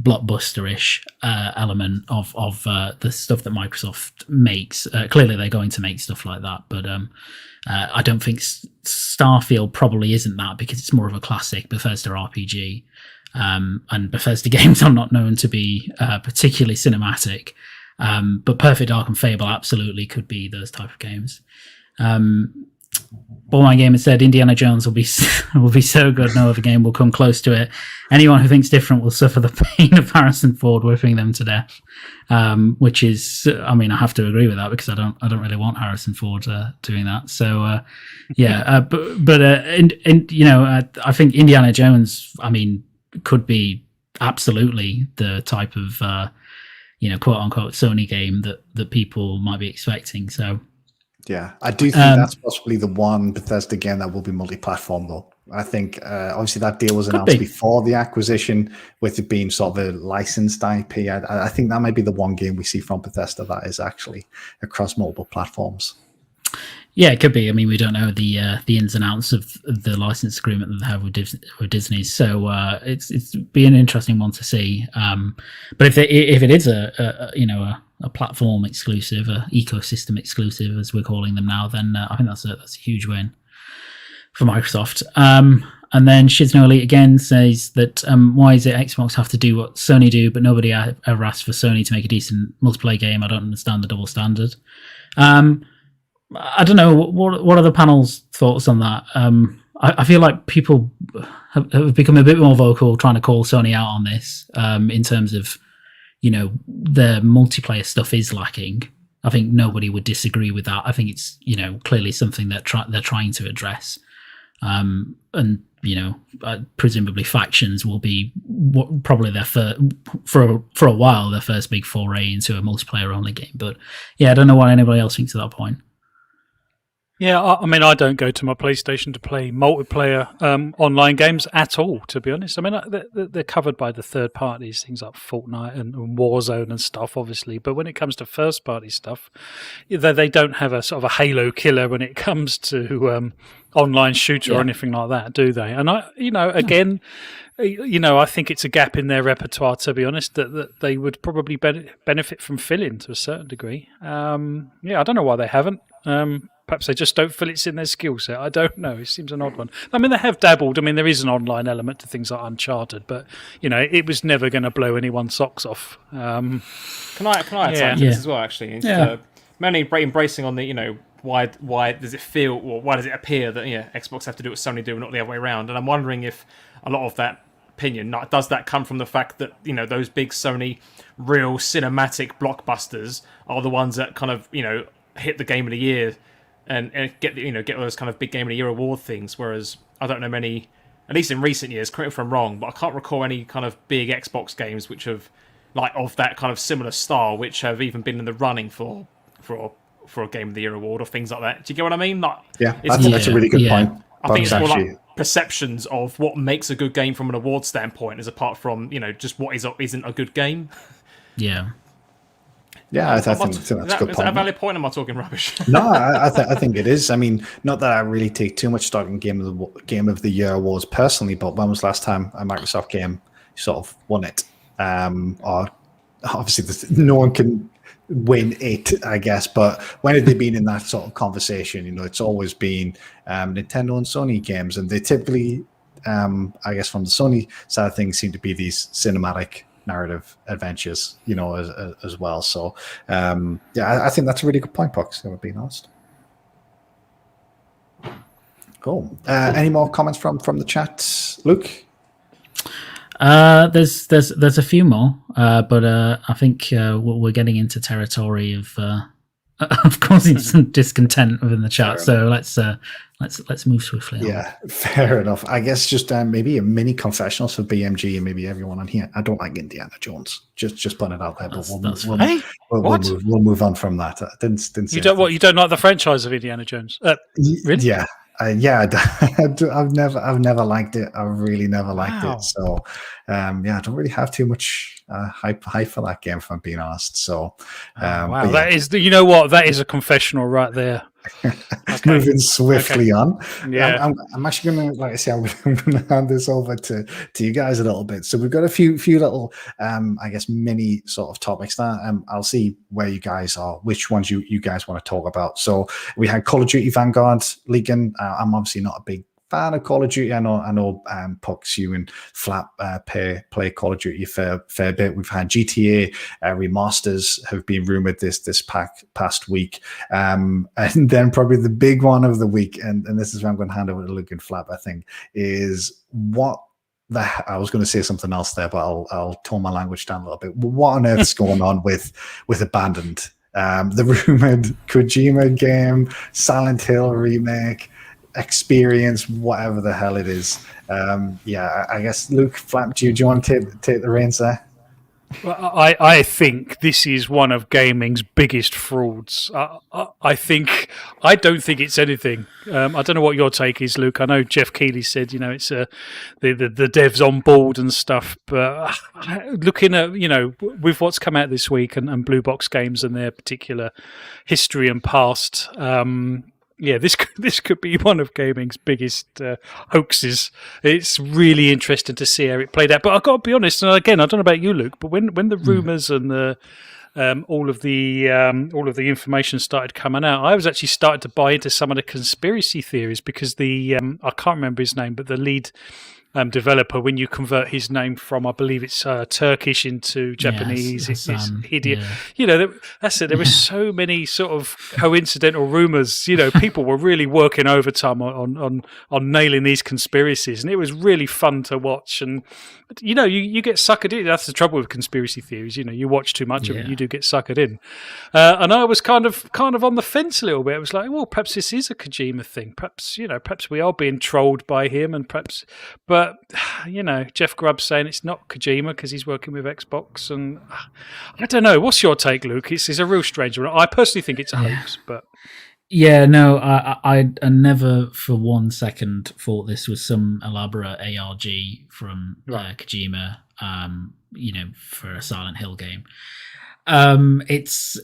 blockbuster-ish element of the stuff that Microsoft makes. Clearly they're going to make stuff like that, but I don't think Starfield probably isn't that, because it's more of a classic Bethesda RPG, and Bethesda games are not known to be particularly cinematic, but Perfect Dark and Fable absolutely could be those type of games. Ballman Gamer said Indiana Jones will be so good, no other game will come close to it. Anyone who thinks different will suffer the pain of Harrison Ford whipping them to death. Which is, I mean, I have to agree with that, because I don't really want Harrison Ford doing that. So I think Indiana Jones, I mean, could be absolutely the type of quote unquote Sony game that people might be expecting. So. Yeah, I do think that's possibly the one Bethesda game that will be multi-platform, though. I think obviously that deal was announced before the acquisition, with it being sort of a licensed IP. I think that might be the one game we see from Bethesda that is actually across multiple platforms. Yeah, it could be. I mean, we don't know the ins and outs of the license agreement that they have with Disney, so it's be an interesting one to see. But if it is a platform exclusive, a ecosystem exclusive, as we're calling them now, then I think that's a huge win for Microsoft. And then Shizno Elite again says that why is it Xbox have to do what Sony do, but nobody ever asked for Sony to make a decent multiplayer game? I don't understand the double standard. I don't know. What are the panel's thoughts on that? I feel like people have become a bit more vocal trying to call Sony out on this in terms of, the multiplayer stuff is lacking. I think nobody would disagree with that. I think it's, clearly something that they're trying to address. And, presumably factions will be probably their for a while, their first big foray into a multiplayer only game. But yeah, I don't know what anybody else thinks at that point. Yeah, I mean, I don't go to my PlayStation to play multiplayer online games at all, to be honest. I mean, they're covered by the third parties, things like Fortnite and Warzone and stuff, obviously. But when it comes to first party stuff, they don't have a sort of a Halo killer when it comes to online shooter or anything like that, do they? And I think it's a gap in their repertoire, to be honest, that they would probably benefit from filling to a certain degree. I don't know why they haven't. Perhaps they just don't feel it's in their skill set. I don't know. It seems an odd one. I mean, they have dabbled. I mean, there is an online element to things like Uncharted, but, it was never going to blow anyone's socks off. Can I add something to this as well, actually? Mainly embracing on the, why does it feel, or why does it appear that Xbox have to do what Sony do and not the other way around? And I'm wondering if a lot of that opinion, does that come from the fact that, those big Sony real cinematic blockbusters are the ones that kind of, hit the Game of the Year and get those kind of big Game of the Year award things, whereas I don't know many, at least in recent years, correct me if I'm wrong, but I can't recall any kind of big Xbox games which have, of that kind of similar style, which have even been in the running for a Game of the Year award or things like that. Do you get what I mean? That's a really good point. I think it's more like perceptions of what makes a good game from an award standpoint, as apart from just what isn't a good game. Yeah. Yeah, I think that's a good point. Is that a valid point? Am I talking rubbish? No, I think it is. I mean, not that I really take too much stock in Game of the Year awards personally, but when was the last time a Microsoft game sort of won it? Or obviously, no one can win it, I guess. But when have they been in that sort of conversation? It's always been Nintendo and Sony games, and they typically, I guess, from the Sony side of things, seem to be these cinematic narrative adventures, as well. So, I think that's a really good point, Pox, if I'm being honest. Cool. Any more comments from the chat, Luke? There's a few more, but I think we're getting into territory of causing some discontent within the chat. So let's move swiftly on. Yeah, fair enough. I guess just maybe a mini confessionals for BMG and maybe everyone on here. I don't like Indiana Jones. Just put it out there. But we'll move on from that. I didn't say you don't what you don't like the franchise of Indiana Jones? Really? Yeah. I've never liked it. I've really never liked it. So, I don't really have too much hype for that game, if I'm being honest. So, wow, that is that is a confessional right there. Okay. Moving swiftly on. Yeah, I'm actually going to, like I say, I'm going to hand this over to you guys a little bit. So we've got a few little, I guess, mini sort of topics that I'll see where you guys are, which ones you guys want to talk about. So we had Call of Duty Vanguard leaking. I'm obviously not a big fan of Call of Duty. I know Pucks, you and Flap play Call of Duty a fair bit. We've had GTA remasters have been rumored this past week, and then probably the big one of the week, and this is where I'm going to hand over to Luke and Flap, I think, is what I was going to say something else there, but I'll tone my language down a little bit. What on earth is going on with Abandoned? The rumored Kojima game, Silent Hill remake, experience, whatever the hell it is. I guess Luke, Flap, do you want to take the reins there? Well, I think this is one of gaming's biggest frauds. I don't think it's anything. I don't know what your take is, Luke. I know Jeff Keighley said, it's the devs on board and stuff. But looking at, with what's come out this week and Blue Box Games and their particular history and past, yeah, this could be one of gaming's biggest hoaxes. It's really interesting to see how it played out. But I've got to be honest, and again, I don't know about you, Luke, but when the rumours and the all of the information started coming out, I was actually starting to buy into some of the conspiracy theories because the I can't remember his name, but the lead developer, when you convert his name from, I believe it's Turkish into Japanese, it's idiot. Yeah. You know, that's it. There were so many sort of coincidental rumors. You know, people were really working overtime on nailing these conspiracies, and it was really fun to watch. And you know, you get suckered in. That's the trouble with conspiracy theories. You know, you watch too much of it, you do get suckered in. And I was kind of on the fence a little bit. I was like, well, perhaps this is a Kojima thing. Perhaps we are being trolled by him, and perhaps, but you know, Jeff Grubb's saying it's not Kojima because he's working with Xbox, and I don't know. What's your take, Luke? It's a real strange one. I personally think it's a hoax, but. Yeah, no, I never for 1 second thought this was some elaborate ARG from Kojima, you know, for a Silent Hill game. It's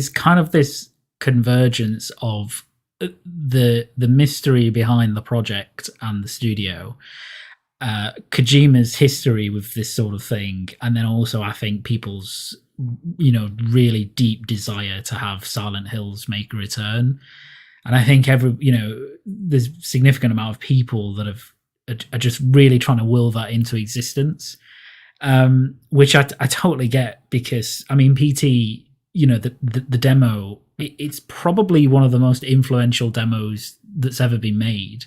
kind of this convergence of the mystery behind the project and the studio, Kojima's history with this sort of thing, and then also I think people's, you know, really deep desire to have Silent Hills make a return. And I think there's a significant amount of people that are just really trying to will that into existence, which I totally get, because I mean, PT, you know, the demo, it's probably one of the most influential demos that's ever been made.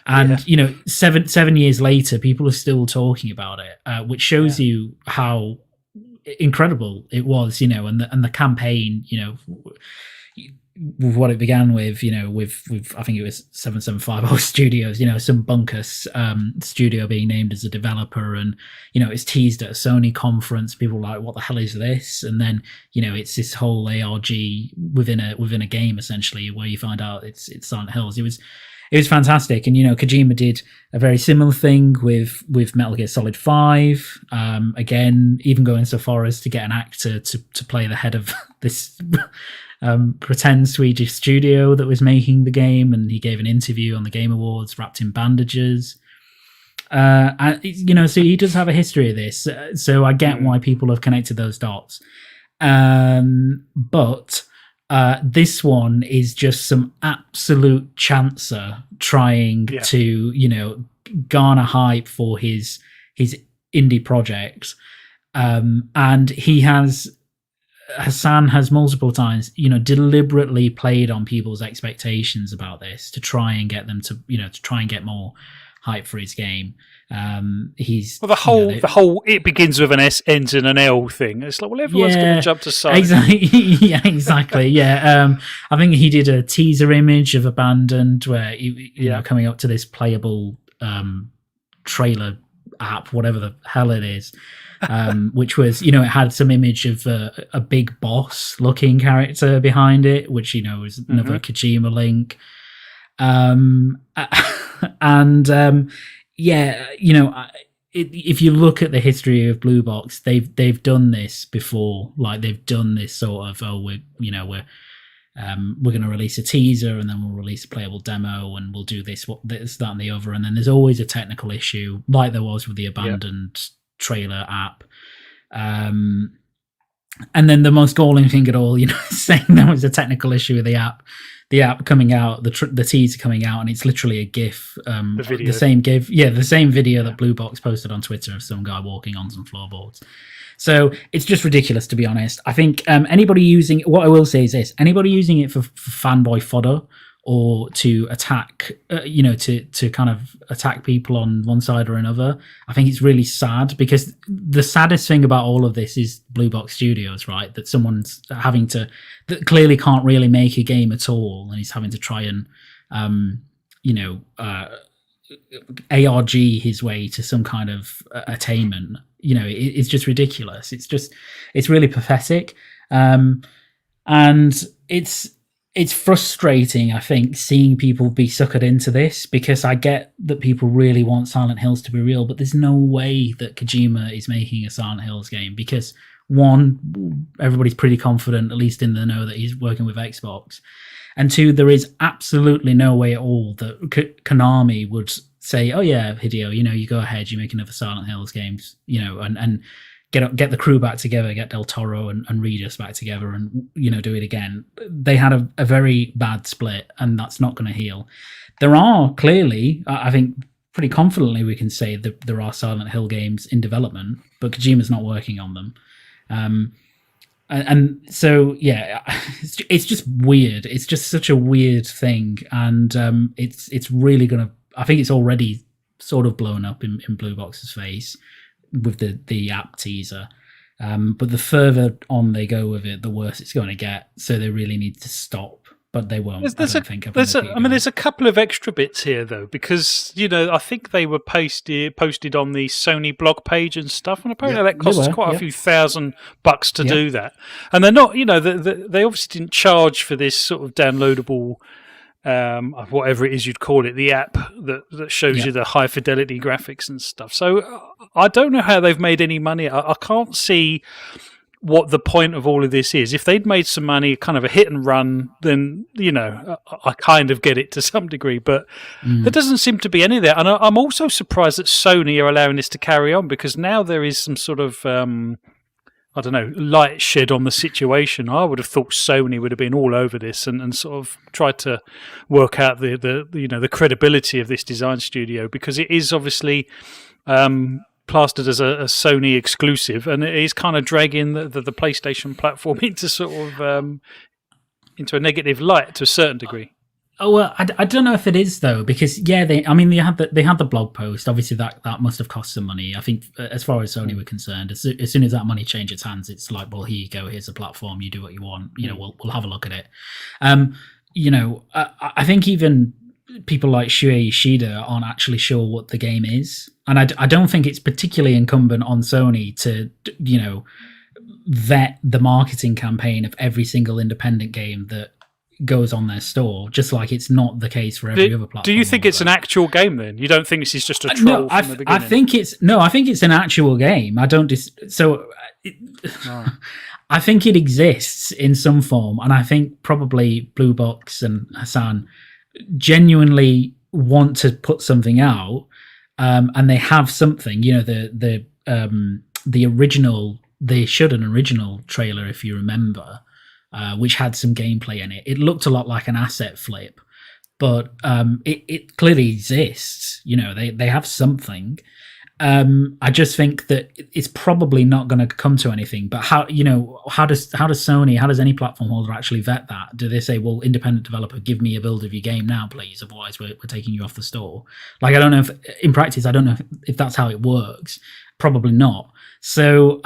And you know, seven years later, people are still talking about it, which shows you how incredible it was, you know, and the campaign, you know, with what it began with, you know, with I think it was 7750 Studios, you know, some bunkus studio being named as a developer, and you know, it's teased at a Sony conference. People were like, what the hell is this? And then, you know, it's this whole ARG within a game, essentially, where you find out it's Silent Hills. It was fantastic. And, you know, Kojima did a very similar thing with Metal Gear Solid 5. Again, even going so far as to get an actor to play the head of this pretend Swedish studio that was making the game. And he gave an interview on the Game Awards wrapped in bandages. And, you know, so he does have a history of this. So I get why people have connected those dots. But this one is just some absolute chancer trying to, you know, garner hype for his indie project. And Hassan has multiple times, you know, deliberately played on people's expectations about this to try and get them to, you know, to try and get more hype for his game. He's the whole it begins with an S, ends in an L thing. It's like, well, everyone's going to jump to Silent. Exactly. Yeah. I think he did a teaser image of Abandoned where you know, coming up to this playable trailer app, whatever the hell it is, which was, you know, it had some image of a big boss looking character behind it, which, you know, was another Kojima link. Yeah, you know, if you look at the history of Blue Box, they've done this before. Like, they've done this sort of, we're going to release a teaser, and then we'll release a playable demo, and we'll do this, that, and the other. And then there's always a technical issue, like there was with the Abandoned trailer app. And then the most galling thing at all, you know, saying there was a technical issue with the app coming out, the teaser coming out, and it's literally a GIF, the same video that Blue Box posted on Twitter of some guy walking on some floorboards. So it's just ridiculous, to be honest. I think anybody using, what I will say is this: anybody using it for fanboy fodder or to attack, you know, to kind of attack people on one side or another, I think it's really sad, because the saddest thing about all of this is Blue Box Studios, right? That someone's having to, that clearly can't really make a game at all, and he's having to try and, you know, ARG his way to some kind of attainment. You know, it's just ridiculous. It's really pathetic. And it's frustrating, I think, seeing people be suckered into this, because I get that people really want Silent Hills to be real, but there's no way that Kojima is making a Silent Hills game, because one, everybody's pretty confident, at least in the know, that he's working with Xbox. And two, there is absolutely no way at all that Konami would say, "Oh yeah, Hideo, you go ahead, you make another Silent Hills games, and get the crew back together, get Del Toro and Regis back together, and do it again." They had a very bad split, and that's not going to heal. There are clearly, I think, pretty confidently we can say that there are Silent Hill games in development, but Kojima's not working on them. And so, yeah, it's just weird. It's just such a weird thing, and it's really gonna. I think it's already sort of blown up in Blue Box's face with the app teaser. But the further on they go with it, the worse it's going to get. So they really need to stop. But they won't. There's a couple of extra bits here though, because I think they were posted on the Sony blog page and stuff, and apparently that costs quite a few $1,000 to do that. And they're not, they obviously didn't charge for this sort of downloadable, whatever it is you'd call it, the app that shows you the high fidelity graphics and stuff. So I don't know how they've made any money. I can't see what the point of all of this is. If they'd made some money, kind of a hit and run, then I kind of get it to some degree, but there doesn't seem to be any of that. And I'm also surprised that Sony are allowing this to carry on, because now there is some sort of light shed on the situation. I would have thought Sony would have been all over this and sort of tried to work out the credibility of this design studio, because it is obviously plastered as a Sony exclusive, and it is kind of dragging the PlayStation platform into sort of into a negative light to a certain degree. Oh well, I don't know if it is though, because they had the blog post. Obviously, that must have cost some money. I think as far as Sony were concerned, as soon as that money changes hands, it's like, well, here you go, here's a platform, you do what you want. We'll have a look at it. I think even people like Shuei Yoshida aren't actually sure what the game is. And I don't think it's particularly incumbent on Sony to, vet the marketing campaign of every single independent game that goes on their store, just like it's not the case for every other platform. Do you think it's an actual game then? You don't think this is just a troll from the beginning? I think it's an actual game. I don't I think it exists in some form, and I think probably Blue Box and Hassan genuinely want to put something out, and they have something. The original, they showed an original trailer, if you remember, which had some gameplay in it. It looked a lot like an asset flip, but it clearly exists. They have something. I just think that it's probably not going to come to anything. But how does Sony, how does any platform holder actually vet that? Do they say, well, independent developer, give me a build of your game now, please, otherwise we're taking you off the store? Like, I don't know if in practice, I don't know if that's how it works. Probably not. So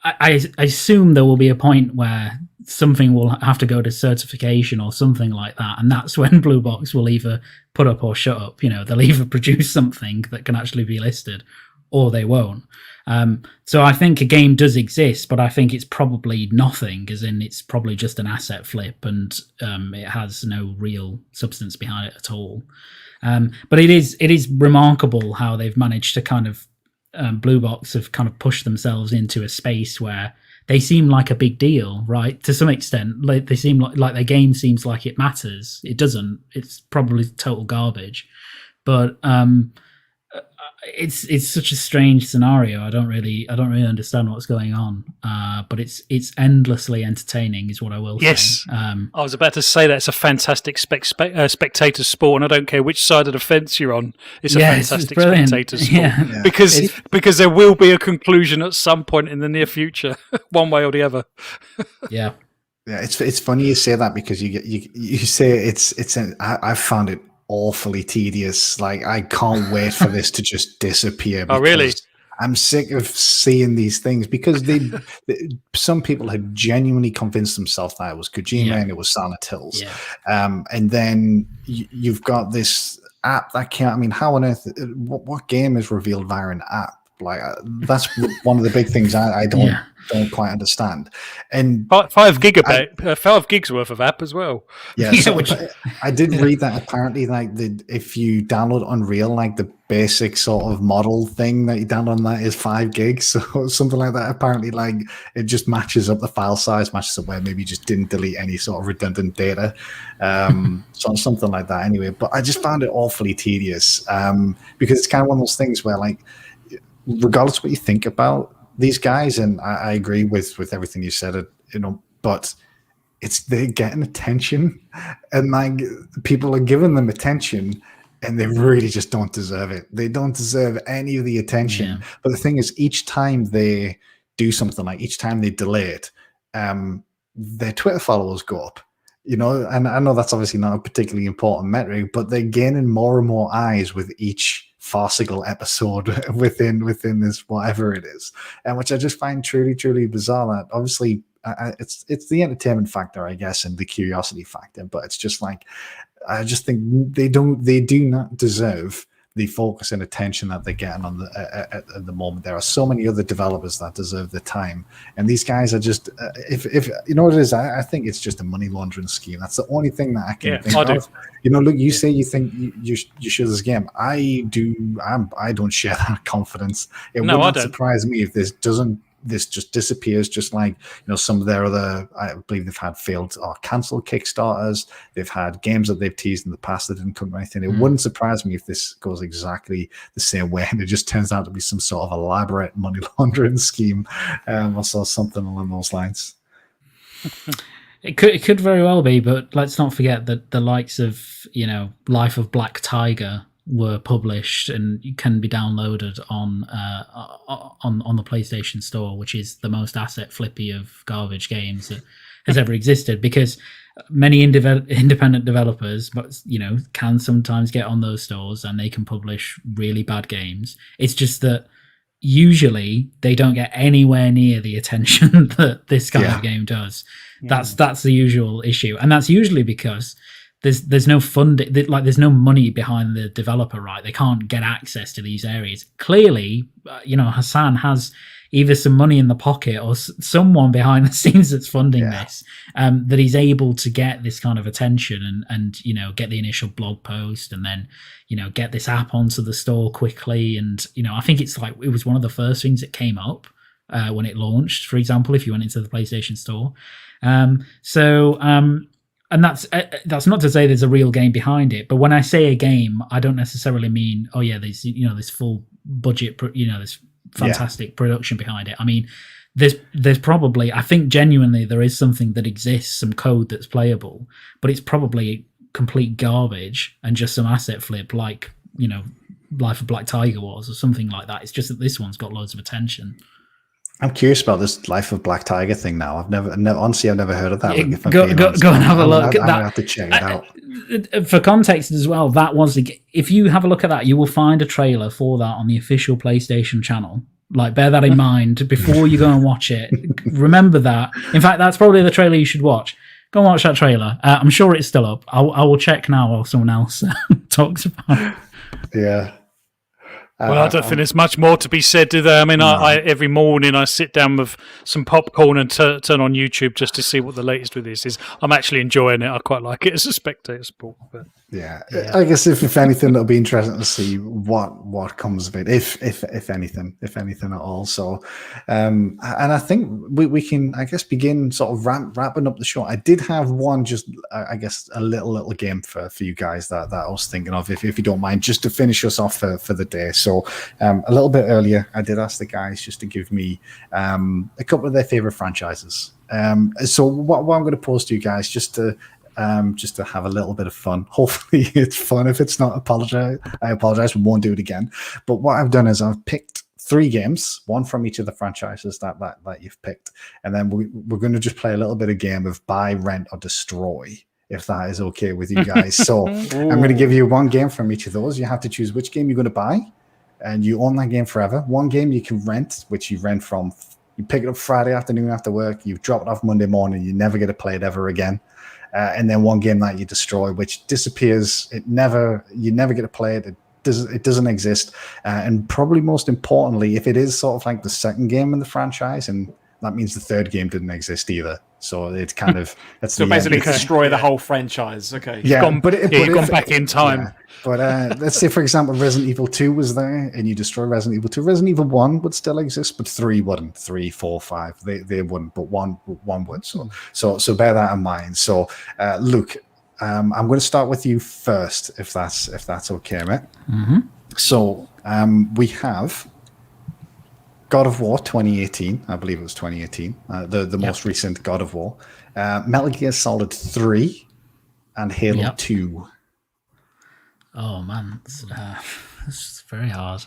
I assume there will be a point where something will have to go to certification or something like that, and that's when Blue Box will either put up or shut up. They'll either produce something that can actually be listed, or they won't. So I think a game does exist, but I think it's probably nothing, as in it's probably just an asset flip, and it has no real substance behind it at all. But it is remarkable how they've managed to kind of Blue Box have kind of pushed themselves into a space where they seem like a big deal, right? To some extent, like they seem like their game seems like it matters. It doesn't. It's probably total garbage. But it's such a strange scenario. I don't really understand what's going on. But it's endlessly entertaining, is what I will say. Yes, I was about to say that it's a fantastic spectator sport, and I don't care which side of the fence you're on. It's a fantastic spectator sport. Yeah. Because there will be a conclusion at some point in the near future, one way or the other. Yeah. Yeah, it's funny you say that, because you say I found it awfully tedious. Like, I can't wait for this to just disappear. Oh, really? I'm sick of seeing these things, because some people had genuinely convinced themselves that it was Kojima and it was Silent Hills. Yeah. And then you've got this app that can't. I mean, how on earth? What game is revealed via an app? Like that's one of the big things I don't quite understand. And 5 gigabyte, 5 gigs worth of app as well. Yeah, so I did read that apparently, like if you download Unreal, like the basic sort of model thing that you download on that is 5 gigs, so something like that. Apparently, like it just matches up the file size, matches up where maybe you just didn't delete any sort of redundant data, so something like that. Anyway, but I just found it awfully tedious because it's kind of one of those things where, like, regardless of what you think about these guys, and I agree with everything you said, but they're getting attention, and like people are giving them attention, and they really just don't deserve it. They don't deserve any of the attention. Yeah. But the thing is, each time they do something, like each time they delay it, their Twitter followers go up. And I know that's obviously not a particularly important metric, but they're gaining more and more eyes with each farcical episode within this whatever it is, and which I just find truly, truly bizarre. That obviously it's the entertainment factor, I guess, and the curiosity factor, but it's just like I just think they do not deserve the focus and attention that they're getting on at the moment. There are so many other developers that deserve the time, and these guys are just if you know what it is, I think it's just a money laundering scheme. That's the only thing that I can think of. Look, you say you think you should this game. I don't share that confidence. It wouldn't surprise me if this just disappears, just like some of their other, I believe they've had failed or cancelled Kickstarters. They've had games that they've teased in the past that didn't come to anything. It wouldn't surprise me if this goes exactly the same way, and it just turns out to be some sort of elaborate money laundering scheme, or something along those lines. It could very well be, but let's not forget that the likes of Life of Black Tiger were published and can be downloaded on the PlayStation Store, which is the most asset flippy of garbage games that has ever existed, because many independent developers can sometimes get on those stores and they can publish really bad games. It's just that usually they don't get anywhere near the attention that this kind of game does. That's the usual issue, and that's usually because there's no funding, like there's no money behind the developer, right? They can't get access to these areas. Clearly, Hassan has either some money in the pocket or someone behind the scenes that's funding this, that he's able to get this kind of attention and get the initial blog post and then get this app onto the store quickly. And I think it's like it was one of the first things that came up when it launched, for example, if you went into the PlayStation Store. And that's not to say there's a real game behind it, but when I say a game, I don't necessarily mean there's this full budget, this fantastic production behind it. I mean, there's probably, I think genuinely there is something that exists, some code that's playable, but it's probably complete garbage and just some asset flip, like Life of Black Tiger was or something like that. It's just that this one's got loads of attention. I'm curious about this Life of Black Tiger thing now. I've never heard of that. Go and have a look. I'm gonna have to check it out. For context as well, that was if you have a look at that, you will find a trailer for that on the official PlayStation channel. Like, bear that in mind before you go and watch it. Remember that. In fact, that's probably the trailer you should watch. Go and watch that trailer. I'm sure it's still up. I will check now while someone else talks about it. Yeah. Well, I don't think there's much more to be said, do there? I mean, I every morning I sit down with some popcorn and turn on YouTube just to see what the latest with this is. I'm actually enjoying it. I quite like it as a spectator sport. But yeah, I guess if anything, it'll be interesting to see what comes of it, if anything at all. So, and I think we can, I guess, begin sort of wrapping up the show. I did have one, just I guess, a little game for you guys that I was thinking of, if you don't mind, just to finish us off for the day. So a little bit earlier, I did ask the guys just to give me a couple of their favorite franchises. So what I'm going to pose to you guys, just to have a little bit of fun. Hopefully it's fun. If it's not, I apologize. We won't do it again. But what I've done is I've picked 3 games, one from each of the franchises that you've picked, and then we're going to just play a little bit of game of buy, rent, or destroy, if that is okay with you guys. So I'm going to give you one game from each of those. You have to choose which game you're going to buy, and you own that game forever. One game you can rent, which you rent from, you pick it up Friday afternoon after work, you drop it off Monday morning, you never get to play it ever again. And then one game that you destroy, which disappears. You never get to play it. It doesn't exist. And probably most importantly, if it is sort of like the second game in the franchise, and that means the third game didn't exist either. So it's kind of that's So basically Okay. destroy the whole franchise. Okay. yeah, Gone, but you've gone back in time. Yeah. But let's say, for example, Resident Evil 2 was there, and you destroy Resident Evil 2. Resident Evil 1 would still exist, but 3 wouldn't. 3, 4, 5, they wouldn't, but one would. So bear that in mind. So, Luke, I'm going to start with you first, if that's okay, mate. Mm-hmm. So we have God of War 2018. I believe it was 2018. The most recent God of War. Metal Gear Solid 3 and Halo 2. Oh man, it's very hard.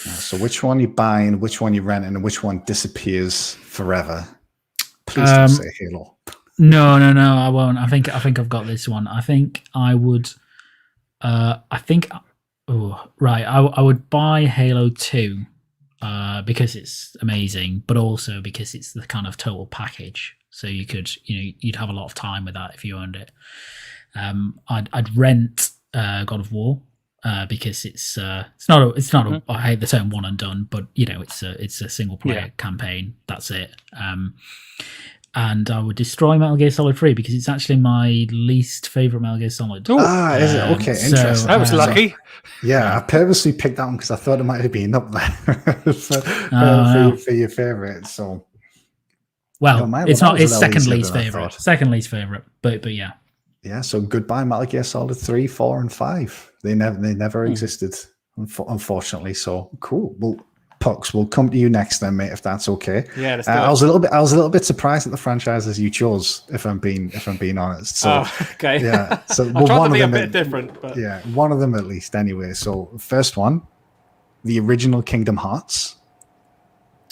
So which one you buying, which one you renting, and which one disappears forever? Please don't say Halo. No, I won't. I think I've got this one. I think I would. I would buy Halo 2 because it's amazing, but also because it's the kind of total package. So you'd have a lot of time with that if you owned it. I'd rent God of War because it's not a I hate the term one and done, but it's a single player campaign. That's it. And I would destroy Metal Gear Solid 3 because it's actually my least favorite Metal Gear Solid. Is it? Okay, interesting. That was lucky. Yeah, I purposely picked that one because I thought it might have been up there for your favorite. So, well, it's not. It's second least than I favorite. thought. Second least favorite, but yeah. Yeah, so goodbye Metal Gear Solid 3, 4, and 5. They never existed, unfortunately. So cool. Well, Pucks, we'll come to you next then, mate, if that's okay. Yeah, let's do I was a little bit surprised at the franchises you chose, if I'm being honest. So okay. yeah. So I'll try one to be of a them bit different, but yeah, one of them at least anyway. So first one, the original Kingdom Hearts,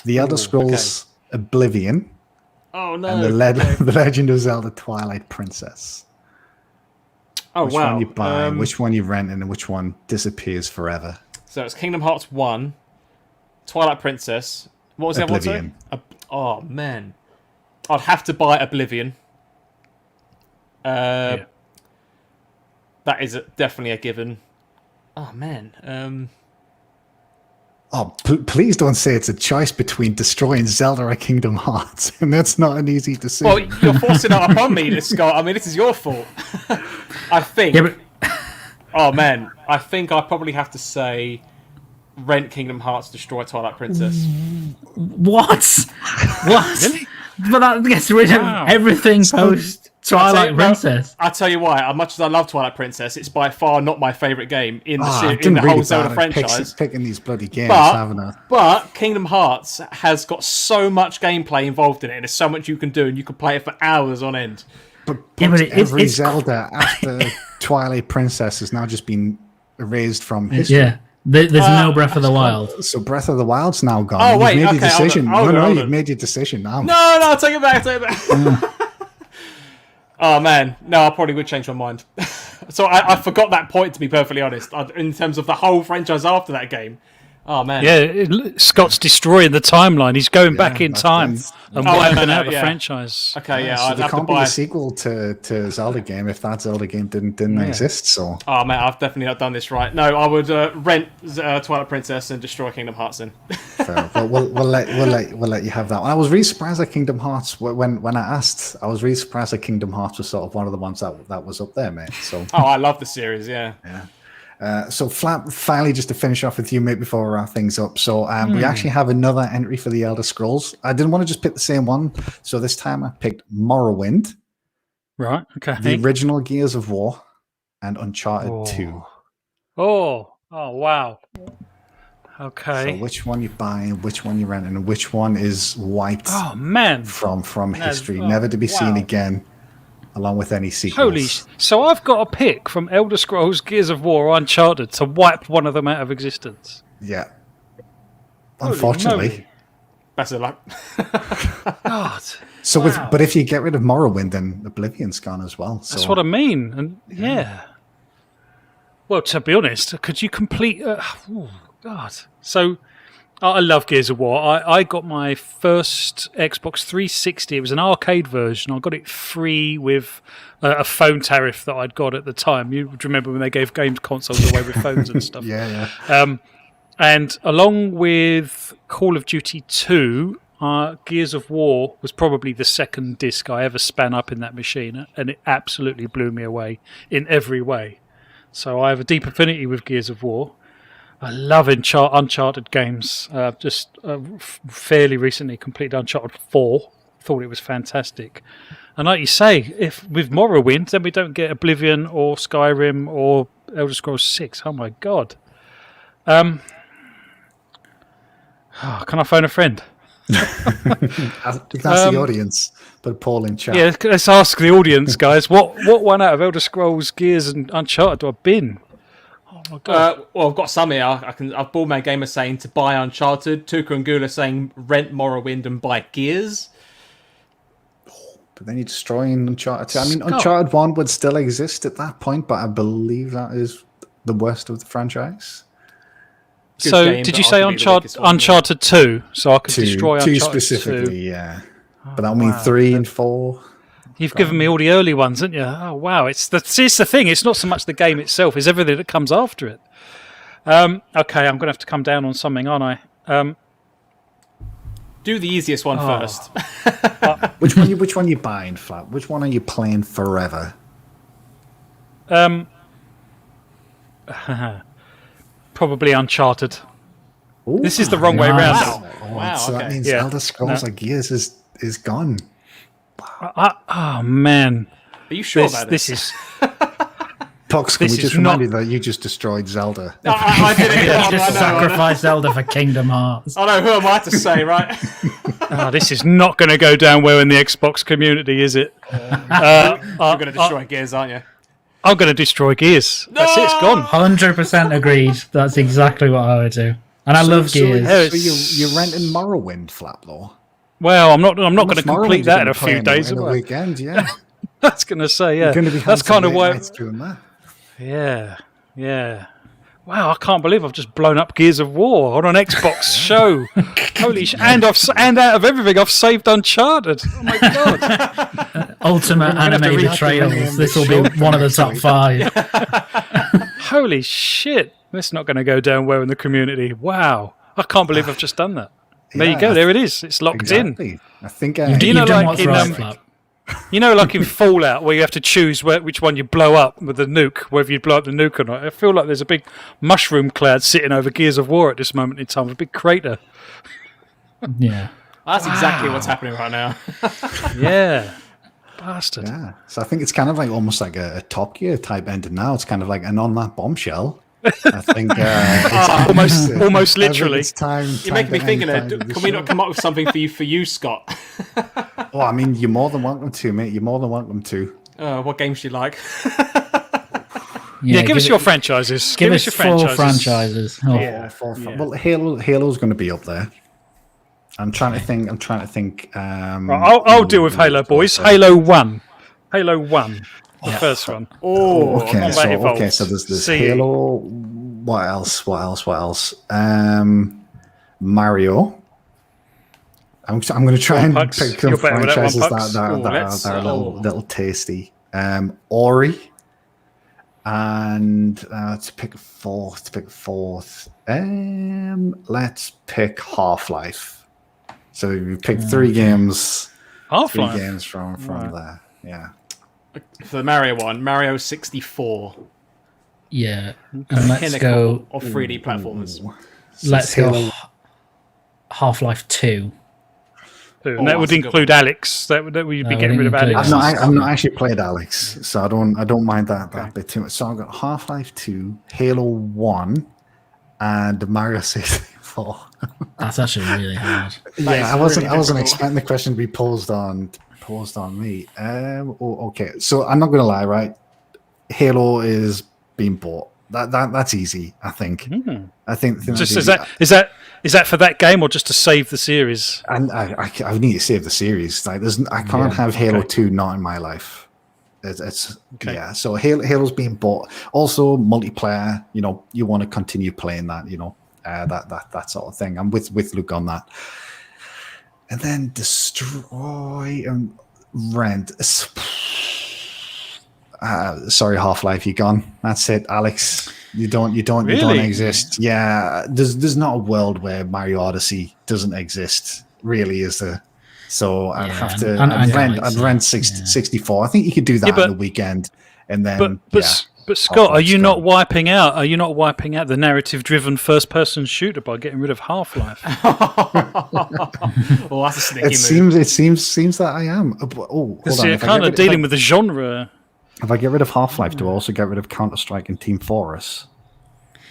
The Elder Scrolls Oblivion, oh no, and the Legend of Zelda Twilight Princess. Oh Which wow. one you buy, which one you rent, and which one disappears forever? So it's Kingdom Hearts 1, Twilight Princess. What was the other one? Oblivion. Oh man, I'd have to buy Oblivion. That is definitely a given. Oh man. Please don't say it's a choice between destroying Zelda or Kingdom Hearts, and that's not an easy decision. Well, you're forcing that upon me, Scott. I mean, this is your fault. I think. Yeah, but Oh man, I think I probably have to say, rent Kingdom Hearts, destroy Twilight Princess. what? Really? But that gets rid of everything post Twilight Princess. I'll tell you why. As much as I love Twilight Princess, it's by far not my favourite game in the in whole Zelda franchise. Picking these bloody games, haven't I? But Kingdom Hearts has got so much gameplay involved in it, and there's so much you can do, and you can play it for hours on end. But it's Zelda after Twilight Princess has now just been erased from history. Yeah. There's no Breath of the Wild. So Breath of the Wild's now gone. Oh, wait, you've made okay, your decision. hold on. You've made your decision now. No, I'll take it back. Oh man, no, I probably would change my mind. So I forgot that point, to be perfectly honest, in terms of the whole franchise after that game. Oh man, Yeah, Scott's destroying the timeline. He's going back in time and wiping out the yeah. franchise. Okay, yeah, So I'd there have to can't be buy. a sequel to Zelda game if that Zelda game didn't exist. So Oh man, I've definitely not done this right. No, I would rent Twilight Princess and destroy Kingdom Hearts then. fair. Well, we'll let you have that one. I was really surprised at Kingdom Hearts when I asked. I was really surprised that Kingdom Hearts was sort of one of the ones that was up there, mate. So Oh, I love the series. Yeah. So finally, just to finish off with you, mate, before we wrap things up. So we actually have another entry for the Elder Scrolls. I didn't want to just pick the same one, so this time I picked Morrowind, Right, okay. the original Gears of War, and Uncharted 2. Oh, wow. So Okay. which one you buying, which one you renting, and which one is wiped Oh, man. from history, oh, never to be seen wow. again, along with any sequels. Holy. So I've got a pick from Elder Scrolls, Gears of War, or Uncharted to wipe one of them out of existence. Yeah. Holy Unfortunately. moly. Best of luck. God. So Wow. but if you get rid of Morrowind, then Oblivion's gone as well. So That's what I mean. And yeah. Well, to be honest, could you complete? Oh God. So I love Gears of War. I got my first Xbox 360. It was an arcade version. I got it free with a phone tariff that I'd got at the time. You remember when they gave games consoles away with phones and stuff? Yeah. And along with Call of Duty 2, Gears of War was probably the second disc I ever span up in that machine, and it absolutely blew me away in every way. So I have a deep affinity with Gears of War. I love Uncharted games. Just fairly recently completed Uncharted 4. Thought it was fantastic. And like you say, if with Morrowind, then we don't get Oblivion or Skyrim or Elder Scrolls 6. Oh my God. Can I phone a friend? That's the audience, but Paul in chat. Yeah, let's ask the audience, guys. What one out of Elder Scrolls, Gears, and Uncharted do I bin? Oh my God! Well, I've got some here. I've Ballman Gamer saying to buy Uncharted. Tuka and Gula saying rent Morrowind and buy Gears. But then you're destroying Uncharted 2. I mean, Uncharted 1 would still exist at that point, but I believe that is the worst of the franchise. Good So, game, did but you say arguably the weakest one, Uncharted 2? So I could destroy two Uncharted specifically, 2. yeah. But that would mean 3 and 4. You've given me all the early ones, haven't you? Oh, wow. It's the thing. It's not so much the game itself. It's everything that comes after it. Okay, I'm going to have to come down on something, aren't I? Do the easiest one first. Which one you buying, Flat? Which one are you playing forever? Probably Uncharted. Ooh, This is the wrong way around. Wow, so that okay. means Yeah. Elder Scrolls like Gears is gone. Oh, man. Are you sure about This this? is... Pox, can This we just is remind not- you that you just destroyed Zelda? I did it. Just I know. sacrifice Zelda for Kingdom Hearts. I know. Who am I to say, right? This is not going to go down well in the Xbox community, is it? You're going to destroy Gears, aren't you? I'm going to destroy Gears. That's it. It's gone. 100% agreed. That's exactly what I would do. And I love Gears. So you're renting Morrowind, Flaplaw? Well, I'm not going to Morrowind's complete that in gonna a play few days. in a am I? weekend, yeah. That's going to say, yeah. You're going to be That's kind of why. doing that. Yeah. Wow, I can't believe I've just blown up Gears of War on an Xbox show. Holy sh! And out of everything, I've saved Uncharted. Oh my God! Ultimate anime betrayals. This will be one of the top 5. Holy shit! That's not going to go down well in the community. Wow, I can't believe I've just done that. There you go. There it is. It's locked in. Exactly. I think Do you You've know, done like what's in, right, Flap. You know, like in Fallout, where you have to choose which one you blow up with the nuke, whether you blow up the nuke or not. I feel like there's a big mushroom cloud sitting over Gears of War at this moment in time, a big crater. Yeah. That's exactly what's happening right now. Yeah. Bastard. Yeah. So I think it's kind of like almost like a Top Gear type ending now. It's kind of like an on that bombshell. I think it's almost I think literally. it's time. You make me think of time it. to Can we not come up with something for you, Scott? Oh, I mean, you're more than welcome to, mate. You're more than welcome to. What games do you like? Yeah, give us your franchises. Give us your 4 franchises. Oh. Yeah. Well, Halo's going to be up there. I'm trying to think. Right, I'll deal with Halo, boys. Halo 1. Halo 1. The first one. Okay, Evolved. so there's See. Halo. What else? Mario. I'm going to try and Pucks. pick some You're better with that one, franchises Pucks. that are a little tasty. Ori. And to pick a fourth. Let's pick Half-Life. So you pick 3 games. Half-Life. 3 games from there. Yeah. For the Mario one, Mario 64. Yeah. And let's Pinnacle go. of 3D platformers. Let's go. Half-Life 2. And that would that's a good include Alex. That would be That getting would rid of include Alex. I've not actually played Alex, so I don't mind that bit too much. So I've got Half-Life 2, Halo 1, and Mario 64. That's actually really hard. Yeah, I is wasn't really difficult. expecting the question to be posed on me. Okay, so I'm not gonna lie, right? Halo is being bought. That's easy, I think. I think Just is that for that game or just to save the series? and I need to save the series. Like, I can't have Halo 2 not in my life. It's yeah. So Halo's being bought. Also, multiplayer. You know, you want to continue playing that. You know, that sort of thing. I'm with Luke on that. And then destroy and rent. Sorry, Half-Life, you're gone. That's it, Alex. You don't exist. Yeah, there's not a world where Mario Odyssey doesn't exist. Really, is there? So I'd have to. I'd rent 64. I think you could do that on the weekend, and then. But Scott, are you not wiping out? Are you not wiping out the narrative-driven first-person shooter by getting rid of Half-Life? Oh, that's a sneaky move. It seems that I am. Oh, hold on. You're kind of dealing with the genre. If I get rid of Half-Life, do I also get rid of Counter-Strike and Team Fortress?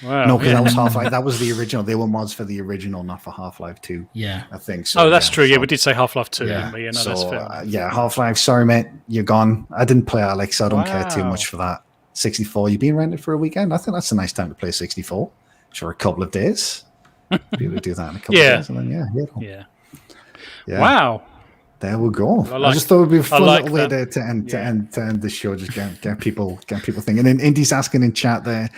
Wow. No, because that was Half-Life. That was the original. They were mods for the original, not for Half-Life 2. Yeah. I think so. Oh, that's true. Yeah, we did say Half-Life 2, didn't we? So, that's fair. Half-Life. Sorry, mate. You're gone. I didn't play Alex, so I don't care too much for that. 64. You've been rented for a weekend? I think that's a nice time to play 64. For a couple of days. Be able to do that in a couple of days. And then, yeah. Wow. There we go. I just thought it would be a fun little way to end the show. Just get people thinking. And then Indy's asking in chat there,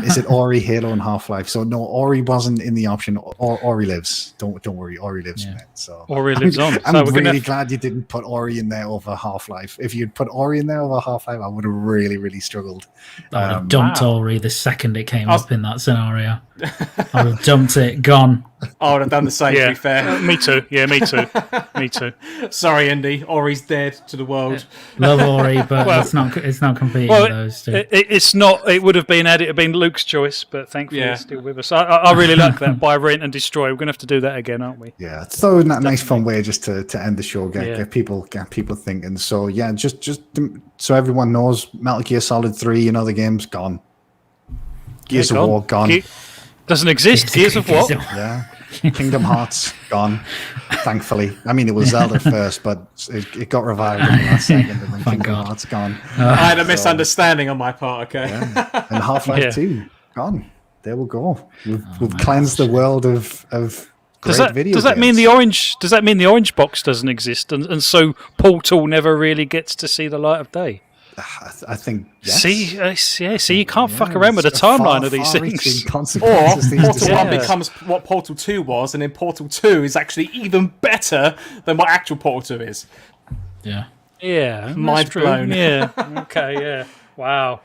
is it Ori, Halo, and Half-Life? So no, Ori wasn't in the option. Ori lives. Don't worry, Ori lives. Yeah. So Ori lives on. I'm really glad you didn't put Ori in there over Half-Life. If you'd put Ori in there over Half-Life, I would have really struggled. I would have dumped Ori the second it came up in that scenario. I would have dumped it, gone. I would have done the same, to be fair. Me too. Yeah, me too. Me too. Sorry, Indy. Ori's dead to the world. Love Ori, but it's not competing with those two. It's not. It would have been had it have been Luke's choice, but thankfully it's still with us. I really like that. Buy, rent, and destroy. We're going to have to do that again, aren't we? Yeah, it's so nice, fun way just to end the show. Get people thinking. So yeah, just so everyone knows, Metal Gear Solid 3. You know the game's gone. Gears of War gone. Doesn't exist. Gears of War. Yeah. Kingdom Hearts gone. Thankfully, I mean it was Zelda first, but it got revived in the last second, and then Kingdom Hearts gone. I had a misunderstanding on my part. Okay. Yeah. And Half-Life 2 gone. There we go. We've cleansed the world of great video Does that games. mean the orange? Does that mean the orange box doesn't exist, and so Portal never really gets to see the light of day? I think yes. See, you can't fuck around with the timeline of these things. Or Portal 1 becomes what Portal 2 was, and then Portal 2 is actually even better than what actual Portal 2 is. Yeah. Mind blown. Yeah. Okay. Yeah. Wow.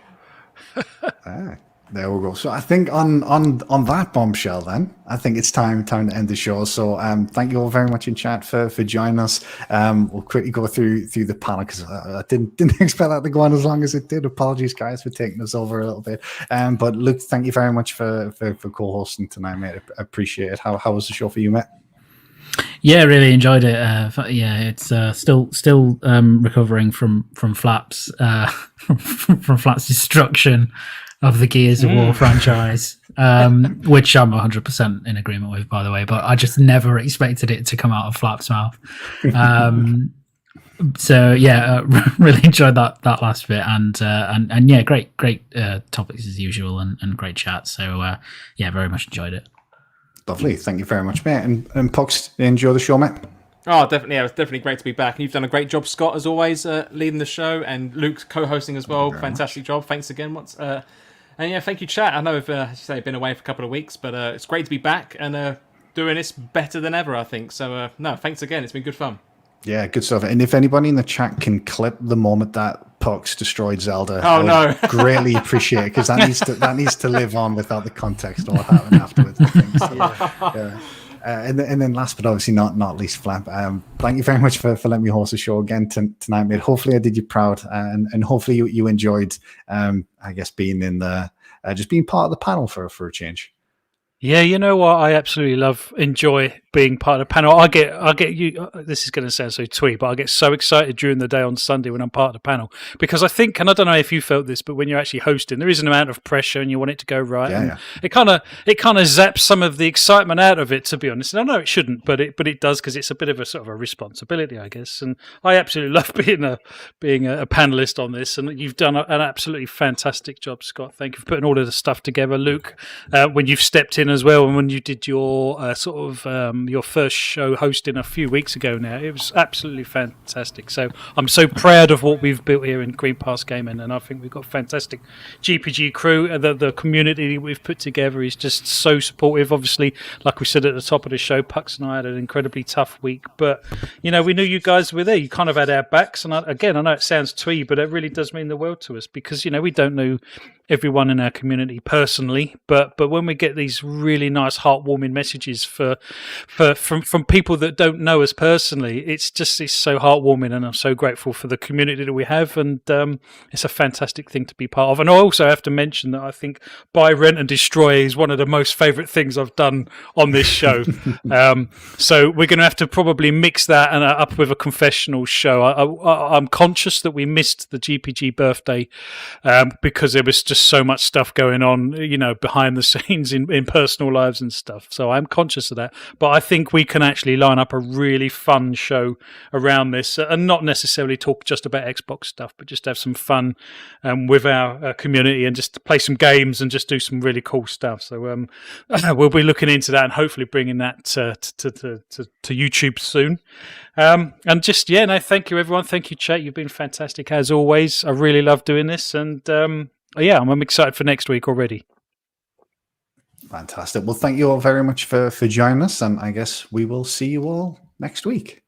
There we go. So I think on that bombshell, then I think it's time to end the show. So thank you all very much in chat for joining us. We'll quickly go through the panel because I didn't expect that to go on as long as it did. Apologies, guys, for taking us over a little bit. But Luke, thank you very much for co-hosting tonight, mate. I appreciate it. How was the show for you, mate? Yeah, really enjoyed it. It's still recovering from Flaps from Flaps' destruction of the Gears of War franchise, which I'm 100% in agreement with, by the way. But I just never expected it to come out of Flaps' mouth. So yeah, really enjoyed that last bit, and yeah, great topics as usual, and great chat. So yeah, very much enjoyed it. Lovely, thank you very much, mate. And Pucks, enjoy the show, mate. Oh, definitely. Yeah, it was definitely great to be back. And you've done a great job, Scott, as always, leading the show, and Luke co-hosting as well. Fantastic job. Thanks again. And yeah, thank you, chat. I know I've as you say, been away for a couple of weeks, but it's great to be back and doing this better than ever, I think. So no, thanks again. It's been good fun. Yeah, good stuff. And if anybody in the chat can clip the moment that Pucks destroyed Zelda, no, greatly appreciate it, because that needs to live on without the context of what happened afterwards. I think. So, yeah. And then last but obviously not least, Flap, thank you very much for letting me host the show again tonight, mate. Hopefully I did you proud, and hopefully you enjoyed, I guess, being in the just being part of the panel for a change. Yeah, you know what? I absolutely enjoy being part of the panel. I get you. This is going to sound so twee, but I get so excited during the day on Sunday when I'm part of the panel, because I think, and I don't know if you felt this, but when you're actually hosting, there is an amount of pressure and you want it to go right. Yeah. It kind of zaps some of the excitement out of it, to be honest. And I know it shouldn't, but it does, because it's a bit of a sort of a responsibility, I guess. And I absolutely love being a panelist on this. And you've done an absolutely fantastic job, Scott. Thank you for putting all of the stuff together, Luke. When you've stepped in as well, and when you did your sort of your first show hosting a few weeks ago now. It was absolutely fantastic. So I'm so proud of what we've built here in Green Pass Gaming, and I think we've got a fantastic GPG crew. The community we've put together is just so supportive. Obviously, like we said at the top of the show, Pucks and I had an incredibly tough week, but we knew you guys were there. You kind of had our backs, and again, I know it sounds twee, but it really does mean the world to us, because we don't know everyone in our community personally, but when we get these really nice heartwarming messages from people that don't know us personally, it's so heartwarming, and I'm so grateful for the community that we have, and it's a fantastic thing to be part of. And I also have to mention that I think Buy, Rent and Destroy is one of the most favourite things I've done on this show. So we're going to have to probably mix that and up with a confessional show. I'm conscious that we missed the GPG birthday because there was just so much stuff going on, behind the scenes in personal lives and stuff. So I'm conscious of that. But I think we can actually line up a really fun show around this, and not necessarily talk just about Xbox stuff, but just have some fun with our community, and just play some games and just do some really cool stuff. So we'll be looking into that and hopefully bringing that to YouTube soon. And just, thank you, everyone. Thank you, chat. You've been fantastic as always. I really love doing this, and I'm excited for next week already. Fantastic. Well, thank you all very much for joining us, and I guess we will see you all next week.